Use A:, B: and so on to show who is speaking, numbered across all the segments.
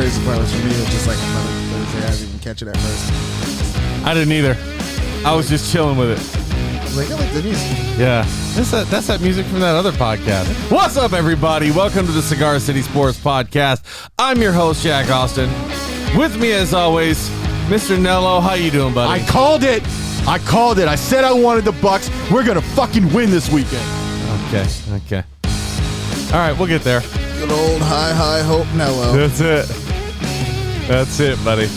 A: crazy part was for me, it was just like another Thursday. I didn't even catch it at first.
B: I didn't either. I was just chilling with it.
A: I was like, I like the music.
B: Yeah. That's that music from that other podcast. What's up, everybody? Welcome to the Cigar City Sports Podcast. I'm your host, Jack Austin. With me, as always, Mr. Nello. How you doing, buddy?
C: I called it. I said I wanted the Bucks. We're going to fucking win this weekend.
B: Okay. All right, we'll get there.
A: Good old high hope Nello.
B: That's it, buddy.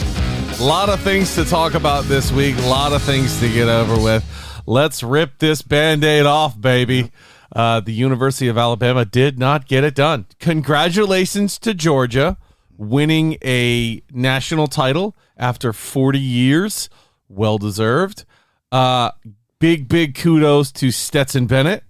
B: A lot of things to talk about this week. A lot of things to get over with. Let's rip this Band-Aid off, baby. The University of Alabama did not get it done. Congratulations to Georgia winning a national title after 40 years. Well-deserved. Big kudos to Stetson Bennett,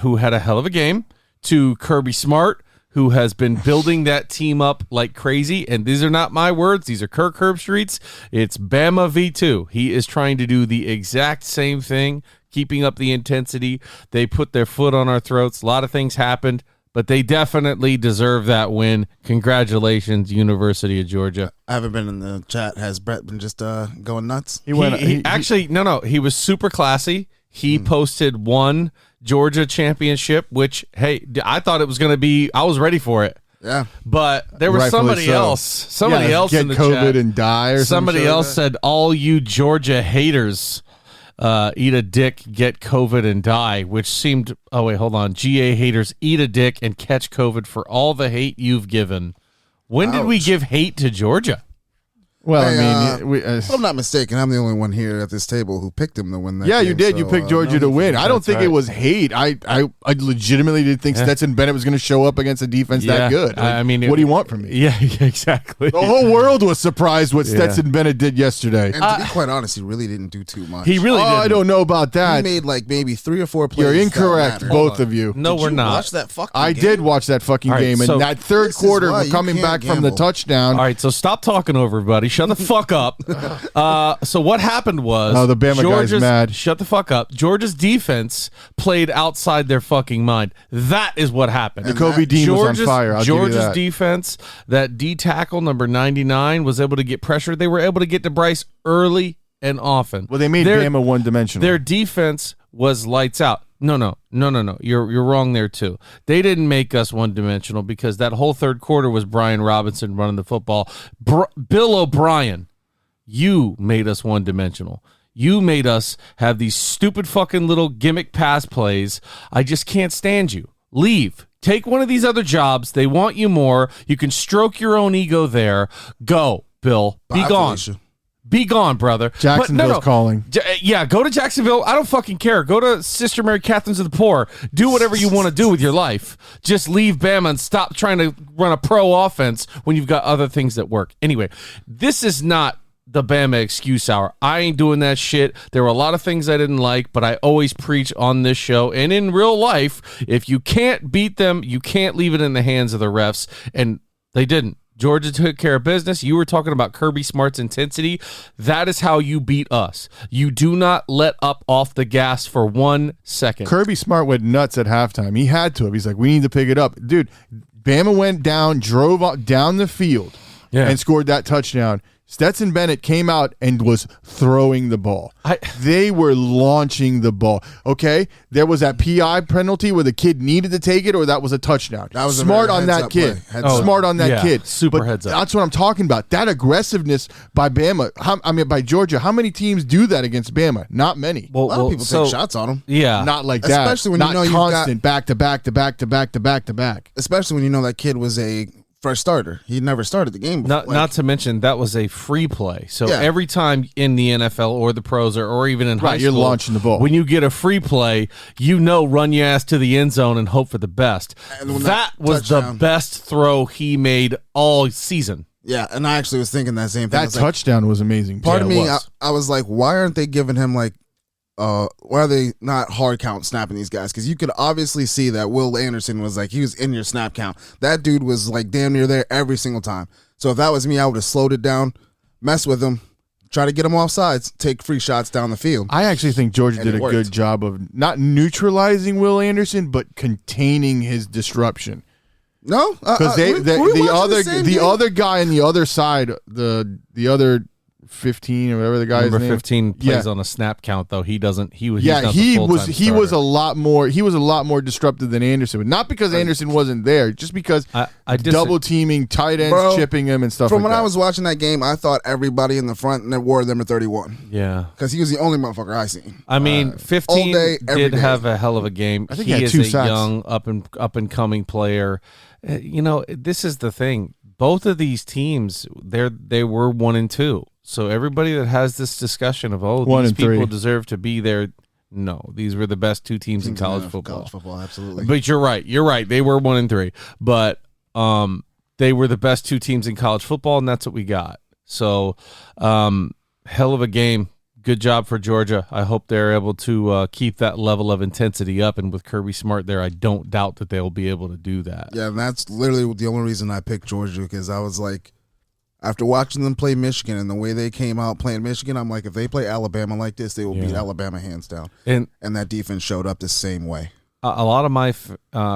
B: who had a hell of a game, to Kirby Smart, who has been building that team up like crazy. And these are not my words. These are Kirk Herbstreit's. It's Bama V2. He is trying to do the exact same thing, keeping up the intensity. They put their foot on our throats. A lot of things happened, but they definitely deserve that win. Congratulations, University of Georgia.
A: I haven't been in the chat. Has Brett been just going nuts?
B: He was super classy. He posted one Georgia championship, which, hey, I thought it was going to be, I was ready for it.
A: Yeah.
B: But there was somebody else in the
C: get COVID
B: chat.
C: and die or
B: somebody else said, all you Georgia haters eat a dick, get COVID and die, which seemed, GA haters eat a dick and catch COVID for all the hate you've given. When did we give hate to Georgia?
C: Well,
A: hey, if I'm not mistaken, I'm the only one here at this table who picked him to win that game.
C: You did.
A: So,
C: you picked Georgia to win. I don't think it was hate. I legitimately did think Stetson Bennett was going to show up against a defense that good. Like, what do you want from me?
B: Yeah, exactly.
C: The whole world was surprised what Stetson Bennett did yesterday.
A: And to be quite honest, he really didn't do too much.
B: He really didn't.
C: I don't know about that.
A: He made like maybe 3 or 4 plays.
C: You're incorrect, both of you.
B: No, we're not.
A: Watch that fucking
C: I
A: game?
C: did watch that fucking game, and that third quarter, we're coming back from the touchdown.
B: All right, so stop talking over everybody. Shut the fuck up. So what happened was...
C: Oh, the Bama guy's mad.
B: Shut the fuck up. Georgia's defense played outside their fucking mind. That is what happened.
C: Jacoby Dean was on fire.
B: Georgia's defense, that D tackle, number 99, was able to get pressure. They were able to get to Bryce early and often.
C: Well, they made Bama one-dimensional.
B: Their defense was lights out. No. You're wrong there, too. They didn't make us one-dimensional because that whole third quarter was Brian Robinson running the football. Bill O'Brien, you made us one-dimensional. You made us have these stupid fucking little gimmick pass plays. I just can't stand you. Leave. Take one of these other jobs. They want you more. You can stroke your own ego there. Go, Bill. Be gone. Felicia. Be gone, brother.
C: Jacksonville's calling.
B: Yeah, go to Jacksonville. I don't fucking care. Go to Sister Mary Catherine's of the Poor. Do whatever you want to do with your life. Just leave Bama and stop trying to run a pro offense when you've got other things that work. Anyway, this is not the Bama excuse hour. I ain't doing that shit. There were a lot of things I didn't like, but I always preach on this show and in real life, if you can't beat them, you can't leave it in the hands of the refs, and they didn't. Georgia took care of business. You were talking about Kirby Smart's intensity. That is how you beat us. You do not let up off the gas for 1 second.
C: Kirby Smart went nuts at halftime. He had to have. He's like, we need to pick it up. Dude, Bama went down, drove down the field, and scored that touchdown. Stetson Bennett came out and was throwing the ball. They were launching the ball. Okay? There was that PI penalty where the kid needed to take it, or that was a touchdown.
A: That was
C: smart on that kid. Smart on that kid.
B: Super heads up.
C: That's what I'm talking about. That aggressiveness by Bama. By Georgia. How many teams do that against Bama? Not many.
A: A lot of people take shots on them.
B: Yeah.
C: Not like that.
A: Especially when
C: not
A: you know
C: constant back to back to back to back to back to back.
A: Especially when you know that kid was a fresh starter. He never started the game before.
B: Not to mention that was a free play. So every time in the NFL or the pros or even in high school,
C: you're launching the ball.
B: When you get a free play, run your ass to the end zone and hope for the best. That was the best throw he made all season.
A: Yeah, and I actually was thinking that same thing.
C: That touchdown was amazing.
A: Part of me, I was like, why aren't they giving him like why are they not hard count snapping these guys? Because you could obviously see that Will Anderson was like, he was in your snap count. That dude was like damn near there every single time. So if that was me, I would have slowed it down, mess with him, try to get him off sides, take free shots down the field.
C: I actually think Georgia did a good job of not neutralizing Will Anderson, but containing his disruption.
A: No,
C: because the other guy on the other side, the other 15 or whatever the guy's
B: Number
C: name.
B: 15 plays on a snap count though. He doesn't. He was
C: a lot more disruptive than Anderson, but not because Anderson wasn't there, just because
B: I
C: double teaming, tight ends chipping him and stuff.
A: From
C: like
A: when
C: that.
A: I was watching that game, I thought everybody in the front wore number 31.
B: Yeah,
A: because he was the only motherfucker I seen.
B: I mean, 15 did have a hell of a game.
C: I think
B: he
C: had
B: is
C: 2
B: a
C: sacks.
B: young up and coming player. This is the thing. Both of these teams, they were 1-2. So everybody that has this discussion of these people deserve to be there, no, these were the best 2 teams in college football.
A: College football, absolutely.
B: But you're right. They were 1-3, but they were the best 2 teams in college football, and that's what we got. So hell of a game. Good job for Georgia. I hope they're able to keep that level of intensity up. And with Kirby Smart there, I don't doubt that they'll be able to do that.
A: Yeah, and that's literally the only reason I picked Georgia, because I was like, after watching them play Michigan and the way they came out playing Michigan, I'm like, if they play Alabama like this, they will beat Alabama hands down. And that defense showed up the same way.
B: A lot of my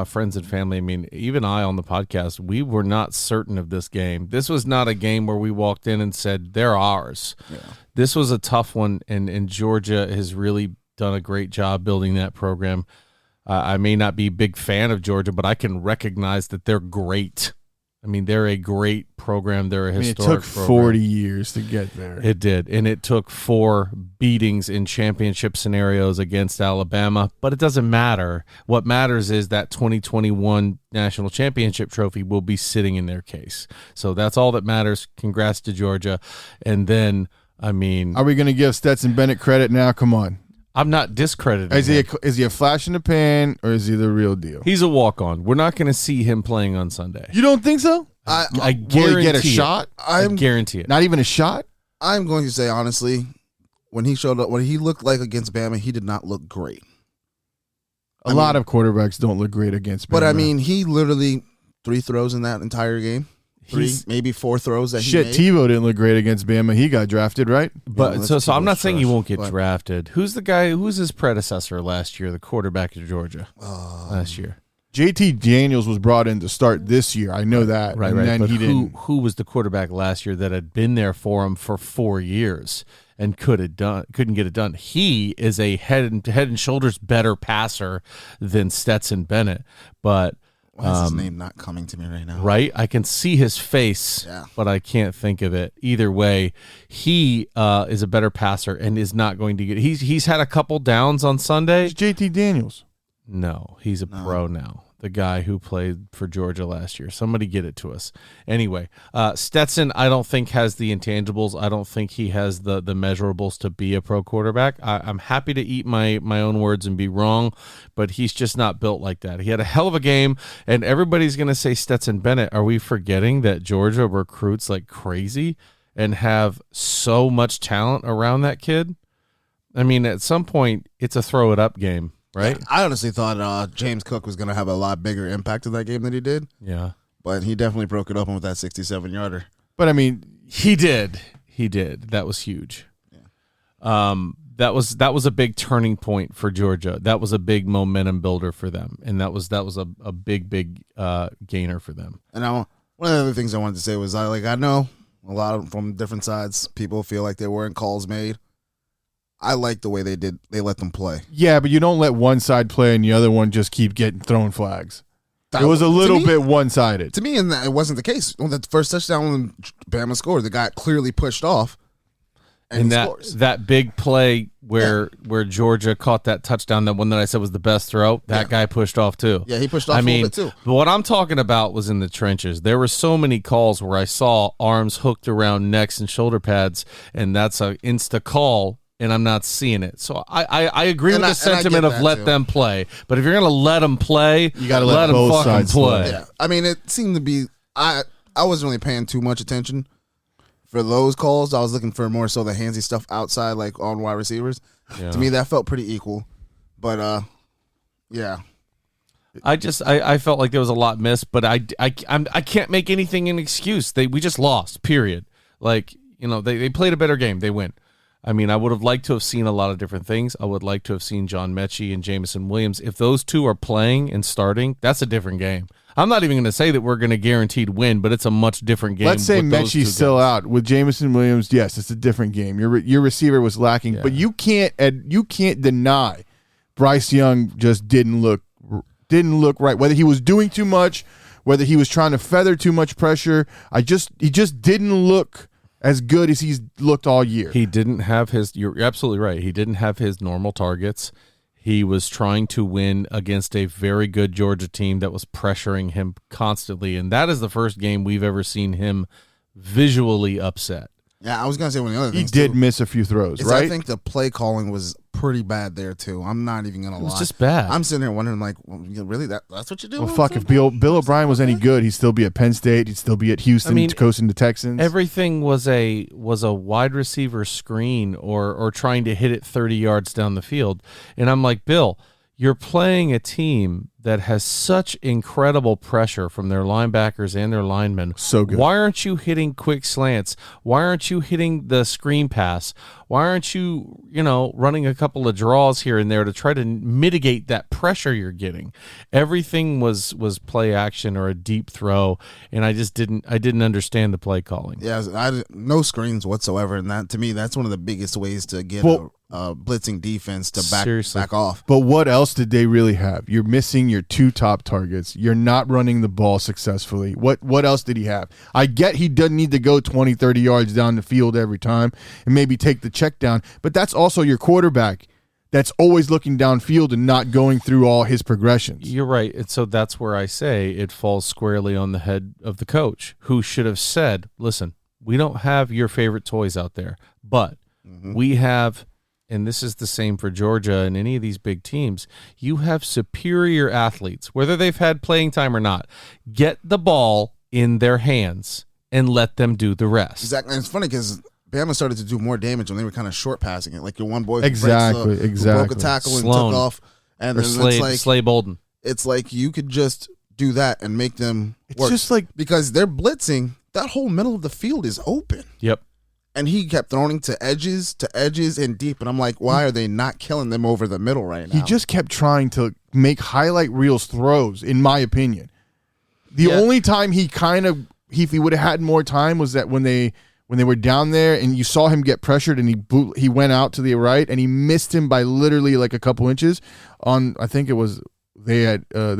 B: friends and family, I mean, even I on the podcast, we were not certain of this game. This was not a game where we walked in and said, they're ours. Yeah. This was a tough one, and Georgia has really done a great job building that program. I may not be a big fan of Georgia, but I can recognize that they're great. I mean, they're a great program. They're a historic program.
C: It took 40 years to get there.
B: It did, and it took 4 beatings in championship scenarios against Alabama, but it doesn't matter. What matters is that 2021 national championship trophy will be sitting in their case. So that's all that matters. Congrats to Georgia. And then, I mean...
C: Are we going to give Stetson Bennett credit now? Come on.
B: I'm not discrediting
C: him. Is he a flash in the pan, or is he the real deal?
B: He's a walk-on. We're not going to see him playing on Sunday.
C: You don't think so?
B: I guarantee
C: will he get a shot?
B: I guarantee it.
C: Not even a shot?
A: I'm going to say, honestly, when he showed up, when he looked like against Bama, he did not look great.
C: A lot of quarterbacks don't look great against Bama.
A: But, I mean, he literally 3 throws in that entire game. 3, maybe 4 throws that he made.
C: Tebow didn't look great against Bama. He got drafted, right?
B: But so I'm not saying he won't get drafted. Who's the guy? Who's his predecessor last year? The quarterback of Georgia last year.
C: JT Daniels was brought in to start this year. I know that.
B: Right.
C: Then
B: but
C: he didn't.
B: Who was the quarterback last year that had been there for him for 4 years and couldn't get it done? He is a head and shoulders better passer than Stetson Bennett, but.
A: Why is his name not coming to me right now?
B: Right? I can see his face, but I can't think of it. Either way, he is a better passer and is not going to get... He's had a couple downs on Sunday.
C: It's JT Daniels.
B: No, he's a pro now. The guy who played for Georgia last year. Somebody get it to us. Anyway, Stetson, I don't think has the intangibles. I don't think he has the measurables to be a pro quarterback. I'm happy to eat my own words and be wrong, but he's just not built like that. He had a hell of a game, and everybody's going to say Stetson Bennett. Are we forgetting that Georgia recruits like crazy and have so much talent around that kid? I mean, at some point, it's a throw it up game. Right,
A: I honestly thought James Cook was going to have a lot bigger impact in that game than he did.
B: Yeah,
A: but he definitely broke it open with that 67-yarder.
C: But I mean,
B: he did. That was huge. Yeah. That was a big turning point for Georgia. That was a big momentum builder for them, and that was a big gainer for them.
A: And one of the other things I wanted to say was I know a lot of from different sides people feel like there weren't calls made. I like the way they let them play.
C: Yeah, but you don't let one side play and the other one just keep getting thrown flags. It was a little bit one-sided.
A: To me, it wasn't the case. When the first touchdown when Bama scored, the guy clearly pushed off. And
B: that big play where Georgia caught that touchdown, the one that I said was the best throw, that guy pushed off too.
A: Yeah, he pushed off a little bit too.
B: But what I'm talking about was in the trenches. There were so many calls where I saw arms hooked around necks and shoulder pads, and that's an insta call. And I'm not seeing it. So I agree with the sentiment of let them play. But if you're going to let them play,
C: you got to let them fucking play.
A: Yeah. I mean, it seemed to be I wasn't really paying too much attention for those calls. I was looking for more so the handsy stuff outside, like on wide receivers. Yeah. To me, that felt pretty equal. But, yeah.
B: I felt like there was a lot missed, but I can't make anything an excuse. We just lost, period. Like, they played a better game. They win. I mean, I would have liked to have seen a lot of different things. I would like to have seen John Mechie and Jameson Williams. If those two are playing and starting, that's a different game. I'm not even going to say that we're going to guaranteed win, but it's a much different game.
C: Let's say Mechie's still out with Jameson Williams. Yes, it's a different game. Your receiver was lacking, but you can't deny Bryce Young just didn't look right. Whether he was doing too much, whether he was trying to feather too much pressure, he just didn't look as good as he's looked all year.
B: He didn't have his. You're absolutely right. He didn't have his normal targets. He was trying to win against a very good Georgia team that was pressuring him constantly, and that is the first game we've ever seen him visually upset.
A: Yeah, I was gonna say one of the other things.
C: He did miss a few throws, right?
A: I think the play calling was pretty bad there too. I'm not even gonna lie.
B: It was just bad.
A: I'm sitting there wondering, like, well, really, that's what you do?
C: Well, fuck, if Bill O'Brien was any good, he'd still be at Penn State. He'd still be at Houston, coaching the Texans.
B: Everything was a wide receiver screen or trying to hit it 30 yards down the field, and I'm like, Bill, you're playing a team that has such incredible pressure from their linebackers and their linemen.
C: So good.
B: Why aren't you hitting quick slants? Why aren't you hitting the screen pass? Why aren't you, running a couple of draws here and there to try to mitigate that pressure you're getting? Everything was play action or a deep throw, and I didn't understand the play calling.
A: Yeah, no screens whatsoever, and that to me that's one of the biggest ways to get a blitzing defense to back off.
C: But what else did they really have? You're missing your two top targets. You're not running the ball successfully. What else did he have? I get he doesn't need to go 20, 30 yards down the field every time and maybe take the check down, but that's also your quarterback that's always looking downfield and not going through all his progressions.
B: You're right. And so that's where I say it falls squarely on the head of the coach, who should have said, listen, we don't have your favorite toys out there, but we have, and this is the same for Georgia and any of these big teams, you have superior athletes, whether they've had playing time or not. Get the ball in their hands and let them do the rest.
A: Exactly. And it's funny because Bama started to do more damage when they were kind of short passing it. Like your one boy who
C: exactly
A: broke a tackle and
B: Sloan,
A: took off. And
B: or
A: then
B: Slay Bolden.
A: It's like you could just do that and make them work.
C: Just like
A: because they're blitzing, that whole middle of the field is open.
B: Yep.
A: And he kept throwing to edges, and deep. And I'm like, why are they not killing them over the middle right now?
C: He just kept trying to make highlight reels throws, in my opinion. The only time if he would have had more time was that when they were down there and you saw him get pressured and he went out to the right and he missed him by literally like a couple inches on, I think it was, they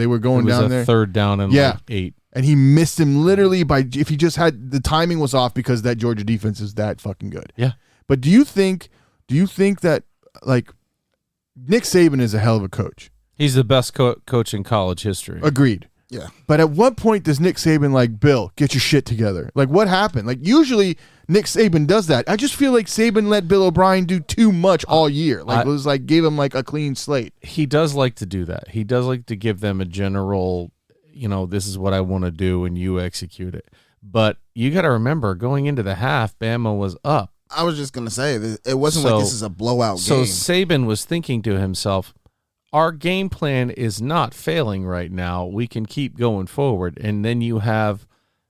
C: were going down there.
B: Third down and like 8.
C: And he missed him literally if he just had, the timing was off because that Georgia defense is that fucking good.
B: Yeah.
C: But do you think that, like, Nick Saban is a hell of a coach?
B: He's the best coach in college history.
C: Agreed.
A: Yeah.
C: But at what point does Nick Saban, like, Bill, get your shit together? Like, what happened? Like, usually Nick Saban does that. I just feel like Saban let Bill O'Brien do too much all year. Like, it was like, gave him, like, a clean slate.
B: He does like to do that. He does like to give them a general, this is what I want to do, and you execute it. But you got to remember, going into the half, Bama was up.
A: I was just going to say, it wasn't like this is a blowout game.
B: So Saban was thinking to himself, our game plan is not failing right now. We can keep going forward. And then you have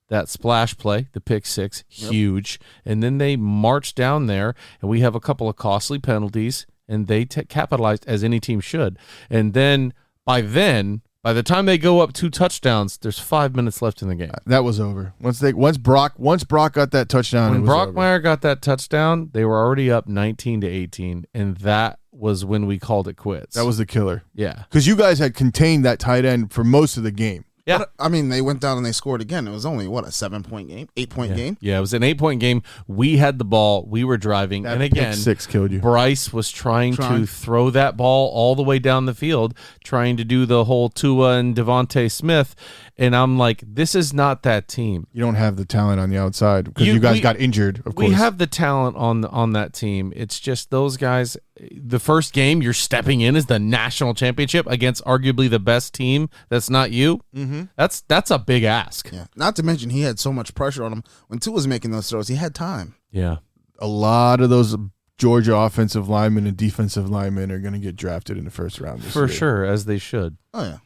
B: that splash play, the pick six, huge. And then they march down there, and we have a couple of costly penalties, and they capitalized as any team should. And then by the time they go up 2 touchdowns, there's 5 minutes left in the game.
C: That was over. Once Brock got that touchdown,
B: when Brockmeyer got that touchdown, they were already up 19-18, and that was when we called it quits.
C: That was the killer.
B: Yeah,
C: because you guys had contained that tight end for most of the game.
B: Yeah,
A: but, I mean, they went down and they scored again. It was only, a 7-point game, 8-point game?
B: Yeah, it was an 8-point game. We had the ball. We were driving.
C: That
B: and again,
C: pick six killed you.
B: Bryce was trying to throw that ball all the way down the field, trying to do the whole Tua and Devontae Smith. And I'm like, this is not that team.
C: You don't have the talent on the outside because you guys got injured, of course.
B: We have the talent on that team. It's just those guys. The first game you're stepping in is the national championship against arguably the best team that's not you. Mm-hmm. That's a big ask.
A: Yeah. Not to mention he had so much pressure on him. When Tua was making those throws, he had time.
B: Yeah.
C: A lot of those Georgia offensive linemen and defensive linemen are going to get drafted in the first round this year.
B: For sure, as they should.
A: Oh, yeah.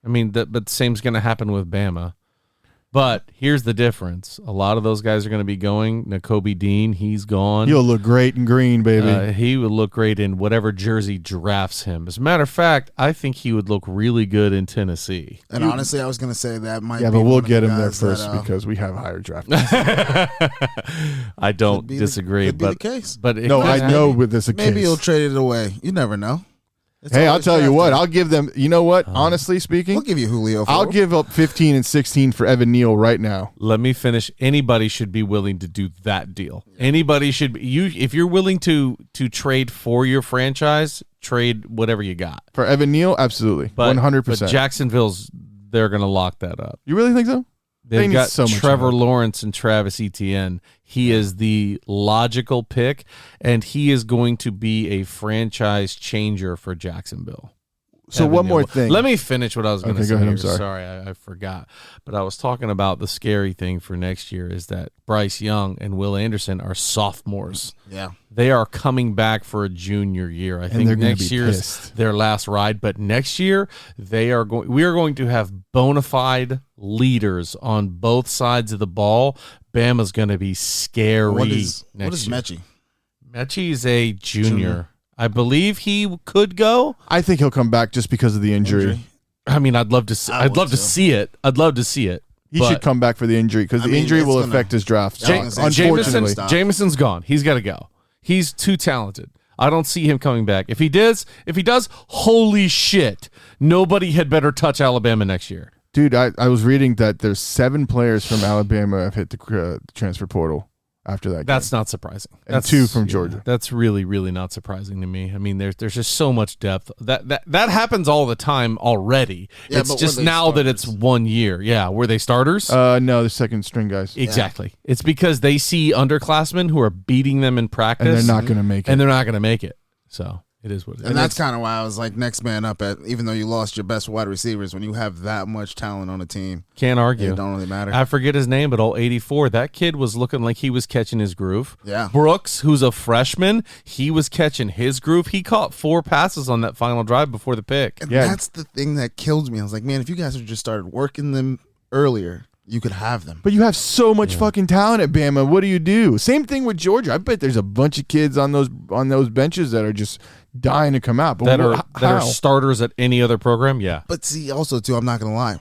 B: I mean, but the same's going to happen with Bama. But here's the difference. A lot of those guys are going to be going. Nakobe Dean, he's gone.
C: He'll look great in green, baby.
B: He would look great in whatever jersey drafts him. As a matter of fact, I think he would look really good in Tennessee.
A: And honestly, I was going to say that might be
C: but we'll get him there
A: guys
C: first
A: that,
C: because we have higher draft.
B: I don't disagree.
A: Could be
B: but
A: the case.
B: But
C: no, I know with this a
A: maybe
C: case.
A: he'll trade it away. You never know.
C: Hey, I'll tell you what. I'll give them. You know what? Honestly speaking,
A: We'll give you Julio.
C: I'll give up 15 and 16 for Evan Neal right now.
B: Let me finish. Anybody should be willing to do that deal. Anybody should be. If you're willing to trade for your franchise, trade whatever you got.
C: For Evan Neal, absolutely. 100%.
B: But Jacksonville's, they're going to lock that up.
C: You really think so?
B: They've
C: need
B: got
C: so much
B: Trevor
C: help.
B: Lawrence and Travis Etienne. He is the logical pick, and he is going to be a franchise changer for Jacksonville.
C: So one more thing.
B: Let me finish what I was going to say.
C: Go ahead. I'm
B: here.
C: sorry.
B: I forgot. But I was talking about the scary thing for next year is that Bryce Young and Will Anderson are sophomores.
A: Yeah.
B: They are coming back for a junior year. I think
C: they're gonna
B: next
C: be
B: year's
C: pissed.
B: their last ride, but next year we are going to have bona fide leaders on both sides of the ball. Bama's going to be scary
A: What is
B: next year.
A: Mechie?
B: Mechie's a junior. I believe he could go.
C: I think he'll come back just because of the injury.
B: I mean, I'd love to see. I'd love to see it. I'd love to see it.
C: He should come back for the injury because the injury will affect his draft. Unfortunately,
B: Jameson's gone. He's got to go. He's too talented. I don't see him coming back. If he does, holy shit, nobody had better touch Alabama next year.
C: dude, I was reading that there's 7 players from Alabama have hit the transfer portal after that.
B: That's not surprising.
C: And
B: That's
C: 2 from Georgia.
B: That's really, really not surprising to me. I mean, there's just so much depth. That happens all the time already.
A: Yeah,
B: it's
A: but
B: just
A: were they
B: now that
A: starters?
B: it's 1 year. Yeah, were they starters?
C: No, the second string guys.
B: Exactly. Yeah. It's because they see underclassmen who are beating them in practice.
C: And they're not going to make it.
B: And they're not going to make it. So it is what it is.
A: And that's kind of why I was like next man up at, even though you lost your best wide receivers, when you have that much talent on a team.
B: Can't argue.
A: It don't really matter.
B: I forget his name, but old 84, that kid was looking like he was catching his groove.
A: Yeah.
B: Brooks, who's a freshman, he was catching his groove. He caught 4 passes on that final drive before the pick.
A: And that's the thing that killed me. I was like, man, if you guys had just started working them earlier, you could have them.
C: But you have so much fucking talent at Bama. What do you do? Same thing with Georgia. I bet there's a bunch of kids on those benches that are just dying to come out. But
B: that are starters at any other program, yeah.
A: But see, also too, I'm not gonna lie,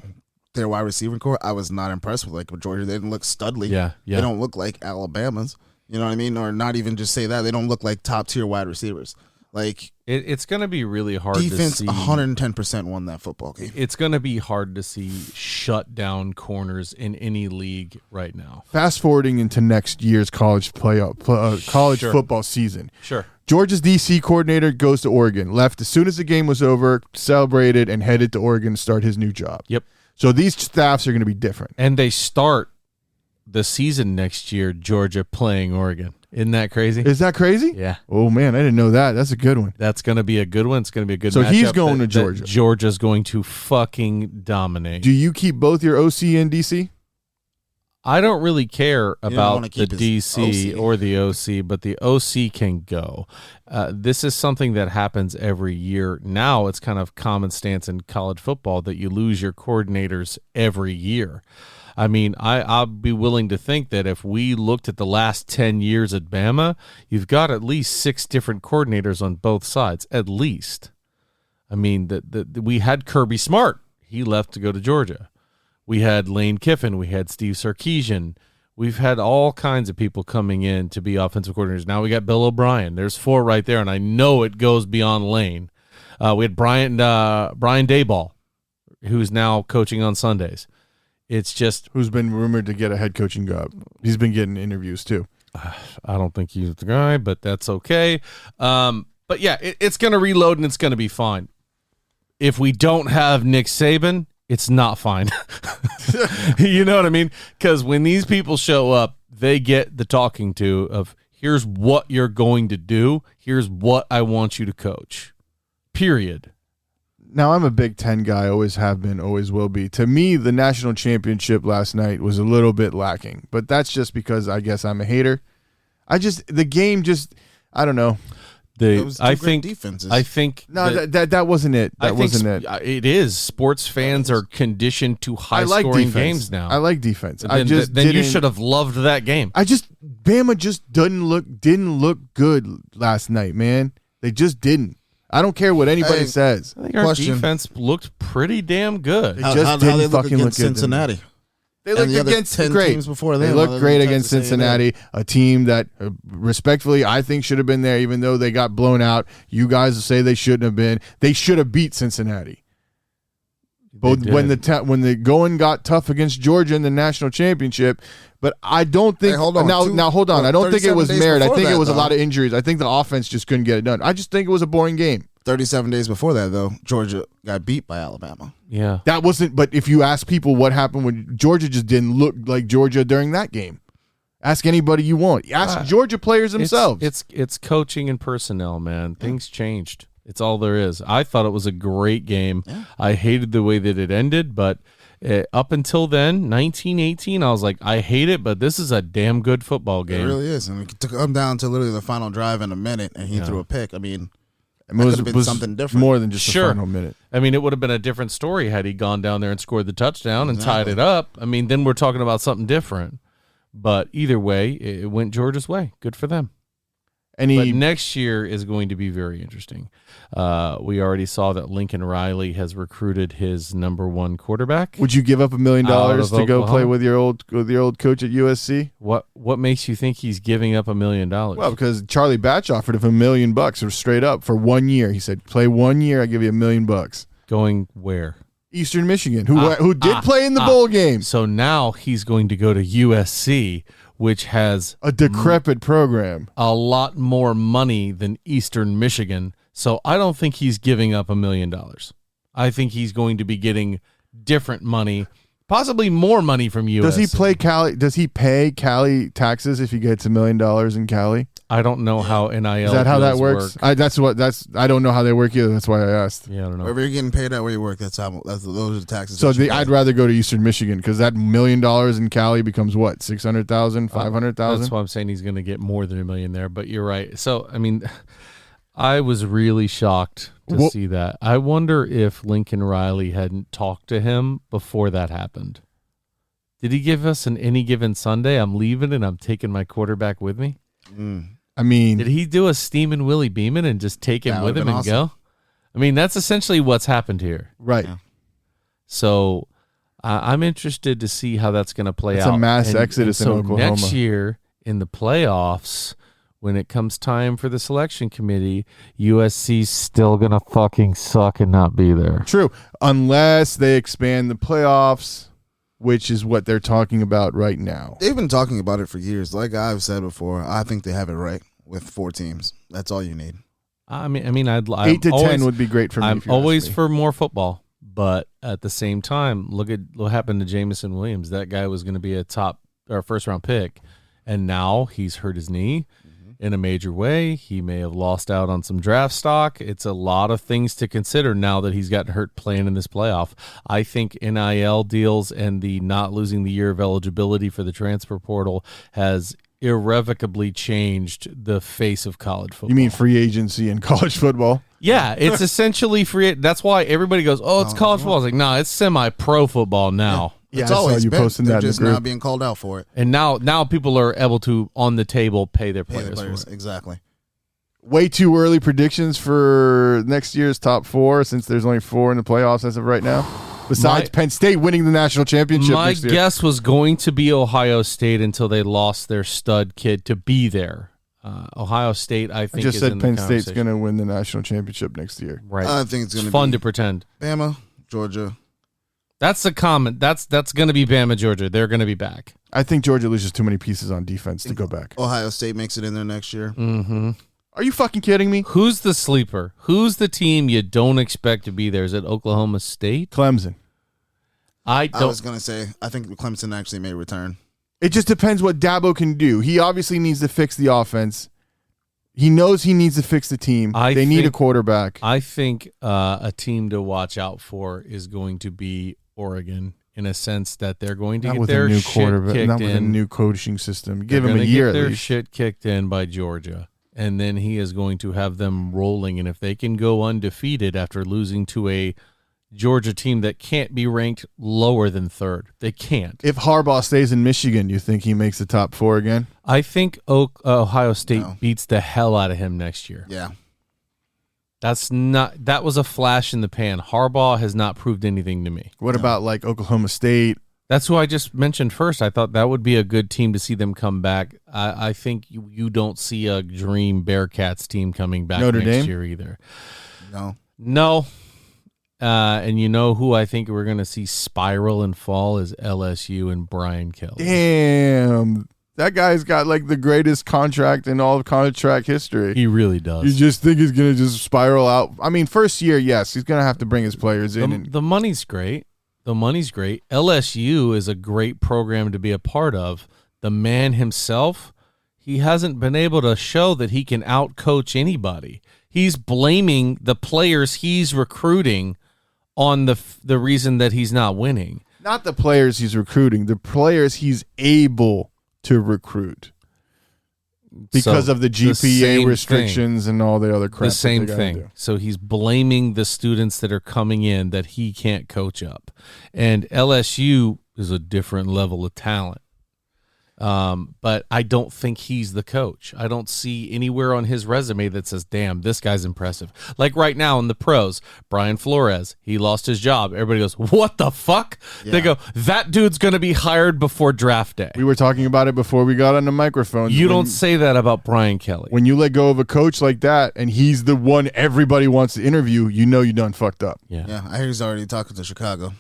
A: their wide receiver core, I was not impressed with. Like with Georgia, they didn't look studly.
B: Yeah.
A: They don't look like Alabama's. You know what I mean? Or not even just say that. They don't look like top tier wide receivers. Like
B: it's going to be really hard
A: defense,
B: to see.
A: 110% won that football game.
B: It's going to be hard to see shut down corners in any league right now.
C: Fast forwarding into next year's college football season.
B: Sure.
C: Georgia's DC coordinator goes to Oregon, left as soon as the game was over, celebrated, and headed to Oregon to start his new job.
B: Yep.
C: So these staffs are going to be different.
B: And they start the season next year, Georgia playing Oregon. Isn't that crazy?
C: Is that crazy?
B: Yeah.
C: Oh, man, I didn't know that. That's a good one.
B: That's going to be a good one. It's going to be a good
C: So he's
B: matchup
C: going to Georgia.
B: Georgia's going to fucking dominate.
C: Do you keep both your OC and DC?
B: I don't really care about
A: wanna
B: the
A: keep his
B: DC
A: OC.
B: or the OC, but the OC can go. This is something that happens every year. Now it's kind of common stance in college football that you lose your coordinators every year. I mean, I'll be willing to think that if we looked at the last 10 years at Bama, you've got at least 6 different coordinators on both sides, at least. I mean, we had Kirby Smart. He left to go to Georgia. We had Lane Kiffin. We had Steve Sarkisian. We've had all kinds of people coming in to be offensive coordinators. Now we got Bill O'Brien. There's 4 right there, and I know it goes beyond Lane. We had Brian Daboll, who's now coaching on Sundays. It's just
C: Who's been rumored to get a head coaching job. He's been getting interviews, too.
B: I don't think he's the guy, but that's okay. But, yeah, it's going to reload, and it's going to be fine. If we don't have Nick Saban, it's not fine. You know what I mean? Because when these people show up, they get the talking to of, here's what you're going to do. Here's what I want you to coach. Period.
C: Now, I'm a Big Ten guy, always have been, always will be. To me, the national championship last night was a little bit lacking, but that's just because I guess I'm a hater. I don't know.
B: I think
A: defenses.
B: I think
C: No, that wasn't it. That wasn't it.
B: It is. Sports fans are conditioned to high-scoring games now.
C: I like defense.
B: Then you should have loved that game.
C: Bama just didn't look good last night, man. They just didn't. I don't care what anybody says.
B: I think our defense looked pretty damn good.
A: How they look against Cincinnati?
C: They looked against
A: 10
C: great.
A: teams before them.
C: They looked great against Cincinnati, a team that, respectfully, I think should have been there, even though they got blown out. You guys say they shouldn't have been. They should have beat Cincinnati. But when the going got tough against Georgia in the national championship, but I don't think.
A: Hey, hold on.
C: Now hold on. I don't think it was merit. I think it was a lot of
A: injuries.
C: injuries. I think the offense just couldn't get it done. I just think it was a boring game.
A: 37 days before that, though, Georgia got beat by Alabama.
B: Yeah.
C: That wasn't, but if you ask people what happened when Georgia just didn't look like Georgia during that game. Ask anybody you want. Ask Georgia players themselves.
B: It's coaching and personnel, man. Things changed. It's all there is. I thought it was a great game. Yeah. I hated the way that it ended, but up until then, 1918, I was like, I hate it, but this is a damn good football game.
A: It really is. And it took him down to literally the final drive in a minute, and he threw a pick. I mean, it could have been something different.
C: More than just a final minute.
B: I mean, it would have been a different story had he gone down there and scored the touchdown and tied it up. I mean, then we're talking about something different. But either way, it went Georgia's way. Good for them. But next year is going to be very interesting. We already saw that Lincoln Riley has recruited his number one quarterback.
C: Would you give up $1 million to go play with your old coach at USC?
B: What makes you think he's giving up $1 million?
C: Well, because Charlie Batch offered him $1 million or straight up for 1 year. He said, "Play 1 year, I give you $1 million."
B: Going where?
C: Eastern Michigan, who did play in the bowl game.
B: So now he's going to go to USC, which has
C: a decrepit program,
B: a lot more money than Eastern Michigan. So I don't think he's giving up $1 million. I think he's going to be getting different money, possibly more money from USC.
C: Does he play Cali? Does he pay Cali taxes if he gets $1 million in Cali?
B: I don't know how NIL.
C: Is that how that works? I don't know how they work either. That's why I asked.
B: Yeah, I don't know.
A: Wherever you're getting paid at where you work, those are the taxes.
C: So I'd rather go to Eastern Michigan because that $1 million in Cali becomes what, 600,000, 500,000.
B: That's why I'm saying he's going to get more than $1 million there. But you're right. So I mean, I was really shocked to see that. I wonder if Lincoln Riley hadn't talked to him before that happened. Did he give us an any given Sunday? I'm leaving and I'm taking my quarterback with me.
C: I mean,
B: did he do a steaming Willie Beeman and just take him with him and go? I mean, that's essentially what's happened here.
C: Right.
A: Yeah.
B: So I'm interested to see how that's going to play out.
C: It's a mass exodus in Oklahoma.
B: Next year in the playoffs, when it comes time for the selection committee, USC's still going to fucking suck and not be there.
C: True. Unless they expand the playoffs, which is what they're talking about right now.
A: They've been talking about it for years. Like I've said before, I think they have it right with 4 teams. That's all you need.
B: I mean, I'd
C: 8 to 10 would be great for me.
B: I'm always for more football, but at the same time, look at what happened to Jamison Williams. That guy was going to be a top or first round pick, and now he's hurt his knee in a major way. He may have lost out on some draft stock. It's a lot of things to consider now that he's gotten hurt playing in this playoff. I think NIL deals and the not losing the year of eligibility for the transfer portal has irrevocably changed the face of college football.
C: You mean free agency in college football?
B: Yeah, it's essentially free. That's why everybody goes, "Oh, it's college football." It's like, no, it's semi-pro football now.
A: It's always been. They're just now being called out for it.
B: And now people are able to, on the table, pay their players. For it.
A: Exactly.
C: Way too early predictions for next year's top 4 since there's only 4 in the playoffs as of right now. Besides Penn State winning the national championship next year.
B: My guess was going to be Ohio State until they lost their stud kid to be there. Ohio State, I think,
C: just said Penn State's going to win the national championship next year.
B: Right.
A: I think it's going to be
B: fun to pretend.
A: Bama, Georgia.
B: That's the comment. That's going to be Bama, Georgia. They're going to be back.
C: I think Georgia loses too many pieces on defense to go back.
A: Ohio State makes it in there next year.
B: Mm-hmm.
C: Are you fucking kidding me?
B: Who's the sleeper? Who's the team you don't expect to be there? Is it Oklahoma State?
C: Clemson.
A: I was going to say, I think Clemson actually may return.
C: It just depends what Dabo can do. He obviously needs to fix the offense. He knows he needs to fix the team. They need a quarterback.
B: I think a team to watch out for is going to be Oregon, in a sense that they're going to get their shit kicked in.
C: Not with a new coaching system. Give them a year at least.
B: Their shit kicked in by Georgia. and then he is going to have them rolling. And if they can go undefeated after losing to a Georgia team that can't be ranked lower than third, they can't.
C: If Harbaugh stays in Michigan, you think he makes the top 4 again?
B: I think Ohio State beats the hell out of him next year.
A: Yeah.
B: That was a flash in the pan. Harbaugh has not proved anything to me.
C: What about like Oklahoma State?
B: That's who I just mentioned first. I thought that would be a good team to see them come back. I think you don't see a dream Bearcats team coming back
C: Notre
B: next
C: Dame?
B: year either.
A: No.
B: And you know who I think we're going to see spiral and fall is LSU and Brian Kelly.
C: Damn. That guy's got like the greatest contract in all of contract history.
B: He really does.
C: You just think he's going to just spiral out? I mean, first year, yes, he's going to have to bring his players in.
B: The money's great. LSU is a great program to be a part of. The man himself, he hasn't been able to show that he can outcoach anybody. He's blaming the players he's recruiting on the reason that he's not winning.
C: Not the players he's recruiting, the players he's able to recruit. Because of the GPA restrictions and all the other crap.
B: The same thing. So he's blaming the students that are coming in that he can't coach up. And LSU is a different level of talent. But I don't think he's the coach. I don't see anywhere on his resume that says, damn, this guy's impressive. Like right now in the pros, Brian Flores, he lost his job. Everybody goes, what the fuck? Yeah. They go, that dude's going to be hired before draft day.
C: We were talking about it before we got on the microphone.
B: You don't say that about Brian Kelly.
C: When you let go of a coach like that and he's the one everybody wants to interview, you know you done fucked up.
A: Yeah, I hear he's already talking to Chicago.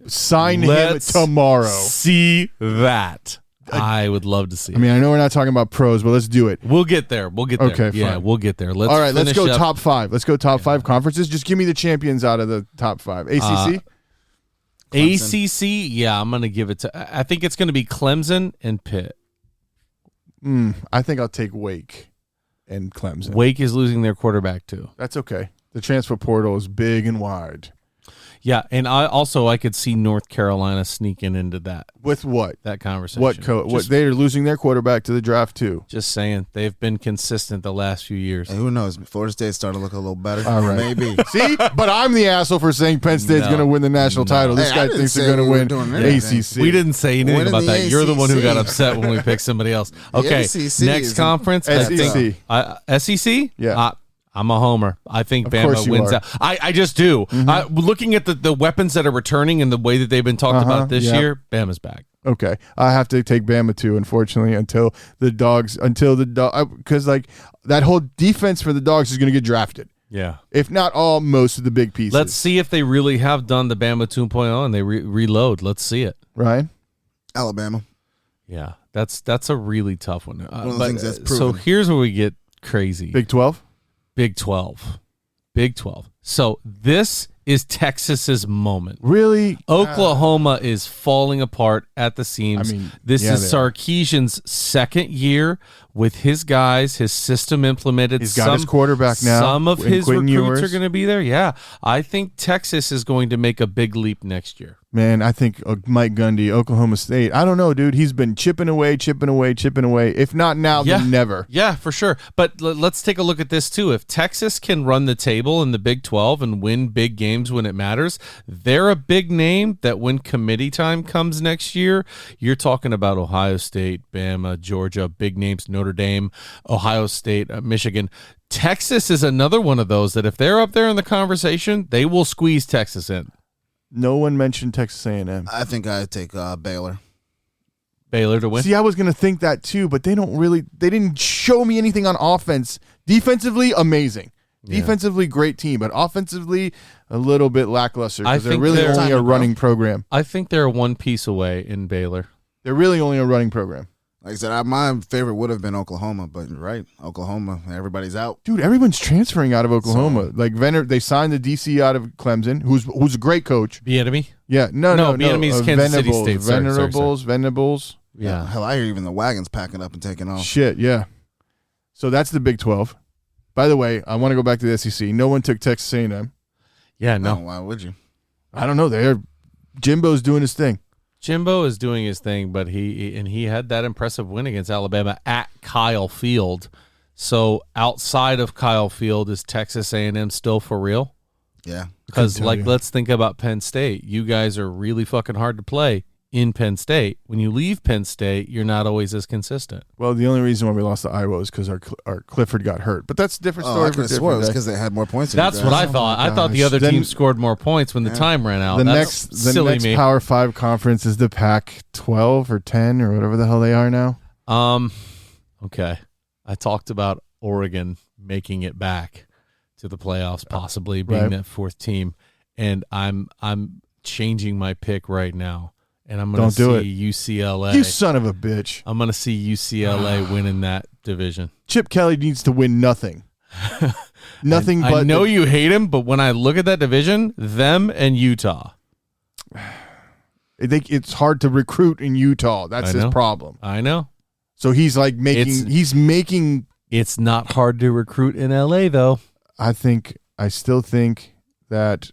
C: Sign him tomorrow.
B: See that. I would love to see it.
C: I mean, I know we're not talking about pros, but let's do it.
B: We'll get there.
C: Okay,
B: yeah,
C: fine.
B: We'll get there.
C: All right, let's go top 5. Let's go top 5 conferences. Just give me the champions out of the top 5. ACC?
B: ACC, yeah, I'm going to give it to – I think it's going to be Clemson and Pitt.
C: I think I'll take Wake and Clemson.
B: Wake is losing their quarterback too.
C: That's okay. The transfer portal is big and wide.
B: Yeah, and I could see North Carolina sneaking into that.
C: With what?
B: That conversation.
C: What they're losing their quarterback to the draft too.
B: Just saying. They've been consistent the last few years.
A: Hey, who knows? Florida State's starting to look a little better.
C: All right.
A: Maybe.
C: See? But I'm the asshole for saying Penn State's going to win the national title. This guy thinks they're going to win ACC.
B: We didn't say anything about that. You're the one who got upset when we picked somebody else. Okay, next conference.
C: SEC.
B: SEC?
C: Yeah.
B: I'm a homer. I think Bama wins out. I just do. Looking at the weapons that are returning and the way that they've been talked about this year, Bama's back.
C: Okay. I have to take Bama too, unfortunately, until the dogs, because like that whole defense for the dogs is going to get drafted.
B: Yeah.
C: If not all, most of the big pieces.
B: Let's see if they really have done the Bama 2.0 and they reload. Let's see it.
C: Ryan?
A: Alabama.
B: Yeah. That's a really tough one.
A: One of the things that's proven.
B: So here's where we get crazy.
C: Big 12?
B: Big 12. Big 12. So this is Texas's moment.
C: Really?
B: Oklahoma is falling apart at the seams.
C: I mean,
B: this is Sarkisian's second year with his guys, his system implemented.
C: He's got his quarterback now.
B: Some of his
C: Quentin
B: recruits
C: Ewers
B: are going to be there. Yeah. I think Texas is going to make a big leap next year.
C: Man, I think Mike Gundy, Oklahoma State. I don't know, dude. He's been chipping away. If not now, then never.
B: Yeah, for sure. But let's take a look at this, too. If Texas can run the table in the Big 12 and win big games when it matters, they're a big name that when committee time comes next year, you're talking about Ohio State, Bama, Georgia, big names, Notre Dame, Ohio State, Michigan. Texas is another one of those that if they're up there in the conversation, they will squeeze Texas in.
C: No one mentioned Texas A&M.
A: I think I'd take Baylor.
B: Baylor to win?
C: See, I was going to think that too, but they didn't show me anything on offense. Defensively, amazing. Yeah. Defensively, great team, but offensively, a little bit lackluster because they're really only a running program.
B: I think they're one piece away in Baylor.
C: They're really only a running program.
A: Like I said, my favorite would have been Oklahoma, but you're right, Oklahoma, everybody's out.
C: Dude, everyone's transferring out of Oklahoma. Like they signed the DC out of Clemson, who's a great coach.
B: Bieniemy?
C: Yeah, no.
B: Bieniemy's Kansas City State.
C: Venables.
B: Yeah.
A: Hell, I hear even the wagon's packing up and taking off.
C: Shit, yeah. So that's the Big 12. By the way, I want to go back to the SEC. No one took Texas A&M.
B: Yeah, no.
A: Why would you?
C: I don't know. Jimbo's doing his thing.
B: Jimbo is doing his thing, but he had that impressive win against Alabama at Kyle Field So outside of Kyle Field, is Texas A&M still for real?
A: Yeah.
B: Because, let's think about Penn State. You guys are really fucking hard to play in Penn State. When you leave Penn State, you're not always as consistent.
C: Well, the only reason why we lost to Iowa is because our Clifford got hurt. But that's a different story.
A: I could have swore it was because they had more points.
B: That's what I thought. I thought the other team scored more points when the time ran out.
C: The next Power 5 conference is the Pac-12 or 10 or whatever the hell they are now.
B: Okay. I talked about Oregon making it back to the playoffs, possibly being that fourth team, and I'm changing my pick right now. And I'm going to see UCLA.
C: You son of a bitch.
B: I'm going to see UCLA winning that division.
C: Chip Kelly needs to win nothing. Nothing
B: I know you hate him, but when I look at that division, them and Utah.
C: It's hard to recruit in Utah. That's his problem.
B: I know.
C: So he's like making.
B: It's not hard to recruit in LA, though.
C: I still think that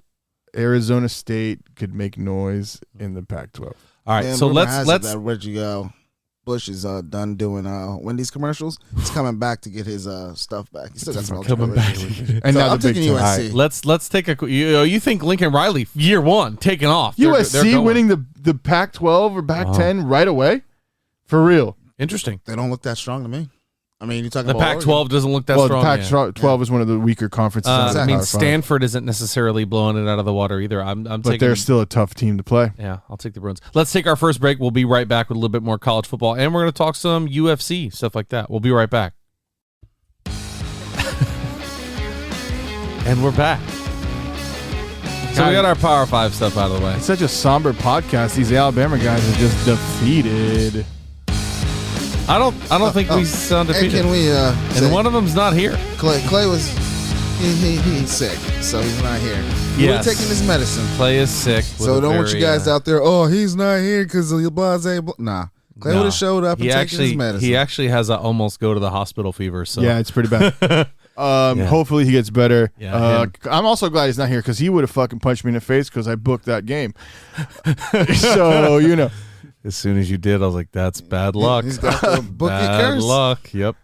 C: Arizona State could make noise in the Pac-12.
B: All right, so let's.
A: Reggie Bush is done doing Wendy's commercials. He's coming back to get his stuff back. He's still got some
B: coming back.
C: And now the Big Ten.
B: All right, let's take a. You think Lincoln Riley year one taking off?
C: USC winning the Pac-12 or Pac-10 right away, for real.
B: Interesting.
A: They don't look that strong to me. I mean, you're talking
B: the
A: about
B: Pac-12 doesn't look that strong.
C: The Pac-12 is one of the weaker conferences.
B: I mean, Stanford isn't necessarily blowing it out of the water either.
C: But they're still a tough team to play.
B: Yeah, I'll take the Bruins. Let's take our first break. We'll be right back with a little bit more college football, and we're going to talk some UFC, stuff like that. We'll be right back. And we're back. So we got our Power 5 stuff out of the way.
C: It's such a somber podcast. These Alabama guys are just defeated.
B: I don't think we sound defeated.
A: And can we?
B: And one of them's not here.
A: Clay was he's sick, so he's not here. He's taking his medicine.
B: Clay is sick.
A: So don't want you guys out there. Oh, he's not here because of the blase. Nah, Clay would have showed up and taken his medicine.
B: He actually has a almost go to the hospital fever. So
C: yeah, it's pretty bad. Hopefully he gets better. Yeah, I'm also glad he's not here because he would have fucking punched me in the face because I booked that game. So
B: as soon as you did, I was like, "That's bad luck."
A: He's got the bookie
B: bad
A: curse.
B: Luck. Yep.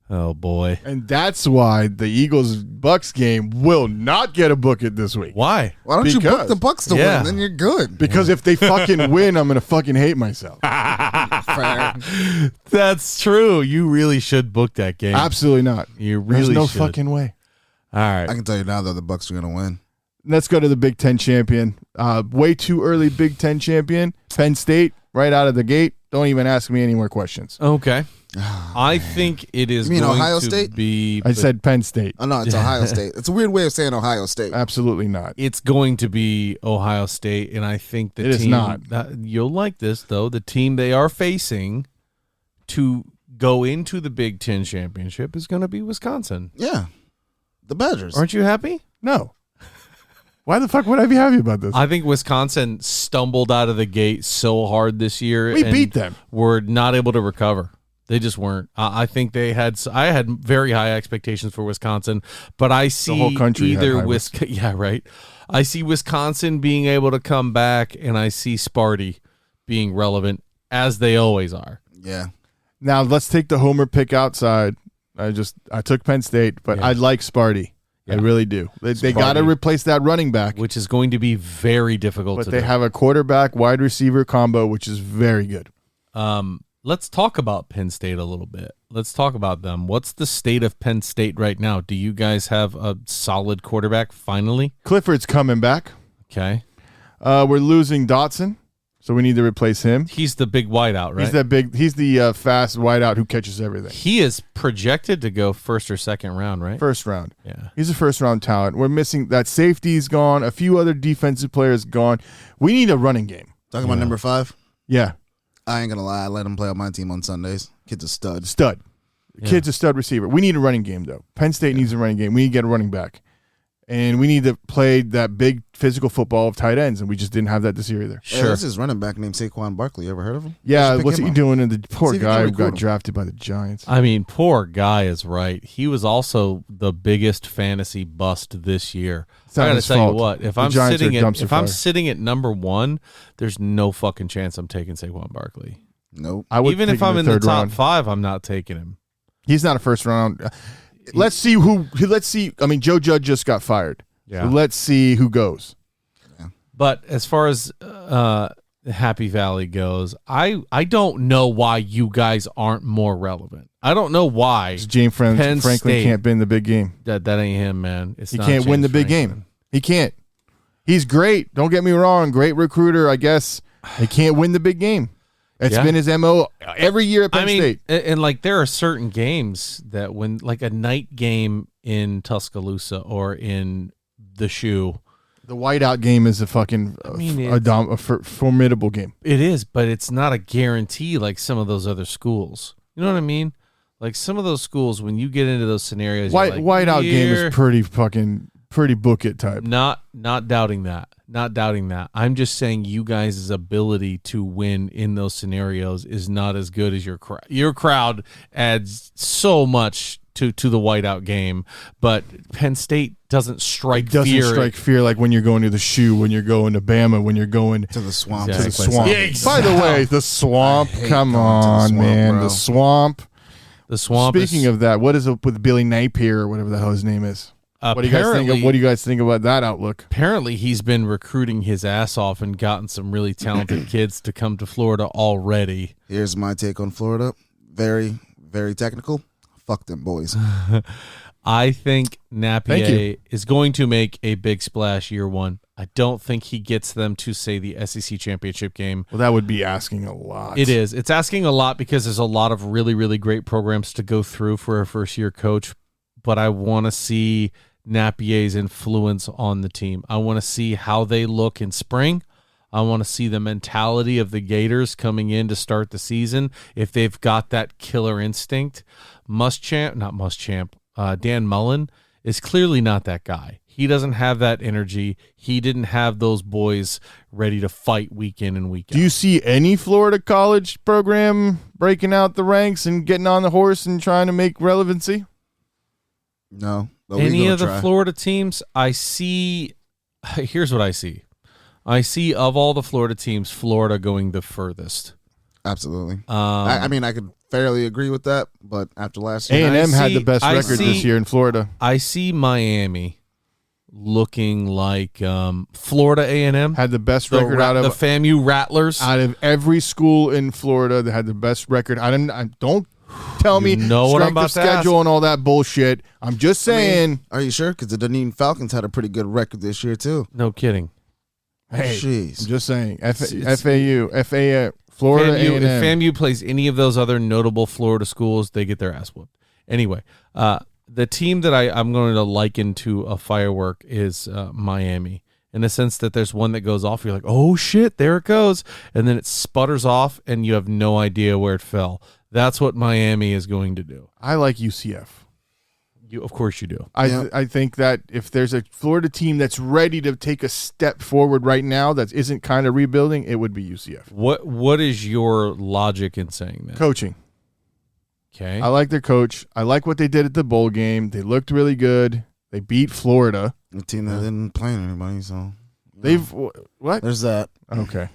B: Oh boy.
C: And that's why the Eagles-Bucks game will not get a book it this week.
B: Why?
A: Why don't you book the Bucks to win? Then you're good.
C: Because if they fucking win, I'm gonna fucking hate myself.
A: Fair.
B: That's true. You really should book that game.
C: Absolutely not.
B: You really
C: There's no
B: should.
C: fucking way.
B: All right.
A: I can tell you now that the Bucks are gonna win.
C: Let's go to the Big Ten champion. Way too early Big Ten champion. Penn State, right out of the gate. Don't even ask me any more questions.
B: Okay. I think it is.
A: You mean
B: going
A: Ohio
B: to
A: State?
B: Be.
C: I said Penn State.
A: Oh no, it's Ohio State. It's a weird way of saying Ohio State.
C: Absolutely not.
B: It's going to be Ohio State, and I think the team.
C: It is not.
B: You'll like this though. The team they are facing to go into the Big Ten championship is going to be Wisconsin.
A: Yeah, the Badgers.
B: Aren't you happy?
C: No. Why the fuck would I be happy about this?
B: I think Wisconsin stumbled out of the gate so hard this year.
C: We beat them.
B: Were not able to recover. They just weren't. I think they had. I had very high expectations for Wisconsin, but I see
C: the whole country
B: either Wisconsin. Yeah, right. I see Wisconsin being able to come back, and I see Sparty being relevant as they always are.
A: Yeah.
C: Now let's take the homer pick outside. I took Penn State, but I like Sparty. Yeah. I really do. They got to replace that running back,
B: which is going to be very difficult.
C: But they have a quarterback wide receiver combo, which is very good.
B: Let's talk about Penn State a little bit. Let's talk about them. What's the state of Penn State right now? Do you guys have a solid quarterback finally?
C: Clifford's coming back.
B: Okay.
C: We're losing Dotson, so we need to replace him.
B: He's the big wideout, right?
C: He's the fast wideout who catches everything.
B: He is projected to go first or second round, right?
C: First round.
B: Yeah.
C: He's a first round talent. We're missing that safety's gone. A few other defensive players gone. We need a running game.
A: Talking about number 5?
C: Yeah.
A: I ain't gonna lie. I let him play on my team on Sundays. Kid's a stud.
C: Yeah. Kid's a stud receiver. We need a running game, though. Penn State needs a running game. We need to get a running back. And we need to play that big physical football of tight ends, and we just didn't have that this year either.
A: Sure. There's this running back named Saquon Barkley. You ever heard of him?
C: Yeah, what's he doing? And the poor guy who got drafted by the Giants.
B: I mean, poor guy is right. He was also the biggest fantasy bust this year. I gotta tell you what, if I'm sitting at number 1, there's no fucking chance I'm taking Saquon Barkley.
A: Nope.
B: Even if I'm in the top 5, I'm not taking him.
C: He's not a first round. Let's see who. I mean, Joe Judge just got fired.
B: Yeah.
C: So let's see who goes.
B: But as far as Happy Valley goes, I don't know why you guys aren't more relevant. I don't know why.
C: James Franklin
B: State,
C: can't win the big game.
B: That ain't him, man.
C: He can't win the big game. He can't. He's great. Don't get me wrong. Great recruiter, I guess. He can't win the big game. It's been his MO every year at Penn State.
B: And like there are certain games that when like a night game in Tuscaloosa or in the Shoe.
C: The whiteout game is a fucking formidable game.
B: It is, but it's not a guarantee like some of those other schools. You know what I mean? Like some of those schools, when you get into those scenarios,
C: whiteout game is pretty book it type.
B: Not doubting that. Not doubting that. I'm just saying you guys' ability to win in those scenarios is not as good as your crowd. Your crowd adds so much to the whiteout game, but Penn State doesn't strike fear.
C: Doesn't strike fear like when you're going to the Shoe, when you're going to Bama, when you're going
A: to the swamp.
B: Exactly.
C: To the swamp.
B: Yeah, exactly.
C: By the way, the swamp. Come on,
A: swamp,
C: man.
A: bro.
C: The swamp.
B: The swamp.
C: Speaking of that, what is it with Billy Napier or whatever the hell his name is? What do you guys think about that outlook?
B: Apparently, he's been recruiting his ass off and gotten some really talented kids to come to Florida already.
A: Here's my take on Florida. Very, very technical. Fuck them boys.
B: I think Napier is going to make a big splash year one. I don't think he gets them to, say, the SEC championship game.
C: Well, that would be asking a lot.
B: It is. It's asking a lot because there's a lot of really, really great programs to go through for a first-year coach. But I want to see Napier's influence on the team. I want to see how they look in spring. I want to see the mentality of the Gators coming in to start the season. If they've got that killer instinct, Dan Mullen is clearly not that guy. He doesn't have that energy. He didn't have those boys ready to fight week in and week out.
C: Do you see any Florida college program breaking out the ranks and getting on the horse and trying to make relevancy?
A: No.
B: Any of the Florida teams, I see. Here's what I see. I see of all the Florida teams, Florida going the furthest.
A: Absolutely. I mean, I could fairly agree with that, but after last year,
C: A&M had the best record this year in Florida.
B: I see Miami looking like Florida A&M
C: had the best record out of
B: the FAMU Rattlers.
C: Out of every school in Florida, they had the best record. I don't tell me
B: what I'm about to
C: schedule
B: ask.
C: and all that bullshit. I'm just saying.
A: I mean, are you sure? Because the Dunedin Falcons had a pretty good record this year too.
B: No kidding.
C: Hey,
A: jeez.
C: I'm just saying. FAU, Florida A&M.
B: If FAMU plays any of those other notable Florida schools, they get their ass whooped. Anyway, the team that I'm going to liken to a firework is Miami, in the sense that there's one that goes off. You're like, oh, shit, there it goes. And then it sputters off, and you have no idea where it fell. That's what Miami is going to do.
C: I like UCF.
B: Of course you do.
C: I think that if there's a Florida team that's ready to take a step forward right now that isn't kind of rebuilding, it would be UCF.
B: What is your logic in saying that?
C: Coaching.
B: Okay.
C: I like their coach. I like what they did at the bowl game. They looked really good. They beat Florida.
A: A team that didn't play anybody, so
C: they've what?
A: There's that.
C: Okay.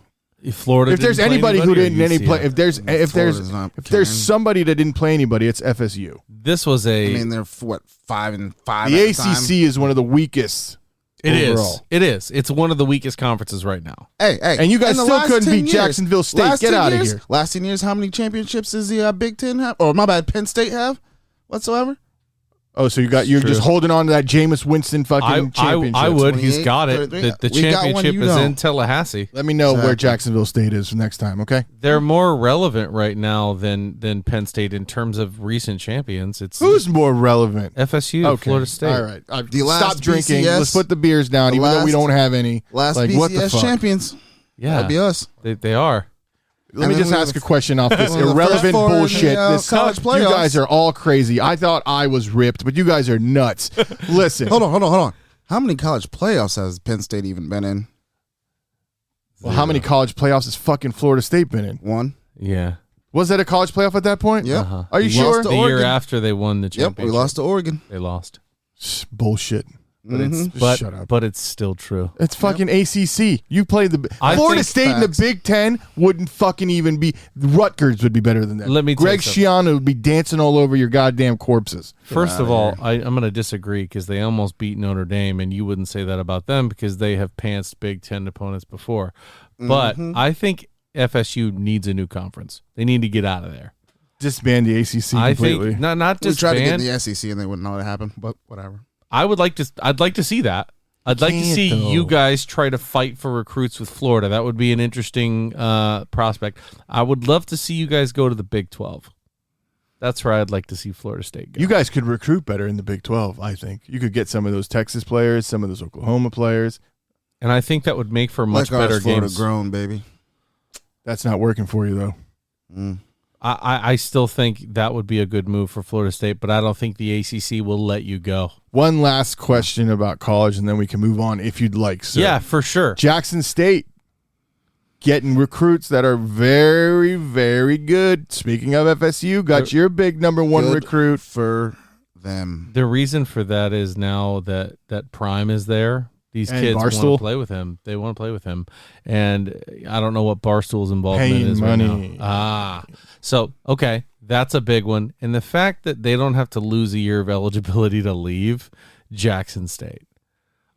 B: If there's
C: anybody who didn't play, if there's
A: Florida's
C: somebody that didn't play anybody, it's FSU.
B: This was
A: I mean, they're 5-5.
C: The ACC is one of the weakest. Overall.
B: It is. It's one of the weakest conferences right now.
A: Hey,
C: and you guys still couldn't beat Jacksonville State. Get out of here.
A: Last 10 years, how many championships does the Big Ten have? Or my bad, Penn State have whatsoever?
C: Oh, so you're just holding on to that Jameis Winston fucking championship.
B: I would. He's got it. The championship is in Tallahassee.
C: Let me know where Jacksonville State is next time, okay?
B: They're more relevant right now than Penn State in terms of recent champions.
C: Who's more relevant?
B: FSU,
C: okay.
B: Florida State.
C: All right. Stop drinking. Let's put the beers down, even though we don't have any.
A: Last BCS champions.
B: Yeah.
A: That'd be us.
B: They are.
C: Let me just ask a question off this irrelevant bullshit.
A: College playoffs.
C: You guys are all crazy. I thought I was ripped, but you guys are nuts. Listen.
A: Hold on. How many college playoffs has Penn State even been in?
C: Well, how many college playoffs has fucking Florida State been in?
A: One.
B: Yeah.
C: Was that a college playoff at that point?
A: Yeah.
C: Are you sure?
B: The year after they won the championship.
A: Yep, we lost to Oregon.
B: They lost.
C: Bullshit. Shut up.
B: But it's still true.
C: It's fucking ACC. You play Florida State in the Big Ten wouldn't fucking even be. Rutgers would be better than that.
B: Let me tell
C: Greg
B: you
C: Schiano would be dancing all over your goddamn corpses.
B: First of all, I'm going to disagree because they almost beat Notre Dame, and you wouldn't say that about them because they have pantsed Big Ten opponents before. But I think FSU needs a new conference. They need to get out of there.
C: Disband the ACC completely.
B: I think not
A: We
B: disband.
A: tried to get in the SEC and they wouldn't know what happened, but whatever.
B: I'd like to see that. I'd like to see you guys try to fight for recruits with Florida. That would be an interesting prospect. I would love to see you guys go to the Big 12. That's where I'd like to see Florida State go.
C: You guys could recruit better in the Big 12, I think. You could get some of those Texas players, some of those Oklahoma players.
B: And I think that would make for much better
A: Florida
B: games.
A: grown, baby.
C: That's not working for you, though.
B: I still think that would be a good move for Florida State, but I don't think the ACC will let you go.
C: One last question about college, and then we can move on if you'd like, sir.
B: Yeah, for sure.
C: Jackson State getting recruits that are very, very good. Speaking of FSU, got your big number one
A: Good
C: recruit.
A: for them.
B: The reason for that is now that Prime is there. These
C: And
B: kids want
C: Barstool?
B: to play with him. They want to play with him. And I don't know what Barstool's involvement
C: Paying
B: is
C: money.
B: right now. So, okay, that's a big one. And the fact that they don't have to lose a year of eligibility to leave Jackson State.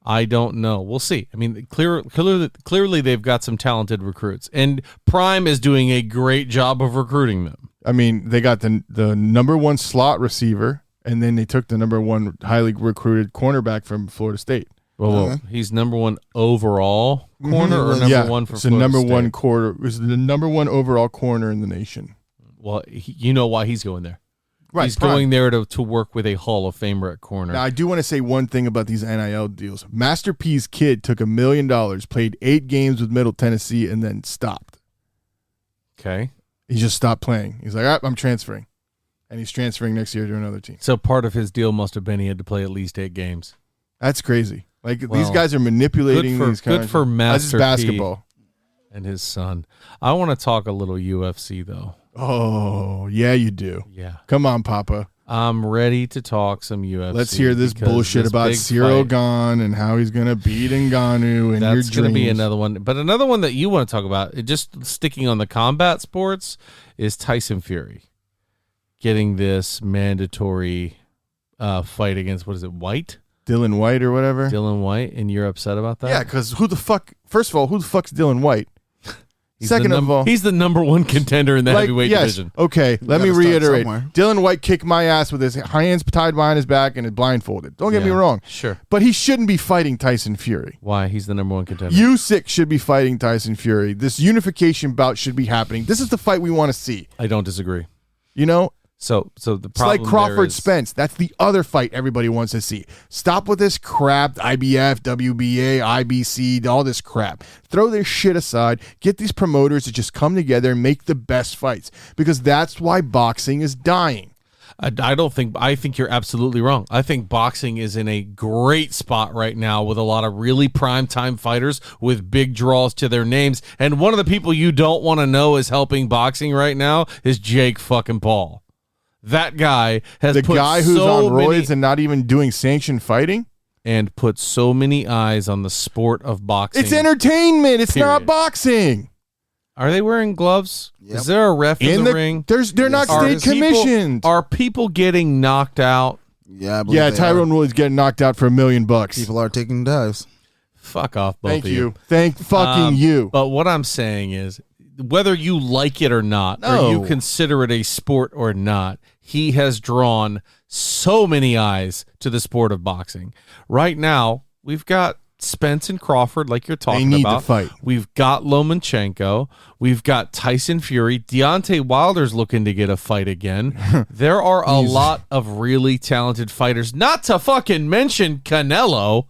B: I don't know. We'll see. I mean, clearly they've got some talented recruits. And Prime is doing a great job of recruiting them.
C: I mean, they got the number one slot receiver, and then they took the number one highly recruited cornerback from Florida State.
B: Well, he's number one overall corner or number one for
C: it's the
B: Florida
C: number
B: State?
C: one quarter. It was the number one overall corner in the nation.
B: Well, you know why he's going there.
C: Right,
B: He's
C: Prime.
B: going there to work with a Hall of Famer at corner.
C: Now, I do want to say one thing about these NIL deals. Master P's kid took $1 million, played 8 games with Middle Tennessee, and then stopped.
B: Okay.
C: He just stopped playing. He's like, all right, I'm transferring. And he's transferring next year to another team.
B: So part of his deal must have been he had to play at least 8 games.
C: That's crazy. Like,
B: Well,
C: these guys are manipulating these
B: good for Master
C: That's
B: P
C: basketball.
B: and his son. I want to talk a little UFC, though.
C: Oh, yeah, you do.
B: Yeah.
C: Come on, Papa.
B: I'm ready to talk some UFC.
C: Let's hear this
B: because
C: bullshit
B: this
C: about
B: big
C: Cyril
B: fight,
C: Gane and how he's going to beat Ngannu and your
B: That's going to
C: dreams.
B: be another one. But another one that you want to talk about, just sticking on the combat sports, is Tyson Fury getting this mandatory fight against, what is it, White?
C: Dylan White or whatever.
B: Dylan White, and you're upset about that?
C: Yeah, because first of all, who the fuck's Dylan White?
B: He's
C: Second of all,
B: he's the number one contender in the heavyweight division.
C: Okay, let me
A: gotta start
C: reiterate.
A: somewhere.
C: Dylan White kicked my ass with his hands tied behind his back and is blindfolded. Don't get me
B: Yeah,
C: wrong.
B: Sure.
C: But he shouldn't be fighting Tyson Fury.
B: Why? He's the number one contender.
C: Usyk should be fighting Tyson Fury. This unification bout should be happening. This is the fight we want to see.
B: I don't disagree.
C: You know?
B: So the
C: It's
B: problem
C: like Crawford
B: there is,
C: Spence. That's the other fight everybody wants to see. Stop with this crap, IBF, WBA, IBC, all this crap. Throw this shit aside. Get these promoters to just come together and make the best fights, because that's why boxing is dying.
B: I think you're absolutely wrong. I think boxing is in a great spot right now with a lot of really prime time fighters with big draws to their names. And one of the people you don't want to know is helping boxing right now is Jake fucking Paul. That guy has
C: The
B: put
C: guy who's
B: so
C: on roids
B: many,
C: and not even doing sanctioned fighting?
B: and put so many eyes on the sport of boxing.
C: It's entertainment. It's not
B: Period.
C: boxing.
B: Are they wearing gloves?
A: Yep.
B: Is there a ref in the ring?
C: They're not
A: Yes,
C: state commissioned.
B: Are people getting knocked out?
A: Yeah, I believe
C: Yeah,
A: they
C: Tyrone
A: are.
C: Woodley's getting knocked out for $1 million.
A: People are taking dives.
B: Fuck off, both
C: Thank
B: of
C: you. Thank fucking you.
B: But what I'm saying is, whether you like it or not, or
C: No.
B: you consider it a sport or not, he has drawn so many eyes to the sport of boxing. Right now, we've got Spence and Crawford, like you're talking
C: They need
B: about.
C: to fight.
B: We've got Lomachenko. We've got Tyson Fury. Deontay Wilder's looking to get a fight again. There are a lot of really talented fighters. Not to fucking mention Canelo.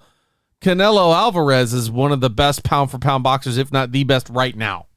B: Canelo Alvarez is one of the best pound-for-pound boxers, if not the best right now.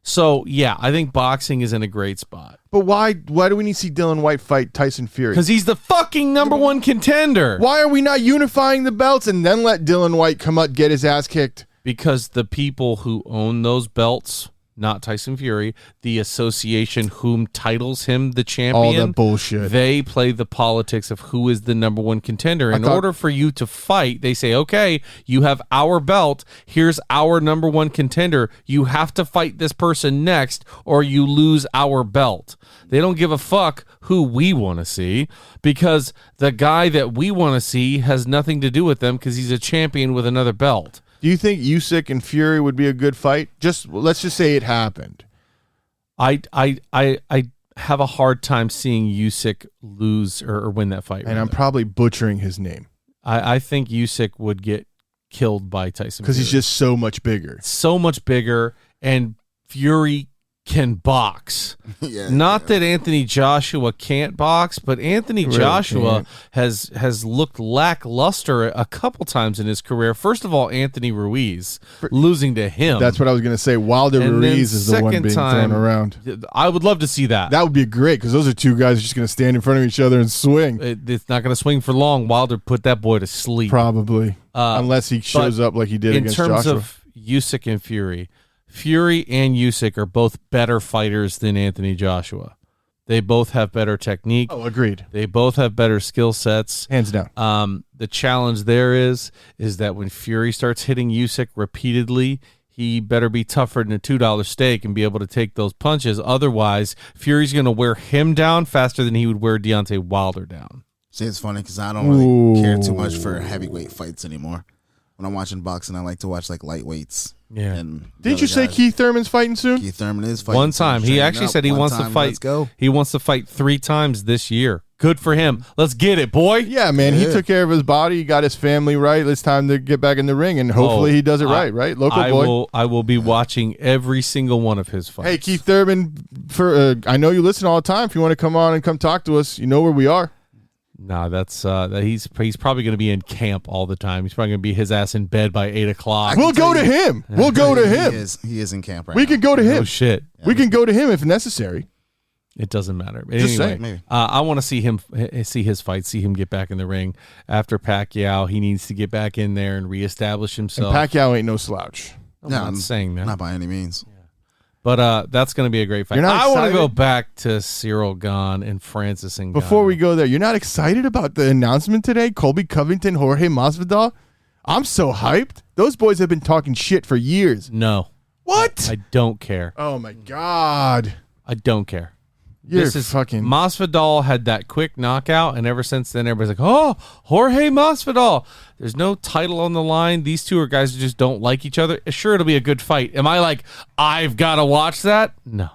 B: So, yeah, I think boxing is in a great spot.
C: But why do we need to see Dylan White fight Tyson Fury?
B: Because he's the fucking number one contender.
C: Why are we not unifying the belts and then let Dylan White come up get his ass kicked?
B: Because the people who own those belts not Tyson Fury, the association whom titles him the champion.
C: All that bullshit.
B: They play the politics of who is the number one contender. In order for you to fight, they say, okay, you have our belt. Here's our number one contender. You have to fight this person next or you lose our belt. They don't give a fuck who we want to see because the guy that we want to see has nothing to do with them because he's a champion with another belt.
C: Do you think Usyk and Fury would be a good fight? Let's just say it happened.
B: I have a hard time seeing Usyk lose or win that fight.
C: And I'm probably butchering his name.
B: I think Usyk would get killed by Tyson
C: because he's just so much bigger.
B: So much bigger, and Fury can box. Not that Anthony Joshua can't box, but Anthony Joshua has looked lackluster a couple times in his career. First of all, Anthony Ruiz, losing to him.
C: That's what I was going to say. Wilder Ruiz is the one being thrown around.
B: I would love to see that.
C: That would be great because those are two guys just going to stand in front of each other and swing.
B: It's not going to swing for long. Wilder put that boy to sleep.
C: Probably. Unless he shows up like he did against Joshua.
B: In terms of Usyk and Fury and Usyk are both better fighters than Anthony Joshua. They both have better technique.
C: Oh, agreed.
B: They both have better skill sets.
C: Hands down.
B: The challenge there is that when Fury starts hitting Usyk repeatedly, he better be tougher than a $2 steak and be able to take those punches. Otherwise, Fury's going to wear him down faster than he would wear Deontay Wilder down.
A: See, it's funny because I don't really care too much for heavyweight fights anymore. When I'm watching boxing, I like to watch like lightweights.
B: Yeah.
A: And
C: didn't you say Keith Thurman's fighting soon?
A: Keith Thurman is fighting.
B: One time. He actually said he wants to fight.
A: Let's go.
B: He wants to fight 3 times this year. Good for him. Let's get it, boy.
C: Yeah, man. He took care of his body. He got his family right. It's time to get back in the ring, and hopefully he does it right? Local boy.
B: I will be watching every single one of his fights.
C: Hey, Keith Thurman, I know you listen all the time. If you want to come on and come talk to us, you know where we are.
B: No, that's he's probably going to be in camp all the time. He's probably going to be his ass in bed by 8 o'clock.
C: We'll go to him. We'll go to him.
A: He is in camp right
C: We
A: now.
C: can go to him.
B: Oh shit.
C: We can go to him if necessary.
B: It doesn't matter. But
C: Just
B: anyway,
C: saying,
A: maybe.
B: I want to see his fight, see him get back in the ring. After Pacquiao, he needs to get back in there and reestablish himself.
C: And Pacquiao ain't no slouch.
B: I'm not saying that.
A: Not by any means.
B: But that's going to be a great fight. I want to go back to Cyril Gane and Francis Ngannou.
C: Before we go there, you're not excited about the announcement today? Colby Covington, Jorge Masvidal? I'm so hyped. Those boys have been talking shit for years.
B: No.
C: What?
B: I don't care.
C: Oh, my God.
B: I don't care.
C: You're fucking...
B: Masvidal had that quick knockout, and ever since then, everybody's like, oh, Jorge Masvidal. There's no title on the line. These two are guys who just don't like each other. Sure, it'll be a good fight. Am I like, I've got to watch that? No.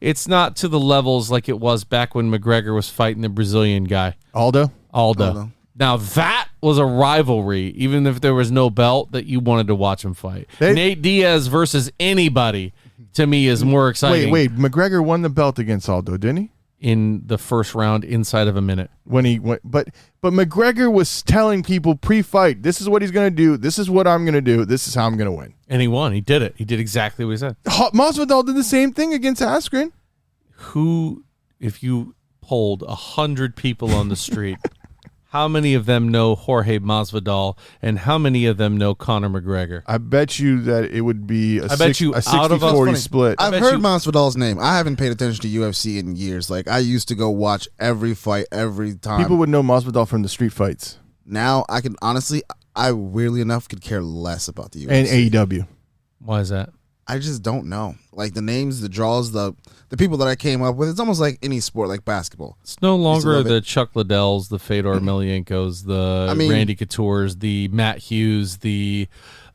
B: It's not to the levels like it was back when McGregor was fighting the Brazilian guy.
C: Aldo.
B: Now, that was a rivalry, even if there was no belt, that you wanted to watch him fight. Nate Diaz versus anybody, to me, is more exciting.
C: Wait. McGregor won the belt against Aldo, didn't he?
B: In the first round, inside of a minute.
C: When he went, but McGregor was telling people pre-fight, this is what he's going to do. This is what I'm going to do. This is how I'm going to win.
B: And he won. He did it. He did exactly what he said.
C: Masvidal did the same thing against Askren.
B: Who, if you polled 100 people on the street, how many of them know Jorge Masvidal and how many of them know Conor McGregor?
C: I bet you that it would be a
B: out of us,
C: 60-40 split.
A: I've heard Masvidal's name. I haven't paid attention to UFC in years. Like, I used to go watch every fight every time.
C: People would know Masvidal from the street fights.
A: Now, I can honestly, I weirdly enough could care less about the UFC.
C: And AEW.
B: Why is that?
A: I just don't know. Like, the names, the draws, the people that I came up with, it's almost like any sport, like basketball.
B: It's no longer the Chuck Liddells, the Fedor Emeliankos, the Randy Couture's, the Matt Hughes, the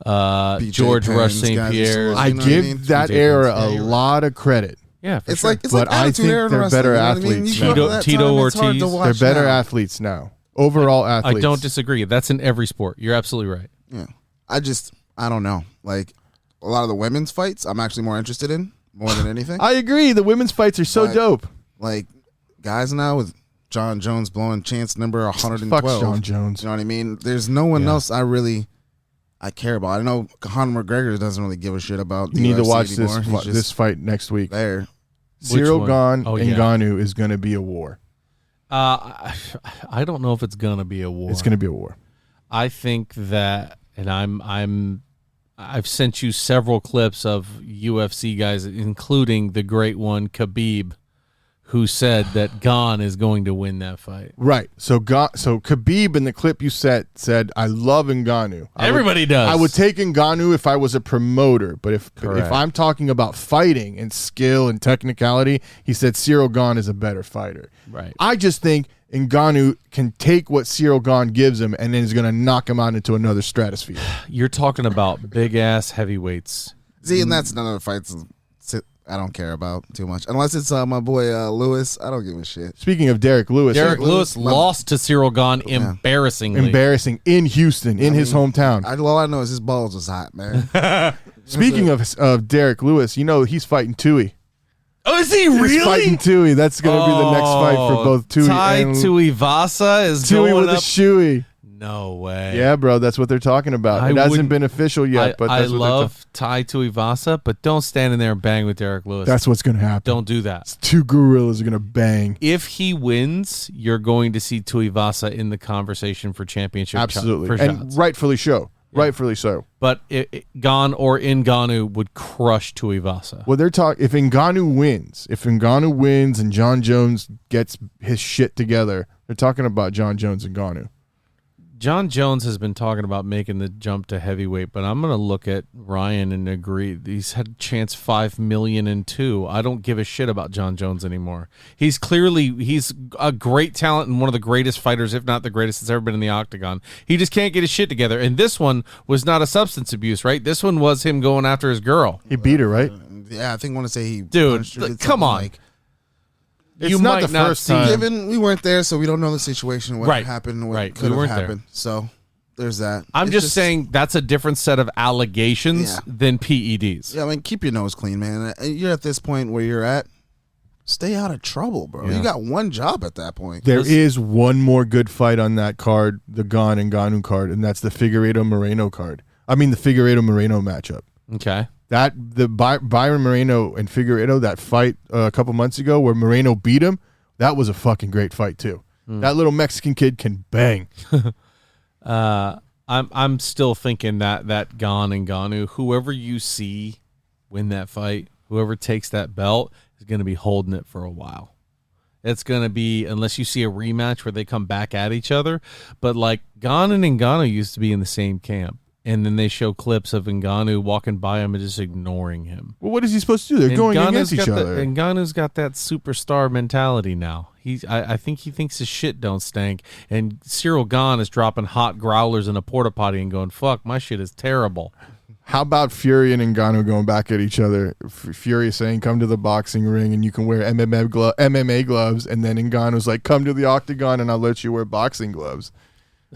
B: George Rush St. Pierre.
C: I give that era a lot of credit.
B: Yeah, for
A: it's
B: sure.
A: like
C: but I think they're better athletes.
B: Tito Ortiz.
C: They're better athletes now. Overall athletes.
B: I don't disagree. That's in every sport. You're absolutely right.
A: Yeah. I don't know. Like, a lot of the women's fights, I'm actually more interested in more than anything.
C: I agree. The women's fights are so dope.
A: Like, guys now with John Jones blowing chance number 112.
C: Fuck John Jones.
A: You know what I mean? There's no one else I care about. I know Conor McGregor doesn't really give a shit about the
C: You need to
A: UFC
C: watch this fight next week.
A: There.
C: Cyril Gane and Ngannou is going to be a war.
B: I don't know if it's going to be a war.
C: It's going to be a war.
B: I think that, and I'm I've sent you several clips of UFC guys, including the great one, Khabib, who said that Gane is going to win that fight.
C: Right. So Khabib in the clip you said, I love Ngannou.
B: Everybody does.
C: I would take Ngannou if I was a promoter, but if I'm talking about fighting and skill and technicality, he said Ciryl Gane is a better fighter.
B: Right.
C: I just think Ngannou can take what Ciryl Gane gives him and then is going to knock him out into another stratosphere.
B: You're talking about big-ass heavyweights.
A: See, and that's none of the fights I don't care about too much. Unless it's my boy Lewis. I don't give a shit.
C: Speaking of Derrick Lewis.
B: Derrick Lewis lost to Ciryl Gane embarrassingly.
C: Embarrassing in Houston, his hometown.
A: All I know is his balls was hot, man.
C: Speaking of Derrick Lewis, he's fighting Tui.
B: Oh, is he really?
C: He's fighting Tui. That's going to be the next fight for both Tui and
B: Tuivasa is
C: Tui
B: going
C: with
B: up.
C: a shoey.
B: No way.
C: Yeah, bro, that's what they're talking about. It hasn't been official yet, but that's
B: I love Tai Tuivasa, but don't stand in there and bang with Derrick Lewis.
C: That's what's going to happen.
B: Don't do that.
C: Two gorillas are going to bang.
B: If he wins, you're going to see Tuivasa in the conversation for championship.
C: Absolutely,
B: for
C: and
B: shots.
C: rightfully so. Yeah. Rightfully so.
B: But Gane or Ngannou would crush Tuivasa.
C: Well, they're talking. If Ngannou wins and John Jones gets his shit together, they're talking about John Jones and Ngannou.
B: John Jones has been talking about making the jump to heavyweight, but I'm going to look at Ryan and agree. He's had a chance 5 million and 2. I don't give a shit about John Jones anymore. He's a great talent and one of the greatest fighters, if not the greatest that's ever been in the octagon. He just can't get his shit together. And this one was not a substance abuse, right? This one was him going after his girl.
C: He beat her, right?
A: Yeah, I think I want to say he.
B: Dude, come on.
C: It's not the first time.
A: Given we weren't there, so we don't know the situation, what
B: Right.
A: happened, what
B: Right.
A: could
B: We
A: have
B: weren't
A: happened. So there's that.
B: I'm
A: It's
B: just saying that's a different set of allegations than PEDs.
A: Yeah, I mean, keep your nose clean, man. You're at this point where you're at. Stay out of trouble, bro.
B: Yeah.
A: You got one job at that point.
C: There is one more good fight on that card, the Gane and Ngannou card, and that's the Figueiredo-Moreno card. I mean, the Figueiredo-Moreno matchup.
B: Okay.
C: The Byron Moreno and Figueiredo, that fight a couple months ago where Moreno beat him, that was a fucking great fight too. That little Mexican kid can bang.
B: I'm still thinking that Gane and Ngannou, whoever you see win that fight, whoever takes that belt is going to be holding it for a while. It's going to be, unless you see a rematch where they come back at each other. But like Gane and Ngannou used to be in the same camp. And then they show clips of Ngannou walking by him and just ignoring him.
C: Well, what is he supposed to do? They're going against each other.
B: And Ngannou's got that superstar mentality now. I think he thinks his shit don't stink. And Ciryl Gane is dropping hot growlers in a porta potty and going, "Fuck, my shit is terrible."
C: How about Fury and Ngannou going back at each other? Fury saying, "Come to the boxing ring and you can wear MMA gloves," and then Ngannou's like, "Come to the octagon and I'll let you wear boxing gloves."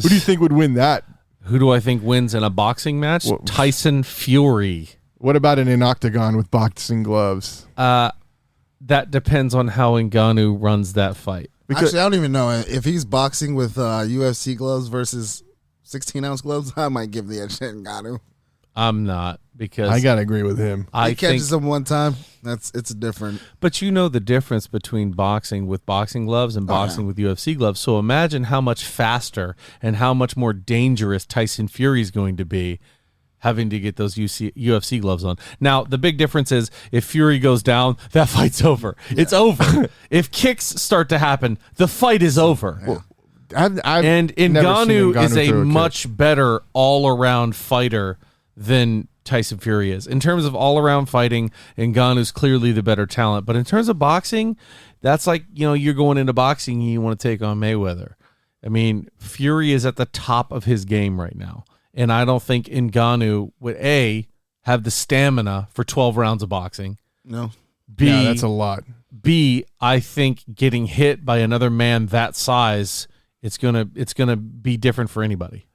C: Who do you think would win that?
B: Who do I think wins in a boxing match? Tyson Fury.
C: What about in an octagon with boxing gloves?
B: That depends on how Ngannou runs that fight.
A: Actually, I don't even know if he's boxing with UFC gloves versus 16-ounce gloves. I might give the edge to Ngannou.
B: I'm not, because
C: I gotta agree with him.
A: He catches him one time. It's different.
B: But you know the difference between boxing with boxing gloves and boxing with UFC gloves. So imagine how much faster and how much more dangerous Tyson Fury is going to be having to get those UFC gloves on. Now, the big difference is if Fury goes down, that fight's over. Yeah. It's over. If kicks start to happen, the fight is over.
C: Well,
B: and Ngannou is a much better all-around fighter than Tyson Fury is. In terms of all-around fighting, Ngannou's clearly the better talent. But in terms of boxing, that's like, you're going into boxing and you want to take on Mayweather. I mean, Fury is at the top of his game right now. And I don't think Ngannou would, A, have the stamina for 12 rounds of boxing.
A: No.
B: B,
C: yeah, that's a lot.
B: B, I think getting hit by another man that size, it's gonna be different for anybody.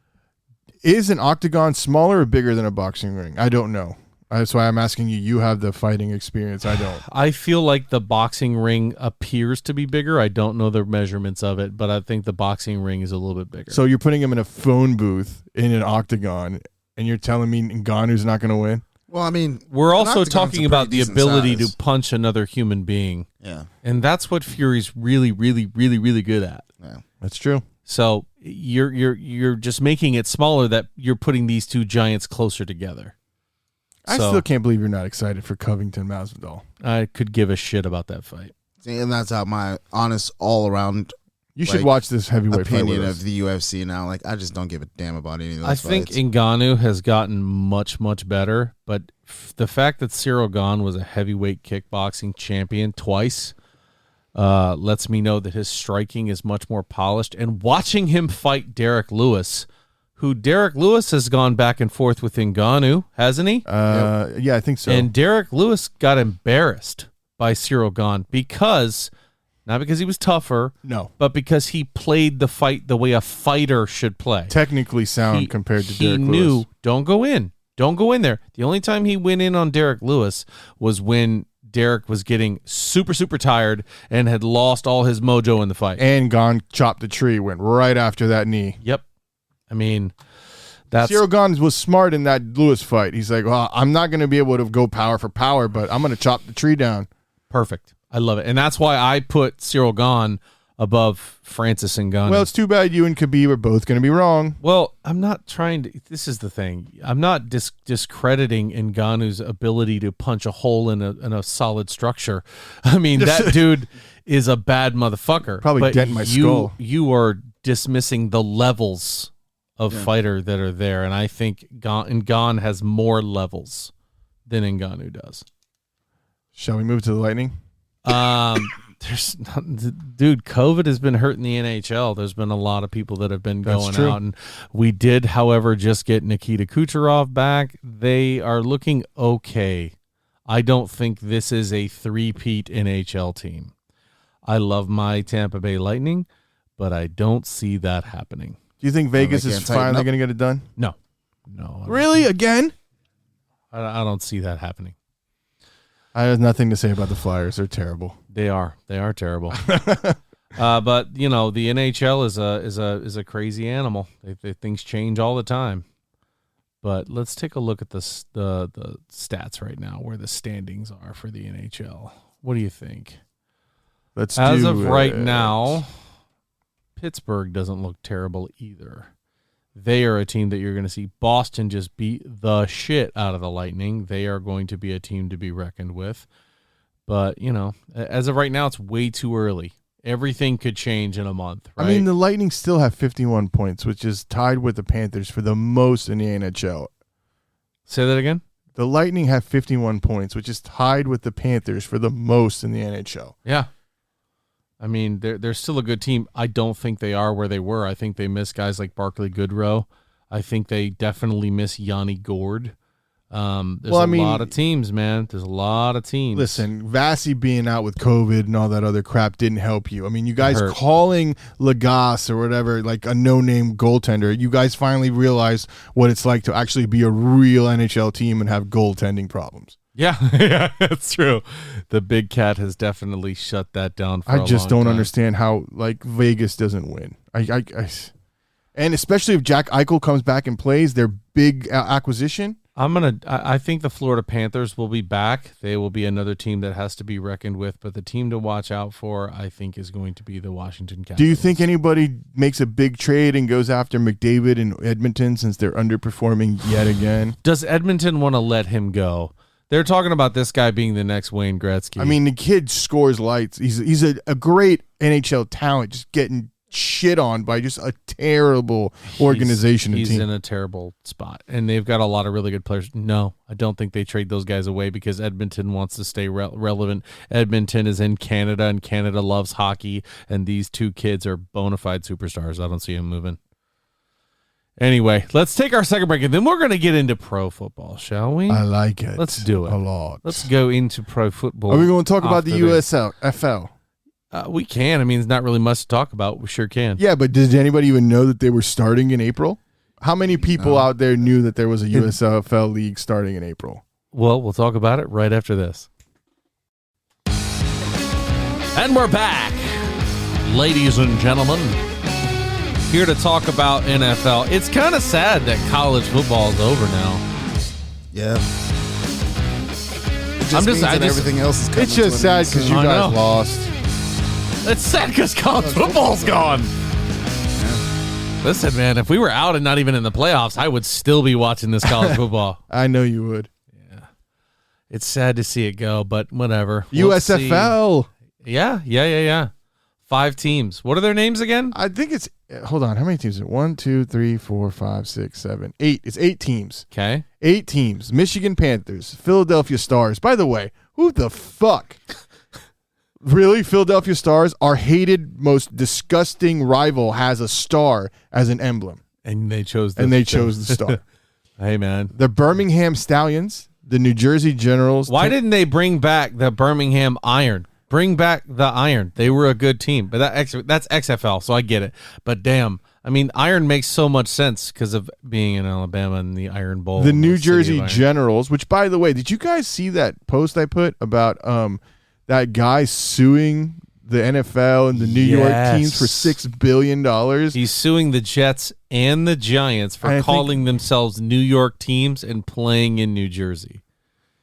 C: Is an octagon smaller or bigger than a boxing ring? I don't know. That's why I'm asking you. You have the fighting experience. I don't.
B: I feel like the boxing ring appears to be bigger. I don't know the measurements of it, but I think the boxing ring is a little bit bigger.
C: So you're putting him in a phone booth in an octagon, and you're telling me Ngannou's not going to win?
A: Well, I mean,
B: we're also talking about the ability to punch another human being.
A: Yeah.
B: And that's what Fury's really, really, really, really good at.
A: Yeah.
C: That's true.
B: So you're just making it smaller, that you're putting these two giants closer together.
C: I still can't believe you're not excited for Covington Masvidal.
B: I could give a shit about that fight.
A: And that's how my honest all-around
C: You should watch this heavyweight fight
A: opinion of the UFC now. Like, I just don't give a damn about any of those
B: I think
A: fights.
B: Ngannou has gotten much, much better, but the fact that Ciryl Gane was a heavyweight kickboxing champion twice lets me know that his striking is much more polished. And watching him fight Derrick Lewis, who Derrick Lewis has gone back and forth with Ngannou, hasn't he?
C: Yeah, I think so.
B: And Derrick Lewis got embarrassed by Ciryl Gane not because he was tougher, but because he played the fight the way a fighter should play.
C: Technically sound compared to Derrick Lewis.
B: He knew, don't go in there. The only time he went in on Derrick Lewis was when Derrick was getting super, super tired and had lost all his mojo in the fight.
C: And Gane chopped the tree, went right after that knee.
B: Yep. I mean, that's...
C: Ciryl Gane was smart in that Lewis fight. He's like, well, I'm not going to be able to go power for power, but I'm going to chop the tree down.
B: Perfect. I love it. And that's why I put Ciryl Gane above Francis Ngannou.
C: Well, it's too bad you and Khabib are both going to be wrong.
B: Well, I'm not trying to... This is the thing. I'm not discrediting Ngannou's ability to punch a hole in a solid structure. I mean, that dude is a bad motherfucker.
C: Probably dent my skull.
B: You are dismissing the levels of fighter that are there, and I think Gane has more levels than Ngannou does.
C: Shall we move to the Lightning?
B: Dude, COVID has been hurting the NHL. There's been a lot of people that have been going out, and we did, however, just get Nikita Kucherov back. They are looking okay. I don't think this is a three-peat NHL team. I love my Tampa Bay Lightning, but I don't see that happening.
C: Do you think Vegas is finally going to get it done?
B: No.
C: Really? Again?
B: I don't see that happening.
C: I have nothing to say about the Flyers. They're terrible.
B: They are terrible. But the NHL is a crazy animal. Things change all the time. But let's take a look at the stats right now, where the standings are for the NHL. What do you think? As of right now, Pittsburgh doesn't look terrible either. They are a team that you're going to see. Boston just beat the shit out of the Lightning. They are going to be a team to be reckoned with. But, as of right now, it's way too early. Everything could change in a month, right?
C: I mean, the Lightning still have 51 points, which is tied with the Panthers for the most in the NHL.
B: Say that again?
C: The Lightning have 51 points, which is tied with the Panthers for the most in the NHL.
B: Yeah. I mean, they're still a good team. I don't think they are where they were. I think they miss guys like Barkley Goodrow. I think they definitely miss Yanni Gourde. There's a lot of teams, man. There's a lot of teams.
C: Listen, Vasi being out with COVID and all that other crap didn't help you. I mean, you guys calling Lagasse or whatever, like a no-name goaltender, you guys finally realized what it's like to actually be a real NHL team and have goaltending problems.
B: Yeah, that's true. The Big Cat has definitely shut that down for a long time.
C: I just don't understand how, Vegas doesn't win. And especially if Jack Eichel comes back and plays their big acquisition.
B: I think the Florida Panthers will be back. They will be another team that has to be reckoned with, but the team to watch out for, I think, is going to be the Washington Capitals.
C: Do you think anybody makes a big trade and goes after McDavid in Edmonton since they're underperforming yet again?
B: Does Edmonton want to let him go? They're talking about this guy being the next Wayne Gretzky.
C: I mean, the kid scores lights. He's a great NHL talent, just getting shit on by just a terrible organization.
B: He's in a terrible spot, and they've got a lot of really good players. No, I don't think they trade those guys away because Edmonton wants to stay relevant. Edmonton is in Canada, and Canada loves hockey, and these two kids are bona fide superstars. I don't see him moving. Anyway, let's take our second break, and then we're going to get into pro football, shall we?
C: I like it.
B: Let's do it.
C: A lot.
B: Let's go into pro football.
C: Are we going to talk about the USFL?
B: We can. I mean, there's not really much to talk about. We sure can.
C: Yeah, but did anybody even know that they were starting in April? How many people out there knew that there was a USFL league starting in April?
B: Well, we'll talk about it right after this. And we're back, ladies and gentlemen. Here to talk about NFL. It's kind of sad that college football is over now.
A: Yeah. Everything else is coming.
C: It's just sad because you guys lost.
B: It's sad because college football's gone. Yeah. Listen, man, if we were out and not even in the playoffs, I would still be watching this college football.
C: I know you would.
B: Yeah. It's sad to see it go, but whatever. Let's
C: USFL.
B: see. Yeah. 5 teams. What are their names again?
C: I think it's, hold on, how many teams? 1, 2, 3, 4, 5, 6, 7, 8. It's 8 teams.
B: Okay.
C: 8 teams. Michigan Panthers, Philadelphia Stars. By the way, who the fuck? Really? Philadelphia Stars, our hated, most disgusting rival, has a star as an emblem.
B: And they chose
C: the star.
B: Hey, man.
C: The Birmingham Stallions, the New Jersey Generals.
B: Why didn't they bring back the Birmingham Iron? Bring back the Iron. They were a good team, but that's XFL, so I get it. But damn, I mean, Iron makes so much sense because of being in Alabama and the Iron Bowl.
C: The New Jersey Generals, which, by the way, did you guys see that post I put about that guy suing the NFL and the New York teams for $6 billion?
B: He's suing the Jets and the Giants for calling themselves New York teams and playing in New Jersey.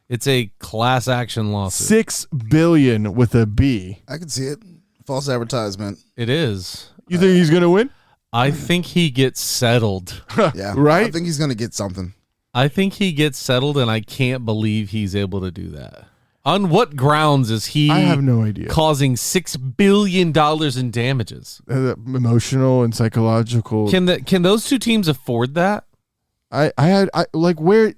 B: It's a class action lawsuit.
C: $6 billion with a B.
A: I can see it. False advertisement.
B: It is.
C: You think he's going to win?
B: I think he gets settled.
A: Yeah.
C: Right?
A: I think he's going to get something.
B: I think he gets settled, and I can't believe he's able to do that. On what grounds is he
C: I have no idea.
B: Causing $6 billion in damages?
C: Emotional and psychological.
B: Can those 2 teams afford that?
C: I where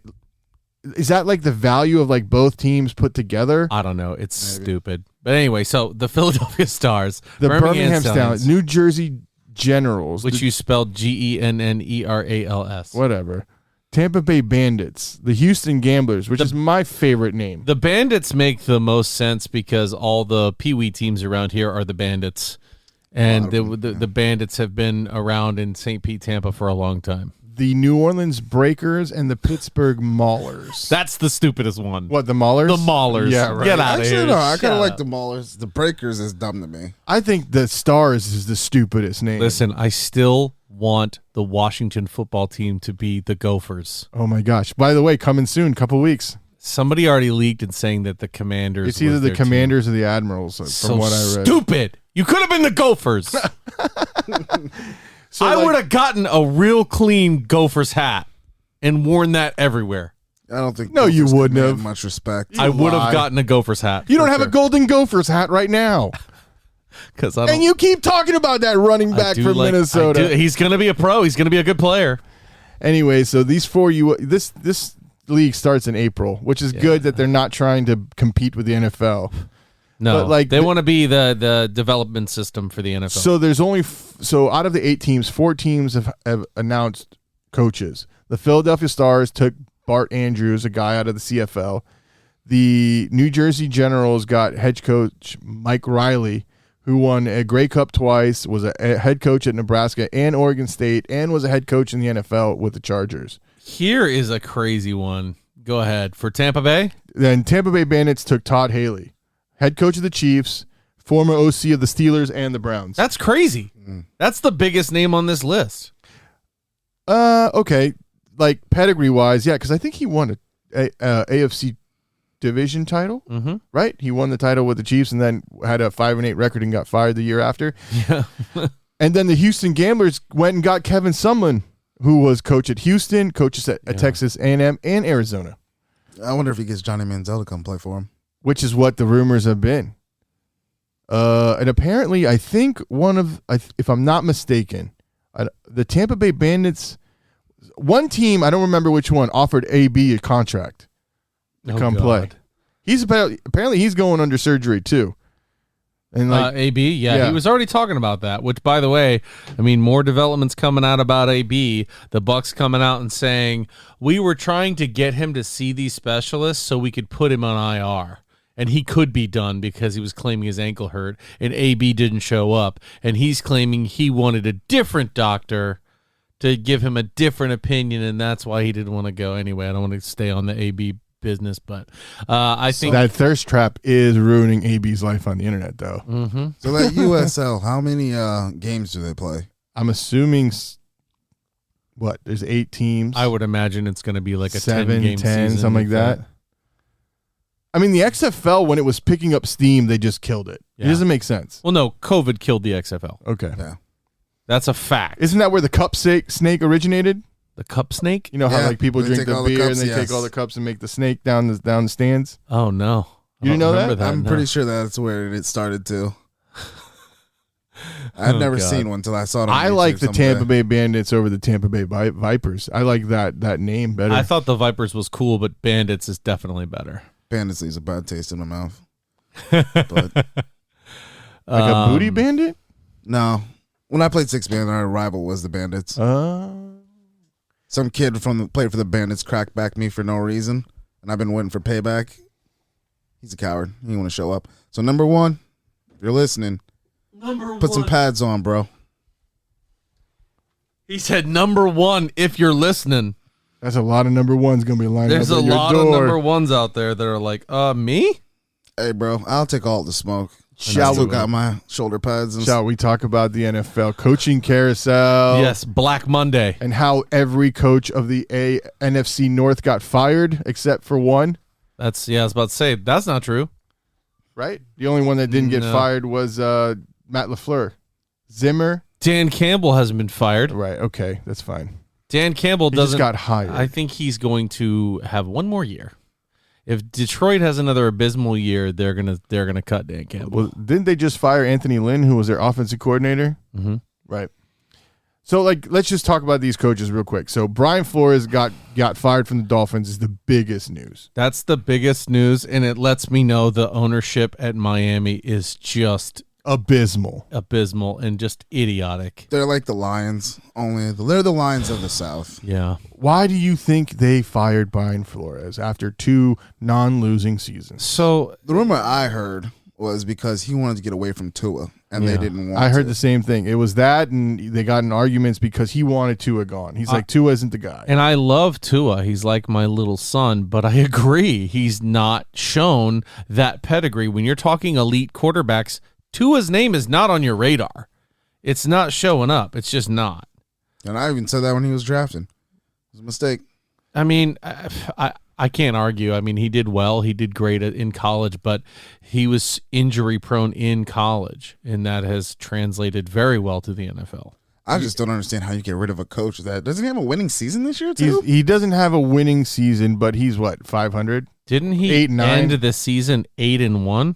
C: is that, like the value of like both teams put together?
B: I don't know. It's stupid. But anyway, so the Philadelphia Stars,
C: the Birmingham Stallions, New Jersey Generals,
B: which you spelled GENNERALS.
C: Whatever. Tampa Bay Bandits, the Houston Gamblers, which is my favorite name.
B: The Bandits make the most sense because all the Pee Wee teams around here are the Bandits. And the Bandits have been around in St. Pete, Tampa for a long time.
C: The New Orleans Breakers and the Pittsburgh Maulers.
B: That's the stupidest one.
C: What, the Maulers?
B: The Maulers.
C: Yeah, right.
B: Get out of here.
A: Actually, no, I kind of like the Maulers. The Breakers is dumb to me.
C: I think the Stars is the stupidest name.
B: Listen, I still want the Washington football team to be the Gophers.
C: Oh, my gosh. By the way, coming soon, couple weeks.
B: Somebody already leaked and saying that the Commanders.
C: It's either the Commanders or the Admirals, from what I read.
B: Stupid. You could have been the Gophers. So I would have gotten a real clean Gophers hat and worn that everywhere.
A: I don't think.
C: No, you wouldn't have.
A: Much respect.
B: I would have gotten a Gophers hat.
C: You don't have a golden Gophers hat right now. And you keep talking about that running back from Minnesota.
B: He's going to be a pro. He's going to be a good player.
C: Anyway, so these 4 this league starts in April, which is good that they're not trying to compete with the NFL.
B: No, but they want to be the development system for the NFL.
C: So there's only out of the 8 teams, 4 teams have announced coaches. The Philadelphia Stars took Bart Andrews, a guy out of the CFL. The New Jersey Generals got head coach Mike Riley, who won a Grey Cup twice, was a head coach at Nebraska and Oregon State, and was a head coach in the NFL with the Chargers.
B: Here is a crazy one. Go ahead. For Tampa Bay?
C: Then Tampa Bay Bandits took Todd Haley, head coach of the Chiefs, former OC of the Steelers and the Browns.
B: That's crazy. That's the biggest name on this list.
C: Okay. Like pedigree-wise, yeah, because I think he won a AFC division title, right? He won the title with the Chiefs and then had a 5-8 record and got fired the year after.
B: Yeah.
C: And then the Houston Gamblers went and got Kevin Sumlin, who was coach at Houston, coaches at Texas A&M and Arizona.
A: I wonder if he gets Johnny Manziel to come play for him.
C: Which is what the rumors have been. And apparently, I think if I'm not mistaken, the Tampa Bay Bandits, one team, I don't remember which one, offered AB a contract to come play. Apparently he's going under surgery too. And
B: AB, he was already talking about that, which, by the way, I mean, more developments coming out about AB. The Bucs coming out and saying, we were trying to get him to see these specialists so we could put him on IR. And he could be done because he was claiming his ankle hurt, and AB didn't show up. And he's claiming he wanted a different doctor to give him a different opinion, and that's why he didn't want to go. Anyway, I don't want to stay on the AB business, but I think
C: that thirst trap is ruining AB's life on the internet, though.
B: Mm-hmm.
A: So that USL, how many games do they play?
C: I'm assuming there's 8 teams.
B: I would imagine it's going to be like a
C: 7-10,
B: 10-game season,
C: something like that. I mean, the XFL, when it was picking up steam, they just killed it.
B: Yeah.
C: It doesn't make sense.
B: Well, no, COVID killed the XFL.
C: Okay.
A: Yeah.
B: That's a fact.
C: Isn't that where the cup snake originated?
B: The cup snake?
C: You know how like people
A: they
C: drink
A: take
C: the
A: all the
C: beer
A: cups,
C: and they take
A: yes.
C: all the cups and make the snake down the stands.
B: Oh, no.
C: You didn't know
B: remember
C: that?
A: I'm
B: no.
A: pretty sure that's where it started too. I've never
B: God.
A: seen one until I saw it on
C: I
A: YouTube
C: like the
A: someday.
C: Tampa Bay Bandits over the Tampa Bay Vipers. I like that name better.
B: I thought the Vipers was cool, but Bandits is definitely better.
A: Bandits leaves a bad taste in my mouth. But
C: like a booty bandit?
A: no. When I played 6-man, our rival was the Bandits. Some kid played for the Bandits cracked back me for no reason, and I've been waiting for payback. He's a coward. He didn't want to show up. So number one, if you're listening, put some pads on, bro.
B: He said number one if you're listening.
C: That's a lot of number ones going to be lined
B: There's
C: up
B: a
C: at your
B: lot
C: door.
B: of number ones out there that are like, me?
A: Hey, bro, I'll take all the smoke.
C: Shall
A: I still
C: we-
A: got my shoulder pads. And
C: Shall we talk about the NFL coaching carousel?
B: Yes, Black Monday.
C: And how every coach of the NFC North got fired except for one,
B: I was about to say, that's not true.
C: right? The only one that didn't get
B: No.
C: fired was Matt LaFleur. Zimmer.
B: Dan Campbell hasn't been fired.
C: Right, okay, that's fine.
B: Dan Campbell
C: He
B: doesn't.
C: just got hired.
B: I think he's going to have one more year. If Detroit has another abysmal year, they're gonna cut Dan Campbell.
C: Well, didn't they just fire Anthony Lynn, who was their offensive coordinator?
B: Mm-hmm.
C: Right. So, let's just talk about these coaches real quick. So, Brian Flores got fired from the Dolphins is the biggest news.
B: That's the biggest news, and it lets me know the ownership at Miami is just
C: Abysmal.
B: abysmal and just idiotic.
A: they're like the Lions, only they're the Lions of the South.
B: Yeah.
C: Why do you think they fired Brian Flores after 2 non-losing seasons?
B: So
A: The rumor I heard was because he wanted to get away from Tua, and they
B: Yeah.
A: didn't want
C: I heard
A: to.
C: the same thing. It was that, and they got in arguments because he wanted Tua gone. He's like, Tua isn't the guy.
B: And I love Tua. He's like my little son, but I agree. He's not shown that pedigree. When you're talking elite quarterbacks, Tua's name is not on your radar. It's not showing up. It's just not.
A: And I even said that when he was drafted. It was a mistake.
B: I mean, I can't argue. I mean, he did well. He did great in college, but he was injury prone in college, and that has translated very well to the NFL.
A: I just don't understand how you get rid of a coach that doesn't he have a winning season this year too.
C: He doesn't have a winning season, but he's what, 500?
B: Didn't he
C: 8-9?
B: end the season 8-1?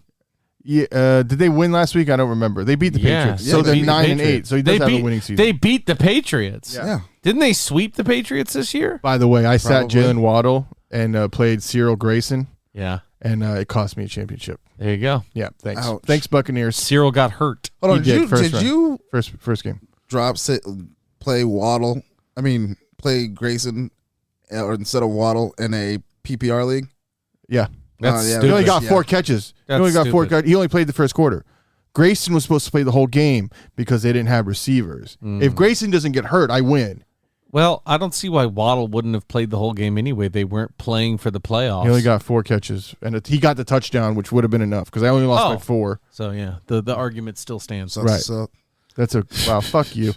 C: Yeah. Did they win last week? I don't remember. They beat the Patriots,
A: Yeah,
C: so
A: they
C: they're
A: beat the
C: 9-8.
B: Patriots.
C: So he does have a winning season.
B: They beat the Patriots.
A: Yeah.
B: Didn't they sweep the Patriots this year?
C: By the way, I sat
A: Probably.
C: Jalen Waddle and played Cyril Grayson,
B: Yeah.
C: and it cost me a championship.
B: There you go.
C: Yeah, thanks.
A: Ouch.
C: Thanks, Buccaneers.
B: Cyril got hurt.
A: Hold on,
C: He did, first
A: did
C: round.
A: you
C: First game.
A: play Waddle? I mean, play Grayson or instead of Waddle in a PPR league?
C: Yeah.
B: That's
A: yeah.
B: stupid.
C: He only got
A: Yeah.
C: 4 catches.
B: That's
C: he only got 4
B: stupid.
C: catches. He only played the first quarter. Grayson was supposed to play the whole game because they didn't have receivers. If Grayson doesn't get hurt, I win.
B: Well, I don't see why Waddle wouldn't have played the whole game anyway. They weren't playing for the playoffs.
C: He only got 4 catches, and he got the touchdown, which would have been enough because I only lost by 4.
B: So, yeah, the argument still stands.
A: So,
C: Right.
A: so
C: That's wow. Fuck you.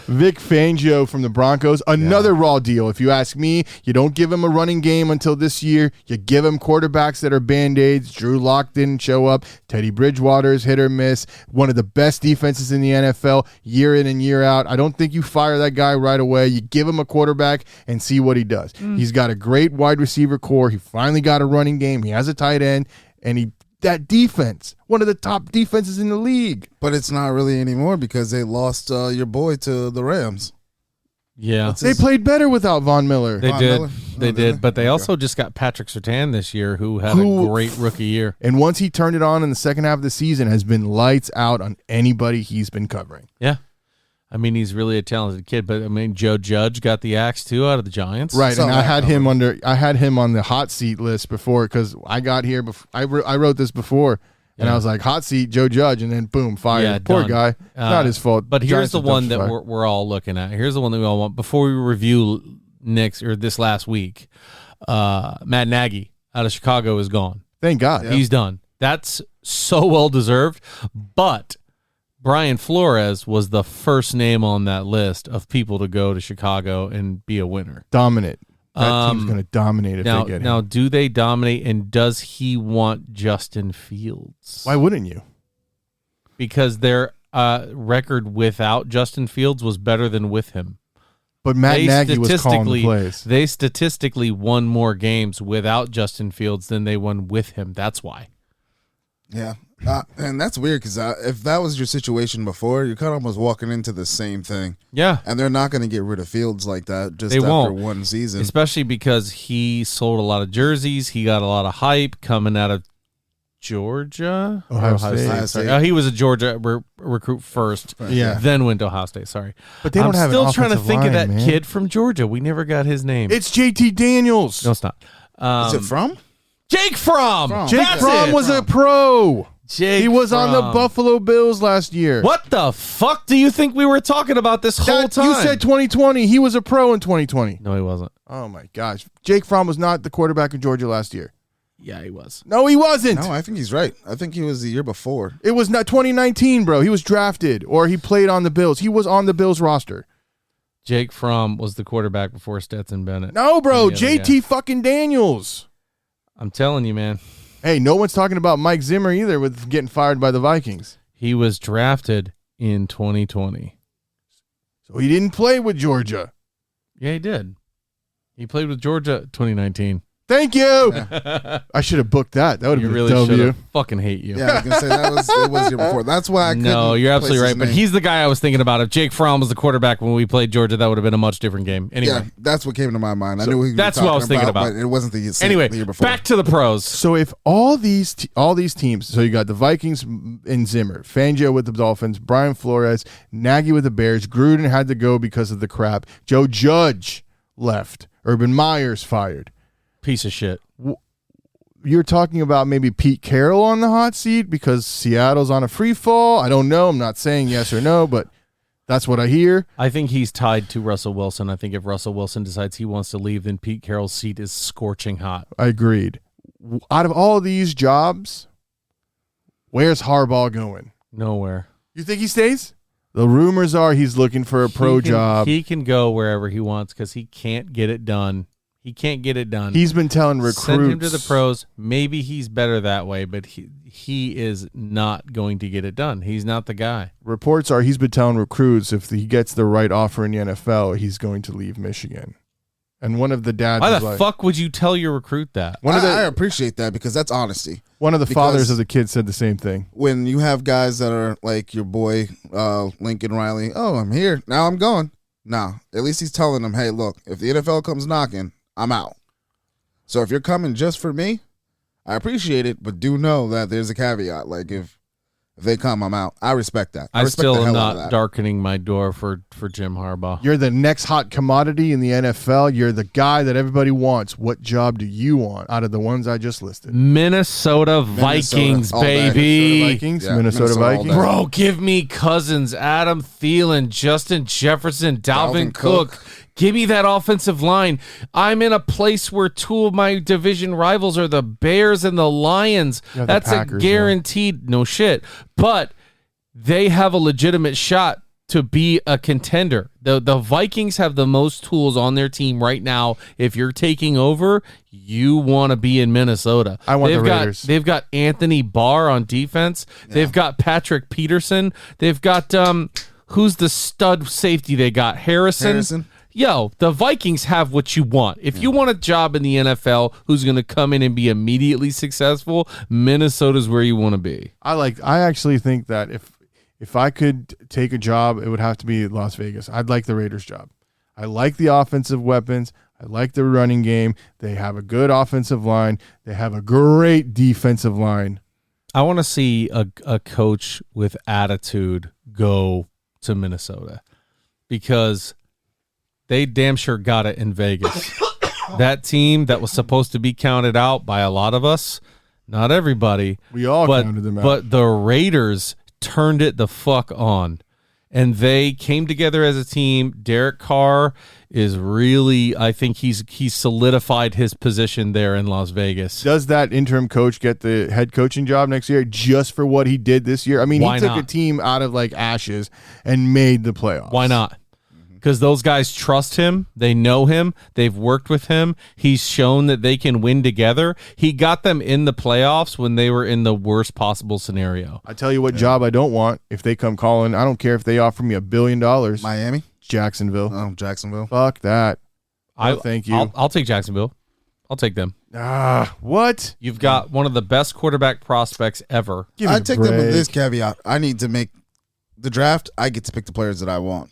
C: Vic Fangio from the Broncos, another raw deal. If you ask me, you don't give him a running game until this year. You give him quarterbacks that are Band-Aids. Drew Lock didn't show up. Teddy Bridgewater's hit or miss. One of the best defenses in the NFL year in and year out. I don't think you fire that guy right away. You give him a quarterback and see what he does. He's got a great wide receiver core. He finally got a running game. He has a tight end, and that defense, one of the top defenses in the league.
A: but it's not really anymore because they lost your boy to the Rams.
B: Yeah,
C: They played better without Von Miller.
B: they
A: Von
B: did.
A: Miller?
B: They
A: Oh,
B: did.
A: did they?
B: But they
A: Okay.
B: also just got Patrick Surtain this year, who had
C: Who-
B: a great rookie year.
C: And once he turned it on in the second half of the season, has been lights out on anybody he's been covering.
B: Yeah. I mean, he's really a talented kid, but I mean, Joe Judge got the axe too out of the Giants.
C: Right,
A: So
C: and I
A: that
C: had him on the hot seat list before because I got here before. I wrote this before, and I was like, hot seat, Joe Judge, and then boom, fired.
B: Yeah,
C: Poor
B: done.
C: guy. Not his fault.
B: But here's
C: Giants
B: the
C: are
B: one
C: dumpster
B: that
C: fire.
B: we're all looking at. Here's the one that we all want. Before we review this last week, Matt Nagy out of Chicago is gone.
C: Thank God.
B: He's done. That's so well deserved. But Brian Flores was the first name on that list of people to go to Chicago and be a winner.
C: Dominant. That team's going to dominate if
B: Now,
C: they get him.
B: now, do they dominate? And does he want Justin Fields?
C: Why wouldn't you?
B: Because their record without Justin Fields was better than with him.
C: But Matt Nagy was calling the plays.
B: They statistically won more games without Justin Fields than they won with him. That's why.
A: Yeah. And that's weird because if that was your situation before, you're kind of almost walking into the same thing.
B: Yeah.
A: And they're not going to get rid of Fields like that just
B: They
A: after
B: won't.
A: one season.
B: Especially because he sold a lot of jerseys. He got a lot of hype coming out of Georgia?
C: Ohio State.
B: Sorry. He was a Georgia recruit first.
C: Yeah.
B: Then went to Ohio State. Sorry.
C: But they don't have an
B: still trying to
C: offensive
B: think of that
C: line, man.
B: kid from Georgia. We never got his name.
C: It's JT Daniels.
B: No, it's not.
A: Is it from?
B: Jake Fromm.
C: Jake
B: That's
C: Fromm
B: it.
C: was a pro.
B: Jake
C: He was on the
B: Fromm.
C: Buffalo Bills last year.
B: What the fuck do you think we were talking about this whole time?
C: You said 2020. He was a pro in 2020.
B: No, he wasn't.
C: Oh, my gosh. Jake Fromm was not the quarterback in Georgia last year.
B: Yeah, he was.
C: No, he wasn't.
A: No, I think he's right. I think he was the year before.
C: It was not 2019, bro. He was drafted or he played on the Bills. He was on the Bills roster.
B: Jake Fromm was the quarterback before Stetson Bennett.
C: No, bro.
B: And the other
C: JT
B: guy.
C: fucking Daniels.
B: I'm telling you, man.
C: Hey, no one's talking about Mike Zimmer either with getting fired by the Vikings.
B: He was drafted in 2020.
C: So he didn't play with Georgia.
B: Yeah, he did. He played with Georgia 2019.
C: Thank you. I should have booked that. That would
B: You
C: have been
B: really
C: a
B: should
C: W.
B: have. Fucking hate you.
A: Yeah, I was gonna say it was year before. That's why I couldn't.
B: No, you're absolutely
A: place
B: right.
A: his
B: But
A: name.
B: he's the guy I was thinking about. If Jake Fromm was the quarterback when we played Georgia, that would have been a much different game. Anyway,
A: Yeah, that's what came to my mind. I knew he
B: that's what I was thinking about.
A: but it wasn't the year before.
B: back to the pros.
C: So if all these teams, so you got the Vikings and Zimmer, Fangio with the Dolphins, Brian Flores, Nagy with the Bears, Gruden had to go because of the crap, Joe Judge left, Urban Meyer's fired.
B: Piece of shit.
C: You're talking about maybe Pete Carroll on the hot seat because Seattle's on a free fall. I don't know. I'm not saying yes or no, but that's what I hear.
B: I think he's tied to Russell Wilson. I think if Russell Wilson decides he wants to leave, then Pete Carroll's seat is scorching hot.
C: I agreed. Out of all these jobs, where's Harbaugh going?
B: Nowhere.
C: You think he stays? The rumors are he's looking for a pro job.
B: He can go wherever he wants because he can't get it done. He can't get it done.
C: He's been telling recruits.
B: Send him to the pros. Maybe he's better that way, but he is not going to get it done. He's not the guy.
C: Reports are he's been telling recruits if he gets the right offer in the NFL, he's going to leave Michigan. And one of the dads
B: Why
C: was
B: the
C: like,
B: fuck would you tell your recruit that?
A: I appreciate that because that's honesty.
C: One of the fathers of the kid said the same thing.
A: When you have guys that are like your boy Lincoln Riley, oh, I'm here. Now I'm going. No, at least he's telling them, hey, look, if the NFL comes knocking, I'm out. So if you're coming just for me, I appreciate it, but do know that there's a caveat. Like if they come, I'm out. I respect that.
B: I
A: respect
B: still
A: the
B: am
A: hell out of
B: not
A: that.
B: darkening my door for Jim Harbaugh.
C: You're the next hot commodity in the NFL. You're the guy that everybody wants. What job do you want out of the ones I just listed?
B: Minnesota Vikings,
A: all day.
B: baby.
C: Minnesota Vikings?
A: Yeah,
C: Minnesota
A: Minnesota all
C: Vikings?
A: day.
B: Bro, give me Cousins, Adam Thielen, Justin Jefferson, Dalvin Cook. Give me that offensive line. I'm in a place where two of my division rivals are the Bears and the Lions.
C: Yeah, the
B: That's
C: Packers,
B: a guaranteed no shit. But they have a legitimate shot to be a contender. The Vikings have the most tools on their team right now. If you're taking over, you want to be in Minnesota.
C: I want the Raiders.
B: They've got Anthony Barr on defense. Yeah. They've got Patrick Peterson. They've got who's the stud safety they got? Harrison. Yo, the Vikings have what you want. If you want a job in the NFL who's going to come in and be immediately successful, Minnesota's where you want to be.
C: I actually think that if I could take a job, it would have to be Las Vegas. I'd like the Raiders job. I like the offensive weapons. I like the running game. They have a good offensive line. They have a great defensive line.
B: I want to see a coach with attitude go to Minnesota because they damn sure got it in Vegas. That team that was supposed to be counted out by a lot of us, not everybody.
C: We all counted them out.
B: But the Raiders turned it the fuck on. And they came together as a team. Derek Carr is really, I think he's solidified his position there in Las Vegas.
C: Does that interim coach get the head coaching job next year just for what he did this year? I mean,
B: Why
C: he took
B: not?
C: a team out of like ashes and made the playoffs.
B: Why not? Because those guys trust him. They know him. They've worked with him. He's shown that they can win together. He got them in the playoffs when they were in the worst possible scenario.
C: I tell you what job I don't want if they come calling. I don't care if they offer me $1 billion.
A: Miami.
C: Jacksonville.
A: Oh, Jacksonville.
C: Fuck that. Thank you.
B: I'll take Jacksonville. I'll take them.
C: What?
B: You've got one of the best quarterback prospects ever.
A: I take them with this caveat. I need to make the draft. I get to pick the players that I want.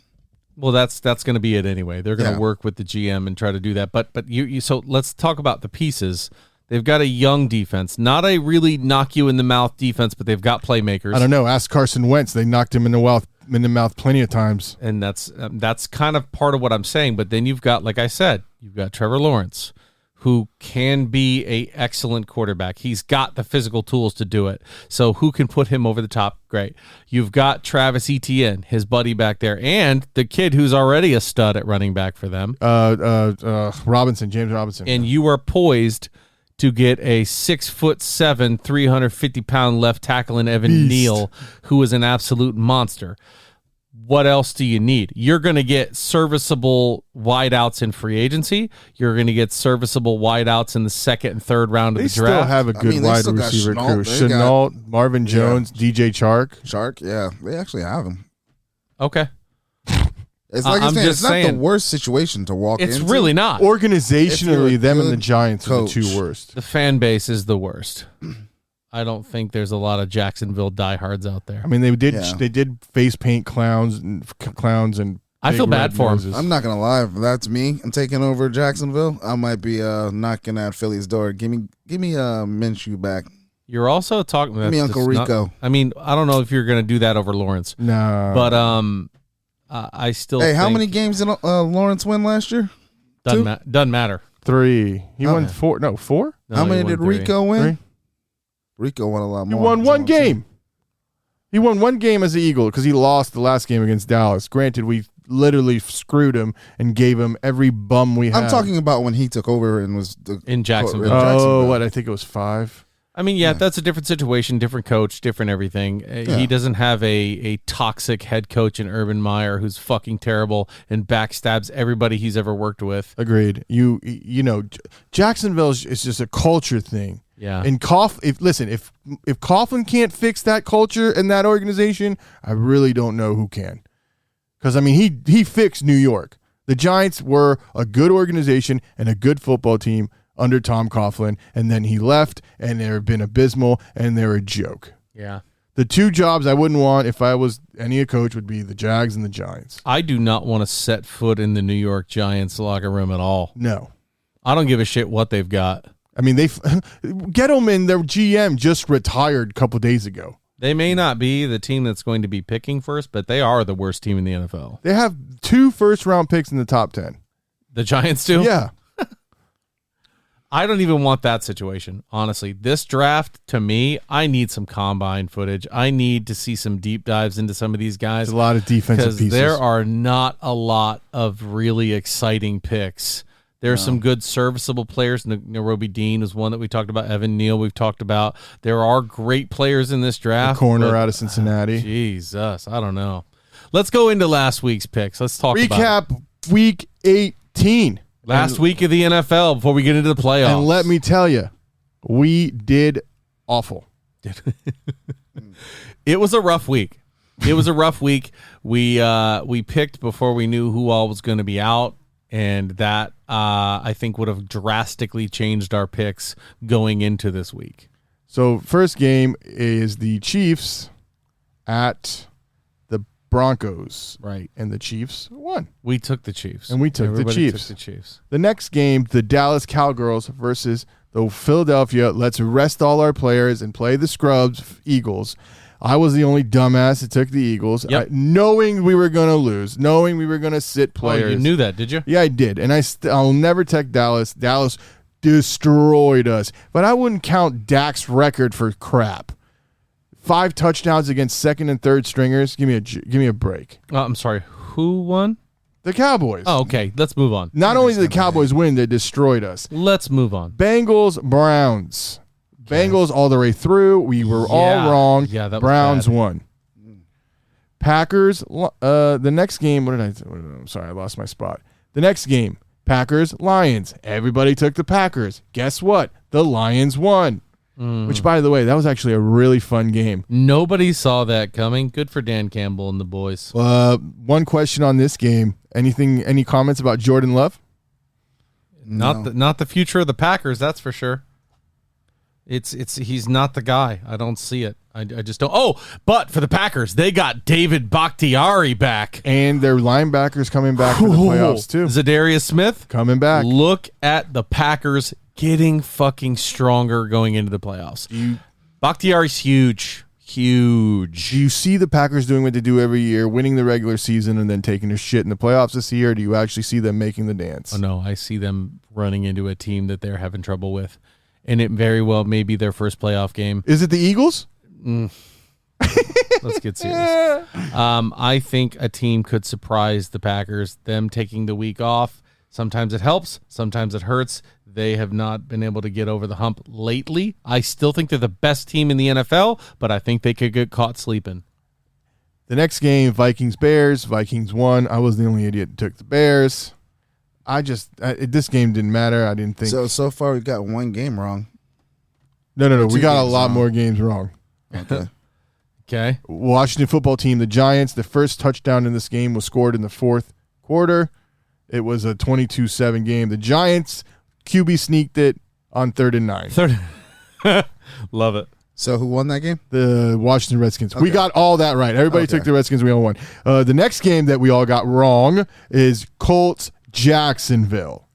B: Well, that's going to be it anyway. They're going to work with the GM and try to do that. But you so let's talk about the pieces. They've got a young defense, not a really knock you in the mouth defense, but they've got playmakers.
C: I don't know. Ask Carson Wentz. They knocked him in the mouth plenty of times.
B: And that's kind of part of what I'm saying. But then you've got, like I said, you've got Trevor Lawrence, who can be a excellent quarterback. He's got the physical tools to do it. So who can put him over the top? Great. You've got Travis Etienne, his buddy back there, and the kid who's already a stud at running back for them.
C: James Robinson.
B: And you are poised to get a 6'7", 350-pound left tackle in Evan Neal, who is an absolute monster. What else do you need? You're going to get serviceable wideouts in free agency. You're going to get serviceable wideouts in the second and third round of the draft.
C: They still have a good wide receiver crew. Chenault, Marvin Jones, DJ Chark.
A: Yeah, they actually have him.
B: Okay.
A: It's like it's not the worst situation to walk into.
B: It's really not.
C: Organizationally, them and the Giants are the two worst.
B: The fan base is the worst. I don't think there's a lot of Jacksonville diehards out there.
C: I mean, they did face paint clowns and
B: I feel bad for
C: them.
A: I'm not gonna lie. If that's me, I'm taking over Jacksonville. I might be knocking at Philly's door. Give me Minshew back.
B: You're also talking.
A: Give me Uncle Rico.
B: I mean, I don't know if you're gonna do that over Lawrence.
C: No,
B: but I still.
A: Hey, how many games did Lawrence win last year?
B: Doesn't matter.
C: 3. He won 4. No, 4.
A: No, how many did 3. Rico win?
C: 3.
A: Rico won a lot more.
C: He won one game. He won one game as an Eagle because he lost the last game against Dallas. Granted, we literally screwed him and gave him every bum we had.
A: I'm talking about when he took over and was
B: in Jacksonville.
C: What? I think it was 5.
B: I mean, yeah, that's a different situation, different coach, different everything. Yeah. He doesn't have a toxic head coach in Urban Meyer who's fucking terrible and backstabs everybody he's ever worked with.
C: Agreed. You know, Jacksonville is just a culture thing.
B: Yeah.
C: And if Coughlin can't fix that culture and that organization, I really don't know who can. Because I mean, he fixed New York. The Giants were a good organization and a good football team under Tom Coughlin, and then he left, and they've been abysmal, and they're a joke.
B: Yeah.
C: The 2 jobs I wouldn't want if I was any coach would be the Jags and the Giants.
B: I do not want to set foot in the New York Giants locker room at all.
C: No.
B: I don't give a shit what they've got.
C: I mean, Gettleman, their GM, just retired a couple days ago.
B: They may not be the team that's going to be picking first, but they are the worst team in the NFL.
C: They have 2 first-round picks in the top 10.
B: The Giants do?
C: Yeah.
B: I don't even want that situation, honestly. This draft, to me, I need some combine footage. I need to see some deep dives into some of these guys.
C: There's a lot of defensive pieces.
B: There are not a lot of really exciting picks. There are some good serviceable players. Nairobi Dean is one that we talked about. Evan Neal we've talked about. There are great players in this draft.
C: The corner out of Cincinnati.
B: Jesus, I don't know. Let's go into last week's picks. Let's talk about
C: Recap Week 18.
B: Last week of the NFL before we get into the playoffs.
C: And let me tell you, we did awful.
B: It was a rough week. We picked before we knew who all was going to be out. And that, I think, would have drastically changed our picks going into this week.
C: So, first game is the Chiefs at the Broncos.
B: Right.
C: And the Chiefs won.
B: We took the Chiefs.
C: And we took the Chiefs.
B: Took the Chiefs.
C: The next game, the Dallas Cowgirls versus the Philadelphia, let's rest all our players and play the scrubs Eagles. I was the only dumbass that took the Eagles, knowing we were going to lose, knowing we were going to sit players.
B: Oh, you knew that, did you?
C: Yeah, I did. And I'll never take Dallas. Dallas destroyed us. But I wouldn't count Dak's record for crap. 5 touchdowns against second and third stringers. Give me a break.
B: I'm sorry. Who won?
C: The Cowboys.
B: Oh, okay. Let's move on.
C: Not only did the Cowboys win, they destroyed us.
B: Let's move on.
C: Bengals, Browns. Bengals all the way through. We were all wrong.
B: Yeah, that was
C: Browns
B: bad.
C: won. Packers, the next game, I'm sorry, I lost my spot. The next game, Packers, Lions. Everybody took the Packers. Guess what? The Lions won. which, by the way, that was actually a really fun game.
B: Nobody saw that coming. Good for Dan Campbell and the boys.
C: One question on this game. Any comments about Jordan Love?
B: Not the future of the Packers, that's for sure. He's not the guy. I don't see it. I just don't. Oh, but for the Packers, they got David Bakhtiari back.
C: And their linebackers coming back for the playoffs, too.
B: Zadarius Smith
C: coming back.
B: Look at the Packers getting fucking stronger going into the playoffs. Bakhtiari's huge. Huge.
C: Do you see the Packers doing what they do every year, winning the regular season and then taking their shit in the playoffs this year? Or do you actually see them making the dance?
B: Oh, no. I see them running into a team that they're having trouble with. And it very well may be their first playoff game.
C: Is it the Eagles?
B: Let's get serious. I think a team could surprise the Packers. Them taking the week off. Sometimes it helps. Sometimes it hurts. They have not been able to get over the hump lately. I still think they're the best team in the NFL, but I think they could get caught sleeping.
C: The next game, Vikings-Bears. Vikings won. I was the only idiot that took the Bears. This game didn't matter. I didn't think.
A: So far we've got one game wrong.
C: No. We got a lot more games wrong.
B: Okay.
C: Washington football team, the Giants, the first touchdown in this game was scored in the fourth quarter. It was a 22-7 game. The Giants, QB sneaked it on 3rd and 9.
B: Love it.
A: So who won that game?
C: The Washington Redskins.
A: Okay.
C: We got all that right. Everybody took the Redskins. We all won. The next game that we all got wrong is Colts-Jacksonville.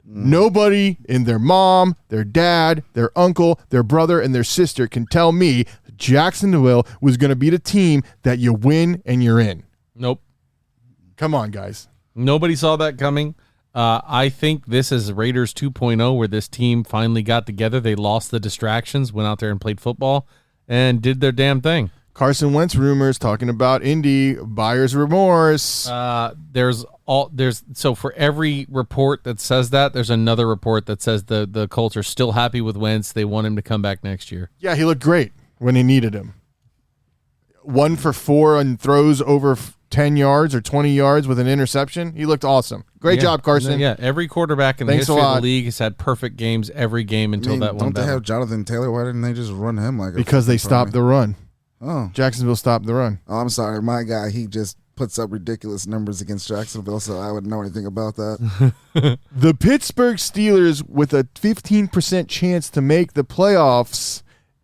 C: Nobody in their mom, their dad, their uncle, their brother, and their sister can tell me Jacksonville was going to be the team that you win and you're in.
B: Nope.
C: Come on, guys.
B: Nobody saw that coming. I think this is Raiders 2.0, where this team finally got together. They lost the distractions, went out there and played football, and did their damn thing.
C: Carson Wentz rumors talking about Indy, buyer's remorse.
B: So for every report that says that, there's another report that says the Colts are still happy with Wentz. They want him to come back next year.
C: Yeah, he looked great when they needed him. 1 for 4 on throws over 10 yards or 20 yards with an interception. He looked awesome. Great job, Carson.
B: Yeah, every quarterback in the history of the league has had perfect games every game until that one.
A: Don't they have Jonathan Taylor? Why didn't they just run him like
C: because they stopped the run.
A: Oh.
C: Jacksonville stopped the run.
A: Oh, I'm sorry. My guy, he just puts up ridiculous numbers against Jacksonville, so I wouldn't know anything about that.
C: The Pittsburgh Steelers, with a 15% chance to make the playoffs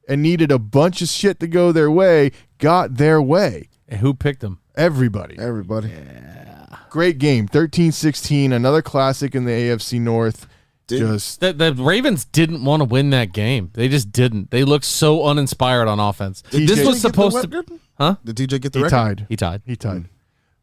C: and needed a bunch of shit to go their way, got their way.
B: And who picked them?
C: Everybody.
B: Yeah.
C: Great game. 13-16, another classic in the AFC North.
B: The Ravens didn't want to win that game. They just didn't. They looked so uninspired on offense. This was supposed to. Huh?
A: Did TJ get the record?
B: He tied.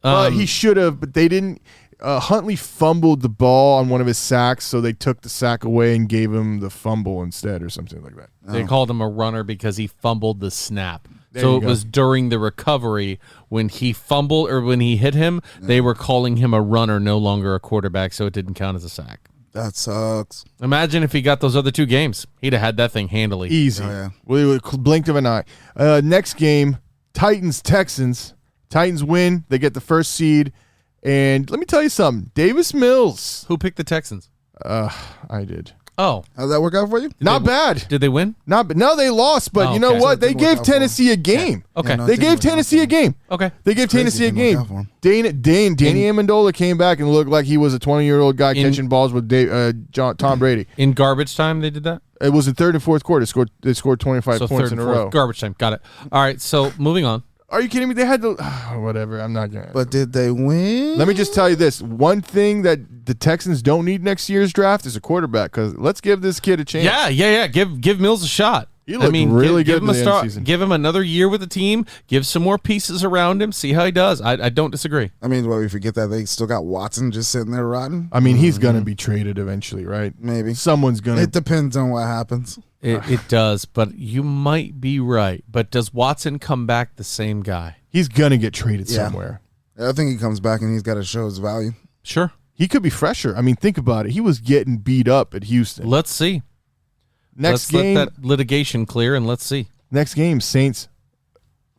C: But he should have, but they didn't. Huntley fumbled the ball on one of his sacks, so they took the sack away and gave him the fumble instead or something like that.
B: They called him a runner because he fumbled the snap.
C: So
B: it was during the recovery when he fumbled or when he hit him, they were calling him a runner, no longer a quarterback, so it didn't count as a sack.
A: That sucks.
B: Imagine if he got those other 2 games. He'd have had that thing handily.
C: Easy.
A: Oh, yeah.
C: We would blinked of an eye. Next game, Titans-Texans. Titans win. They get the first seed. And let me tell you something. Davis Mills.
B: Who picked the Texans?
C: I did.
B: Oh.
A: How'd that work out for you?
C: Not bad.
B: Did they win?
C: No, they lost, but you know
B: okay.
C: what?
A: So it
C: They
A: didn't
C: gave
A: work out for
C: Tennessee a game.
B: Yeah. Okay.
A: Yeah, no,
C: They
A: it didn't
C: gave
A: work out
C: Tennessee
A: for
C: a game.
B: Okay.
C: They gave Tennessee a
A: Crazy it didn't
C: game.
A: work out for
C: Danny Amendola came back and looked like he was a 20-year-old guy catching balls with Tom Brady.
B: In garbage time, they did that?
C: It was the 3rd and 4th quarter. They scored 25
B: So
C: points
B: 3rd
C: in
B: and
C: a
B: 4th.
C: row.
B: Garbage time. Got it. All right, so moving on.
C: Are you kidding me? They had to whatever. I'm not going to.
A: But did they win?
C: Let me just tell you this. One thing that the Texans don't need next year's draft is a quarterback, because let's give this kid a chance.
B: Yeah. Give Mills a shot.
C: He looked really good
B: give him
C: in
B: a
C: the
B: start.
C: end season.
B: Give him another year with the team. Give some more pieces around him. See how he does. I don't disagree.
A: I mean, we forget that they still got Watson just sitting there rotting?
C: I mean, he's going to be traded eventually, right?
A: Maybe.
C: Someone's going
A: It
C: to.
A: depends on what happens.
B: It does, but you might be right. But does Watson come back the same guy?
C: He's going to get traded
A: Yeah.
C: somewhere.
A: I think he comes back and he's got to show his value.
B: Sure.
C: He could be fresher. I mean, think about it. He was getting beat up at Houston.
B: Let's see.
C: Next
B: Let's
C: game,
B: let that litigation clear, and let's see.
C: Saints,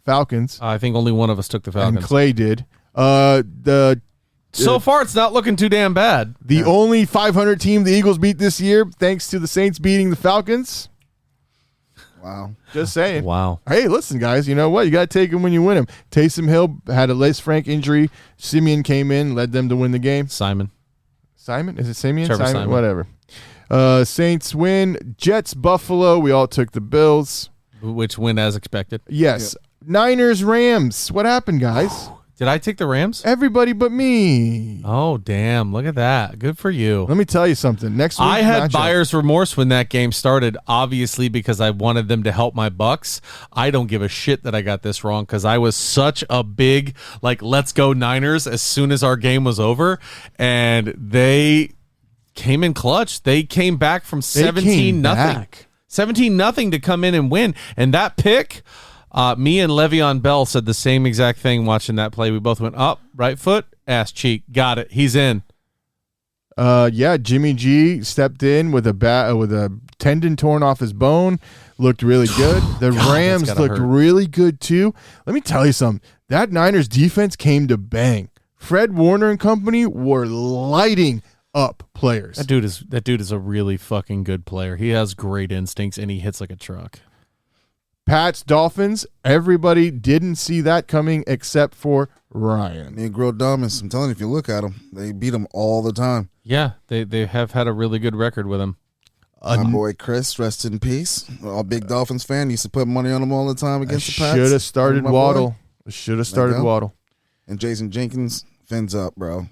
C: Falcons.
B: I think only one of us took the
C: And
B: Falcons.
C: Clay did.
B: So far, it's not looking too damn bad.
C: The only 500 team the Eagles beat this year, thanks to the Saints beating the Falcons.
A: Wow.
C: Just saying.
B: Wow.
C: Hey, listen, guys. You know what? You got to take them when you win them. Taysom Hill had a Les Frank injury. Simeon came in, led them to win the game.
B: Simon?
C: Is it Simeon?
B: Trevor Simon.
C: Whatever. Saints win. Jets, Buffalo. We all took the Bills.
B: Which win as expected.
C: Yes. Yep. Niners, Rams. What happened, guys?
B: Did I take the Rams?
C: Everybody but me.
B: Oh, damn. Look at that. Good for you.
C: Let me tell you something. Next week,
B: I had buyer's remorse when that game started, obviously, because I wanted them to help my Bucks. I don't give a shit that I got this wrong because I was such a big, let's go Niners as soon as our game was over. And they came in clutch. They came back from 17-0. 17-0 to come in and win. And that pick... me and Le'Veon Bell said the same exact thing watching that play. We both went up, right foot, ass cheek. Got it. He's in.
C: Yeah, Jimmy G stepped in with a tendon torn off his bone. Looked really good. The Rams looked really good too. Let me tell you something. That Niners defense came to bang. Fred Warner and company were lighting up players.
B: That dude is a really fucking good player. He has great instincts and he hits like a truck.
C: Pats, Dolphins, everybody didn't see that coming except for Ryan.
A: Negro dumbest. I'm telling you, if you look at them, they beat them all the time.
B: Yeah, they have had a really good record with him.
A: My boy Chris, rest in peace. A big Dolphins fan. Used to put money on them all the time against the Pats.
C: Should have started Waddle. Should have started Waddle.
A: And Jason Jenkins, fins up, bro.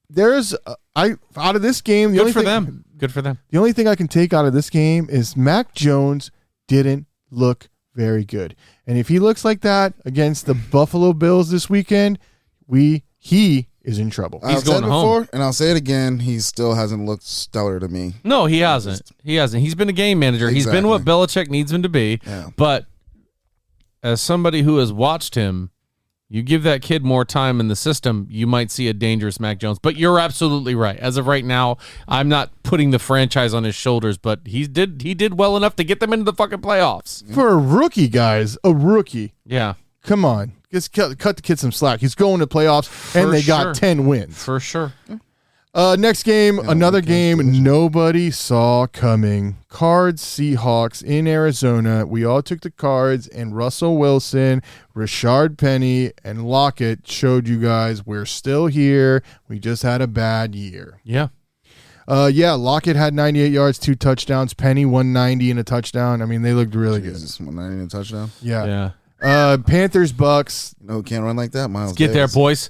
C: There's out of this game.
B: Good for them.
C: The only thing I can take out of this game is Mac Jones didn't look very good. And if he looks like that against the Buffalo Bills this weekend, he is in trouble.
B: He's going home.
A: And I'll say it again, he still hasn't looked stellar to me.
B: No, he hasn't. He's been a game manager.
A: Exactly.
B: He's been what Belichick needs him to be.
A: Yeah.
B: But as somebody who has watched him, you give that kid more time in the system, you might see a dangerous Mac Jones. But you're absolutely right. As of right now, I'm not putting the franchise on his shoulders, but he did well enough to get them into the fucking playoffs.
C: For a rookie, guys, a rookie.
B: Yeah.
C: Come on. Just cut the kid some slack. He's going to playoffs, and they got 10 wins.
B: For sure.
C: Next game, another game nobody saw coming. Cards, Seahawks in Arizona. We all took the Cards, and Russell Wilson, Rashard Penny, and Lockett showed you guys we're still here. We just had a bad year.
B: Yeah.
C: Lockett had 98 yards, 2 touchdowns. Penny 190 and a touchdown. I mean, they looked really
A: good. 190 and a touchdown?
C: Yeah. Panthers, Bucks.
A: No, can't run like that, Miles.
B: Let's get there, boys.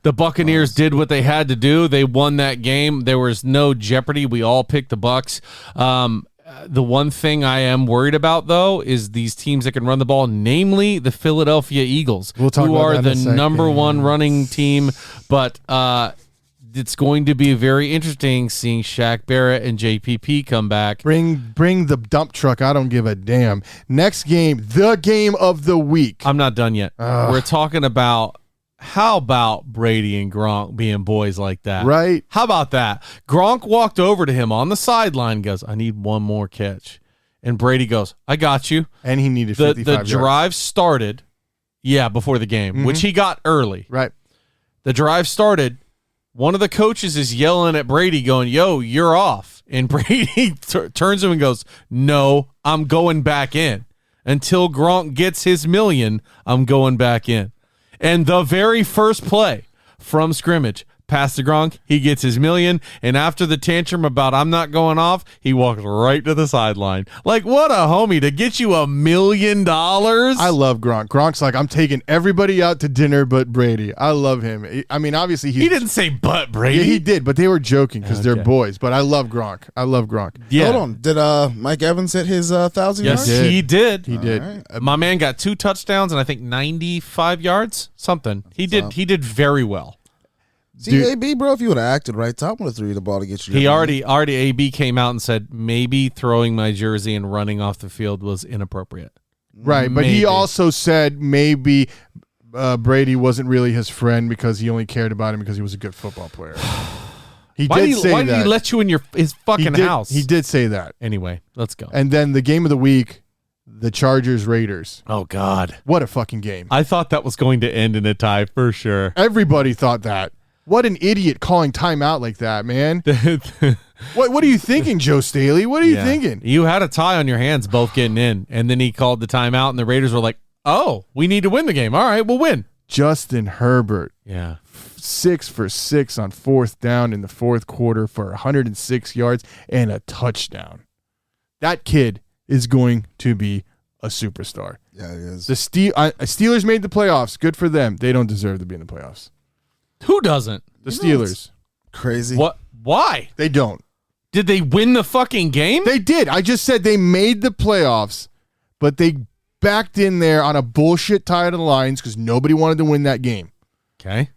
B: The Buccaneers did what they had to do. They won that game. There was no jeopardy. We all picked the Bucks. The one thing I am worried about, though, is these teams that can run the ball, namely the Philadelphia Eagles, who are the number one running team. But it's going to be very interesting seeing Shaq Barrett and JPP come back.
C: Bring the dump truck. I don't give a damn. Next game, the game of the week.
B: I'm not done yet. We're talking about how about Brady and Gronk being boys like that?
C: Right.
B: How about that? Gronk walked over to him on the sideline, goes, I need one more catch. And Brady goes, I got you.
C: And he needed 55 yards.
B: The drive started, before the game, which he got early.
C: Right.
B: The drive started. One of the coaches is yelling at Brady going, yo, you're off. And Brady turns to him and goes, no, I'm going back in. Until Gronk gets his million, I'm going back in. And the very first play from scrimmage, pass to Gronk, he gets his million, and after the tantrum about I'm not going off, he walks right to the sideline. Like, what a homie to get you $1 million.
C: I love Gronk. Gronk's like, I'm taking everybody out to dinner but Brady. I love him. I mean, obviously
B: he didn't say but Brady.
C: Yeah, he did, but they were joking because they're boys. But I love Gronk.
B: Yeah.
A: Hold on. Did Mike Evans hit his 1,000 yards?
B: Yes, he did.
C: He did.
A: Right.
B: My man got 2 touchdowns and I think 95 yards, something. He did very well.
A: See, AB, bro, if you would have acted right, Tom would have threw you the ball to get you.
B: He already AB came out and said maybe throwing my jersey and running off the field was inappropriate.
C: Right, but he also said maybe Brady wasn't really his friend because he only cared about him because he was a good football player. Why did he
B: let you in his fucking house?
C: He did say that.
B: Anyway, let's go.
C: And then the game of the week, the Chargers-Raiders.
B: Oh, God.
C: What a fucking game.
B: I thought that was going to end in a tie for sure.
C: Everybody thought that. What an idiot calling timeout like that, man. What are you thinking, Joe Staley? What are you thinking?
B: You had a tie on your hands, both getting in, and then he called the timeout, and the Raiders were like, oh, we need to win the game. All right, we'll win.
C: Justin Herbert.
B: Yeah.
C: 6 for 6 on 4th down in the 4th quarter for 106 yards and a touchdown. That kid is going to be a superstar.
A: Yeah, he is.
C: The Steelers made the playoffs. Good for them. They don't deserve to be in the playoffs.
B: Who doesn't?
C: The Steelers.
A: Crazy.
B: What? Why?
C: They don't.
B: Did they win the fucking game?
C: They did. I just said they made the playoffs, but they backed in there on a bullshit tie to the Lions because nobody wanted to win that game.
B: Okay.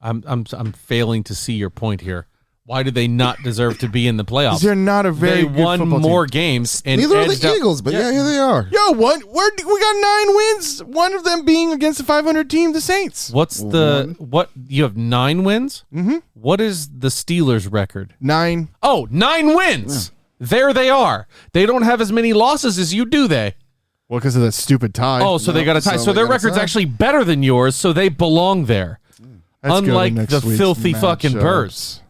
B: I'm failing to see your point here. Why do they not deserve to be in the playoffs?
C: They're not a very
B: They
C: good
B: won
C: football
B: more
C: team.
B: games. And
A: Neither are
B: edged
A: the
B: up-
A: Eagles, but yeah, here they are.
C: Yo, we got 9 wins. One of them being against the 500 team, the Saints.
B: What's what? You have 9 wins? Mm-hmm. What is the Steelers' record?
C: 9.
B: Oh, 9 wins. Yeah. There they are. They don't have as many losses as you do, they?
C: Well, because of that stupid tie.
B: Oh, so they got a tie. So their record's actually better than yours, so they belong there.
C: Let's
B: Unlike
C: go to
B: the
C: next week's
B: filthy fucking
C: matchups.
B: Birds.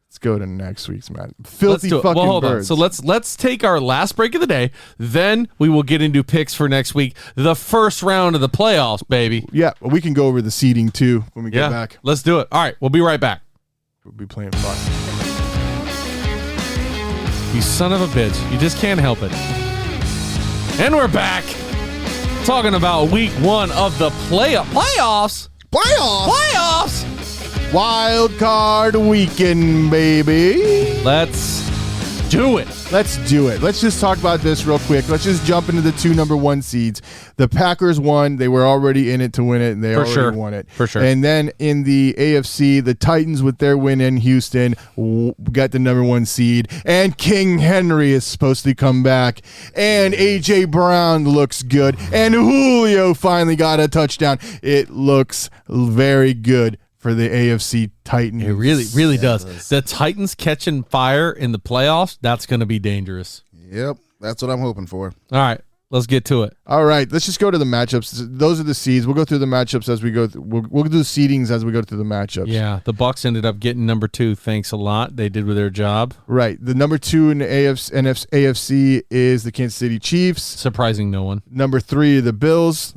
C: Let's go to next week's match.
B: Let's
C: Filthy
B: do it.
C: fucking
B: Well, hold on.
C: Birds.
B: So let's take our last break of the day. Then we will get into picks for next week. The first round of the playoffs, baby.
C: Yeah, we can go over the seeding too when we get back.
B: Let's do it. All right, we'll be right back.
C: We'll be playing fun.
B: You son of a bitch. You just can't help it. And we're back. Talking about week 1 of the playoffs. Playoffs.
C: Wild card weekend, baby.
B: Let's do it.
C: Let's do it. Let's just talk about this real quick. Let's just jump into the 2 number 1 seeds. The Packers won. They were already in it to win it, and they already won it.
B: For sure.
C: And then in the AFC, the Titans with their win in Houston got the number 1 seed. And King Henry is supposed to come back. And A.J. Brown looks good. And Julio finally got a touchdown. It looks very good for the AFC Titans.
B: It really does. The Titans catching fire in the playoffs, that's going to be dangerous.
A: Yep, that's what I'm hoping for.
B: All right, let's get to it.
C: All right, let's just go to the matchups. Those are the seeds. We'll go through the matchups as we go. We'll do the seedings as we go through the matchups.
B: Yeah, the Bucs ended up getting number 2. Thanks a lot. They did with their job.
C: Right. The number 2 in the AFC is the Kansas City Chiefs.
B: Surprising no one.
C: Number 3, the Bills.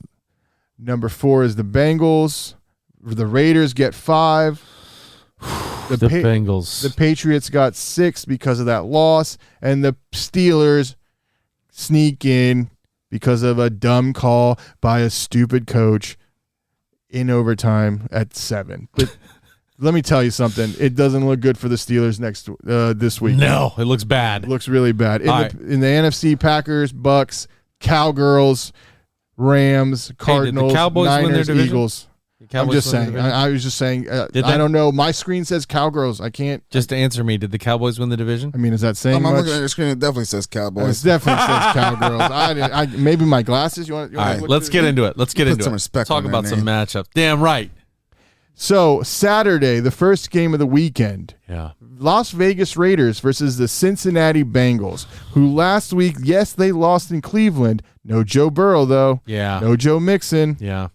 C: Number 4 is the Bengals. The Raiders get 5.
B: The Bengals.
C: The Patriots got 6 because of that loss. And the Steelers sneak in because of a dumb call by a stupid coach in overtime at 7. But let me tell you something. It doesn't look good for the Steelers this week.
B: No, it looks bad.
C: It looks really bad.
B: Right.
C: In the NFC, Packers, Bucks, Cowgirls, Rams, Cardinals,
B: the Cowboys win their
C: Niners,
B: division?
C: Eagles. I'm
B: Cowboys
C: just
B: win their
C: saying.
B: division?
C: I was just saying. I don't know. My screen says Cowgirls. I can't.
B: Just answer me. Did the Cowboys win the division?
C: I mean, is that saying
A: I'm
C: much?
A: looking at your screen. It definitely says
C: It
A: Cowboys.
C: definitely says Cowgirls. Maybe my glasses. You want?
B: All right, let's get into it. Let's get
A: Put
B: into
A: some
B: it.
A: respect
B: Talk
A: on
B: about
A: that
B: some
A: name.
B: matchups. Damn right.
C: So Saturday, the first game of the weekend.
B: Yeah.
C: Las Vegas Raiders versus the Cincinnati Bengals, who last week, yes, they lost in Cleveland. No Joe Burrow, though.
B: Yeah.
C: No Joe Mixon.
B: Yeah.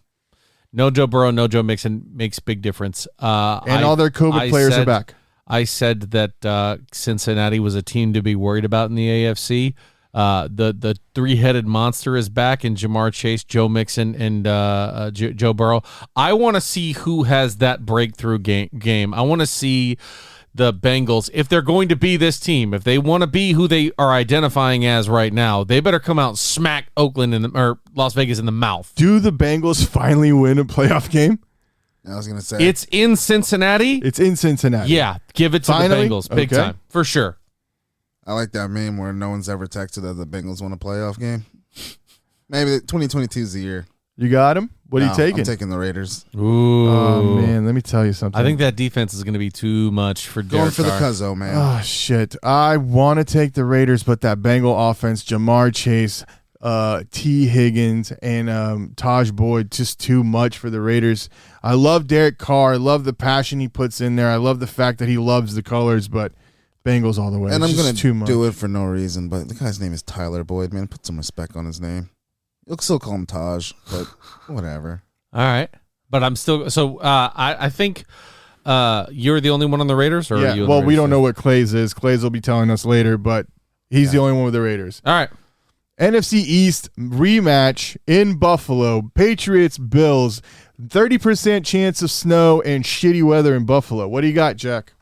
B: No Joe Burrow, no Joe Mixon makes big difference.
C: And all their COVID players are back.
B: I said that Cincinnati was a team to be worried about in the AFC. The 3-headed monster is back in Jamar Chase, Joe Mixon, and Joe Burrow. I want to see who has that breakthrough game. I want to see the Bengals, if they're going to be this team, if they want to be who they are identifying as right now, they better come out and smack Oakland or Las Vegas in the mouth.
C: Do the Bengals finally win a playoff game?
A: I was going to say.
B: It's in Cincinnati.
C: It's in Cincinnati.
B: Yeah, give it to
C: Finally?
B: the Bengals big
C: Okay.
B: time, for sure.
A: I like that meme where no one's ever texted that the Bengals won a playoff game. Maybe 2022 is the year.
C: You got him? What are
A: No,
C: you taking?
A: I'm taking the Raiders.
B: Ooh.
C: Oh, man, let me tell you something.
B: I think that defense is going to be too much for
A: Going
B: Derek
A: for the
B: Carr.
A: Cuzzo, man.
C: Oh, shit. I want to take the Raiders, but that Bengal offense, Jamar Chase, T. Higgins, and Taj Boyd, just too much for the Raiders. I love Derek Carr. I love the passion he puts in there. I love the fact that he loves the colors, but Bengals all the way.
A: And
C: It's
A: I'm
C: just
A: going
C: too
A: to
C: much.
A: do it for no reason, but the guy's name is Tyler Boyd, man. Put some respect on his name. You'll still call him Taj, but whatever.
B: All right. But I'm still – so I think You're the only one on the Raiders? Or
C: yeah,
B: are you
C: well, we don't know
B: too?
C: what Clay's is. Clay's will be telling us later, but he's the only one with the Raiders.
B: All right.
C: NFC East rematch in Buffalo. Patriots, Bills. 30% chance of snow and shitty weather in Buffalo. What do you got, Jack?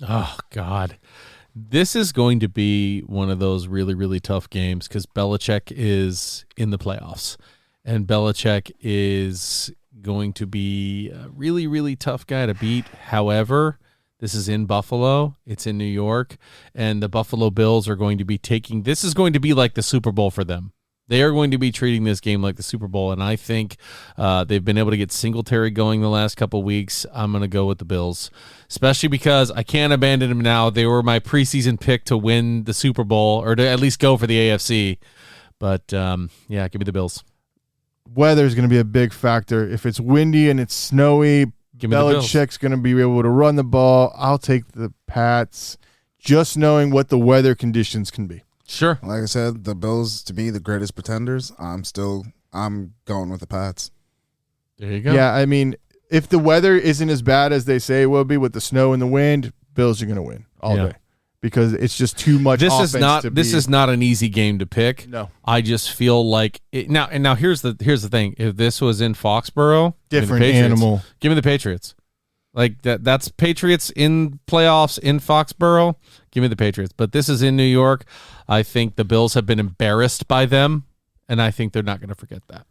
B: Oh, God. This is going to be one of those really, really tough games because Belichick is in the playoffs. And Belichick is going to be a really, really tough guy to beat. However, this is in Buffalo. It's in New York. And the Buffalo Bills are going to be taking – this is going to be like the Super Bowl for them. They are going to be treating this game like the Super Bowl, and I think they've been able to get Singletary going the last couple of weeks. I'm going to go with the Bills, especially because I can't abandon them now. They were my preseason pick to win the Super Bowl or to at least go for the AFC. But, yeah, give me the Bills.
C: Weather is going to be a big factor. If it's windy and it's snowy, Belichick's going to be able to run the ball. I'll take the Pats, just knowing what the weather conditions can be.
B: Sure.
A: Like I said, the Bills, to me, the greatest pretenders. I'm going with the Pats.
B: There you go.
C: Yeah, I mean, if the weather isn't as bad as they say it will be with the snow and the wind, Bills are going to win all day because it's just too much.
B: This is not an easy game to pick.
C: No,
B: I just feel like it, now here's the thing. If this was in Foxborough,
C: different animal.
B: Give me the Patriots. Like that's Patriots in playoffs in Foxborough. Give me the Patriots. But this is in New York. I think the Bills have been embarrassed by them, and I think they're not going to forget that.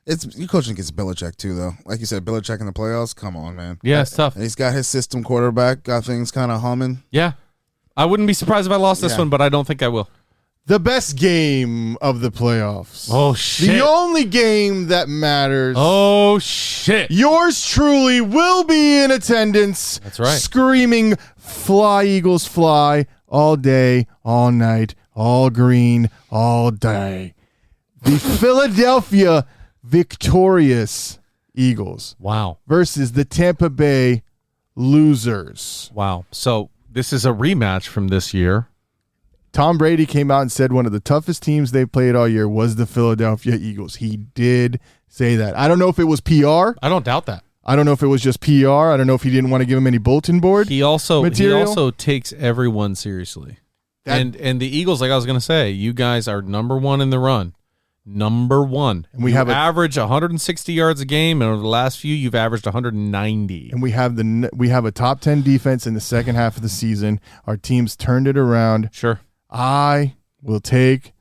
A: It's you coaching against Belichick too, though. Like you said, Belichick in the playoffs. Come on, man.
B: Yeah, it's tough.
A: And he's got his system quarterback. Got things kind of humming.
B: Yeah, I wouldn't be surprised if I lost this one, but I don't think I will.
C: The best game of the playoffs.
B: Oh, shit.
C: The only game that matters.
B: Oh, shit.
C: Yours truly will be in attendance.
B: That's right.
C: Screaming, fly, Eagles, fly, all day, all night, all green, all day. The Philadelphia victorious Eagles.
B: Wow.
C: Versus the Tampa Bay losers.
B: Wow. So this is a rematch from this year.
C: Tom Brady came out and said one of the toughest teams they played all year was the Philadelphia Eagles. He did say that. I don't know if it was PR.
B: I don't doubt that.
C: I don't know if it was just PR. I don't know if he didn't want to give him any bulletin board
B: He also
C: material.
B: takes everyone seriously. And the Eagles, like I was going to say, you guys are number one in the run. Number one.
C: And we have
B: average 160 yards a game, and over the last few, you've averaged 190.
C: And we have a top 10 defense in the second half of the season. Our teams turned it around.
B: Sure.
C: I will take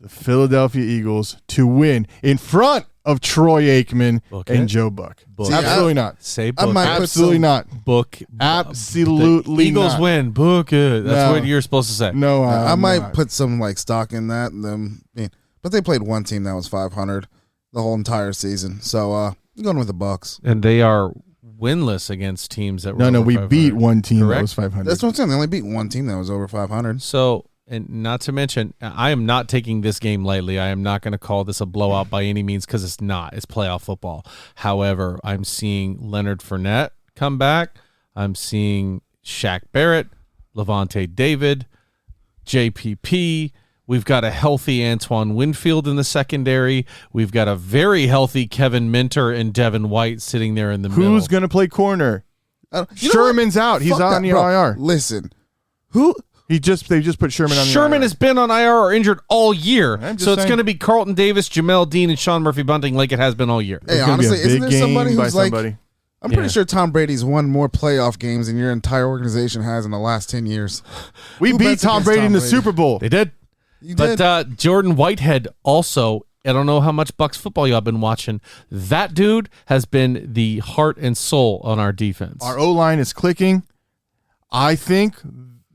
C: the Philadelphia Eagles to win in front of Troy Aikman and Joe Buck.
B: Book.
C: Absolutely not.
B: Say book.
C: Absolutely not.
B: Book.
C: Absolutely
B: the Eagles
C: not.
B: Win. Book it. That's what you're supposed to say.
C: No,
A: I might put some like stock in that. But they played one team that was 500 the whole entire season. So I'm going with the Bucks.
B: And they are winless against teams that were
C: No,
B: over
C: we
B: 500.
C: beat one team
B: Correct?
C: that was 500.
A: That's what I'm saying. They only beat one team that was over 500.
B: So, and not to mention, I am not taking this game lightly. I am not going to call this a blowout by any means because it's not. It's playoff football. However, I'm seeing Leonard Fournette come back. I'm seeing Shaq Barrett, Levante David, JPP. We've got a healthy Antoine Winfield in the secondary. We've got a very healthy Kevin Minter and Devin White sitting there in the middle.
C: Who's going to play corner? Sherman's out. He's
A: Fuck
C: on
A: that,
C: the
A: bro.
C: IR.
A: Listen,
C: they just put Sherman on the IR.
B: Sherman has been on IR or injured all year. So it's
C: saying.
B: going to be Carlton Davis, Jamel Dean, and Sean Murphy Bunting like it has been all year.
A: Hey,
C: It's gonna be a
A: honestly, isn't
C: big
A: there somebody
C: game by
A: who's like,
C: somebody.
A: I'm pretty sure Tom Brady's won more playoff games than your entire organization has in the last 10 years.
C: We
A: Who
C: beat
A: bets
C: Tom
A: against
C: Brady in the
A: Brady?
C: Super Bowl.
B: They did.
A: You did.
B: But Jordan Whitehead also, I don't know how much Bucks football y'all been watching. That dude has been the heart and soul on our defense.
C: Our O-line is clicking. I think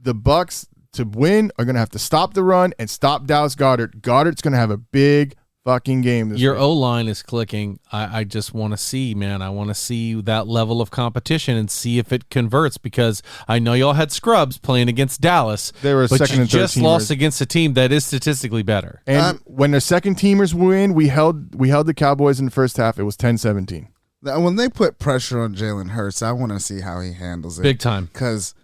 C: the Bucks to win are going to have to stop the run and stop Dallas Goedert. Goddard's going to have a big fucking game this
B: Your
C: week.
B: O-line is clicking. I just want to see, man. I want to see that level of competition and see if it converts because I know y'all had scrubs playing against Dallas.
C: They were
B: but
C: second
B: you
C: and third
B: just
C: teamers.
B: lost against a team that is statistically better.
C: And when their second teamers win, we held the Cowboys in the first half. It was 10-17.
A: When they put pressure on Jalen Hurts, I want to see how he handles it.
B: Big time.
A: Because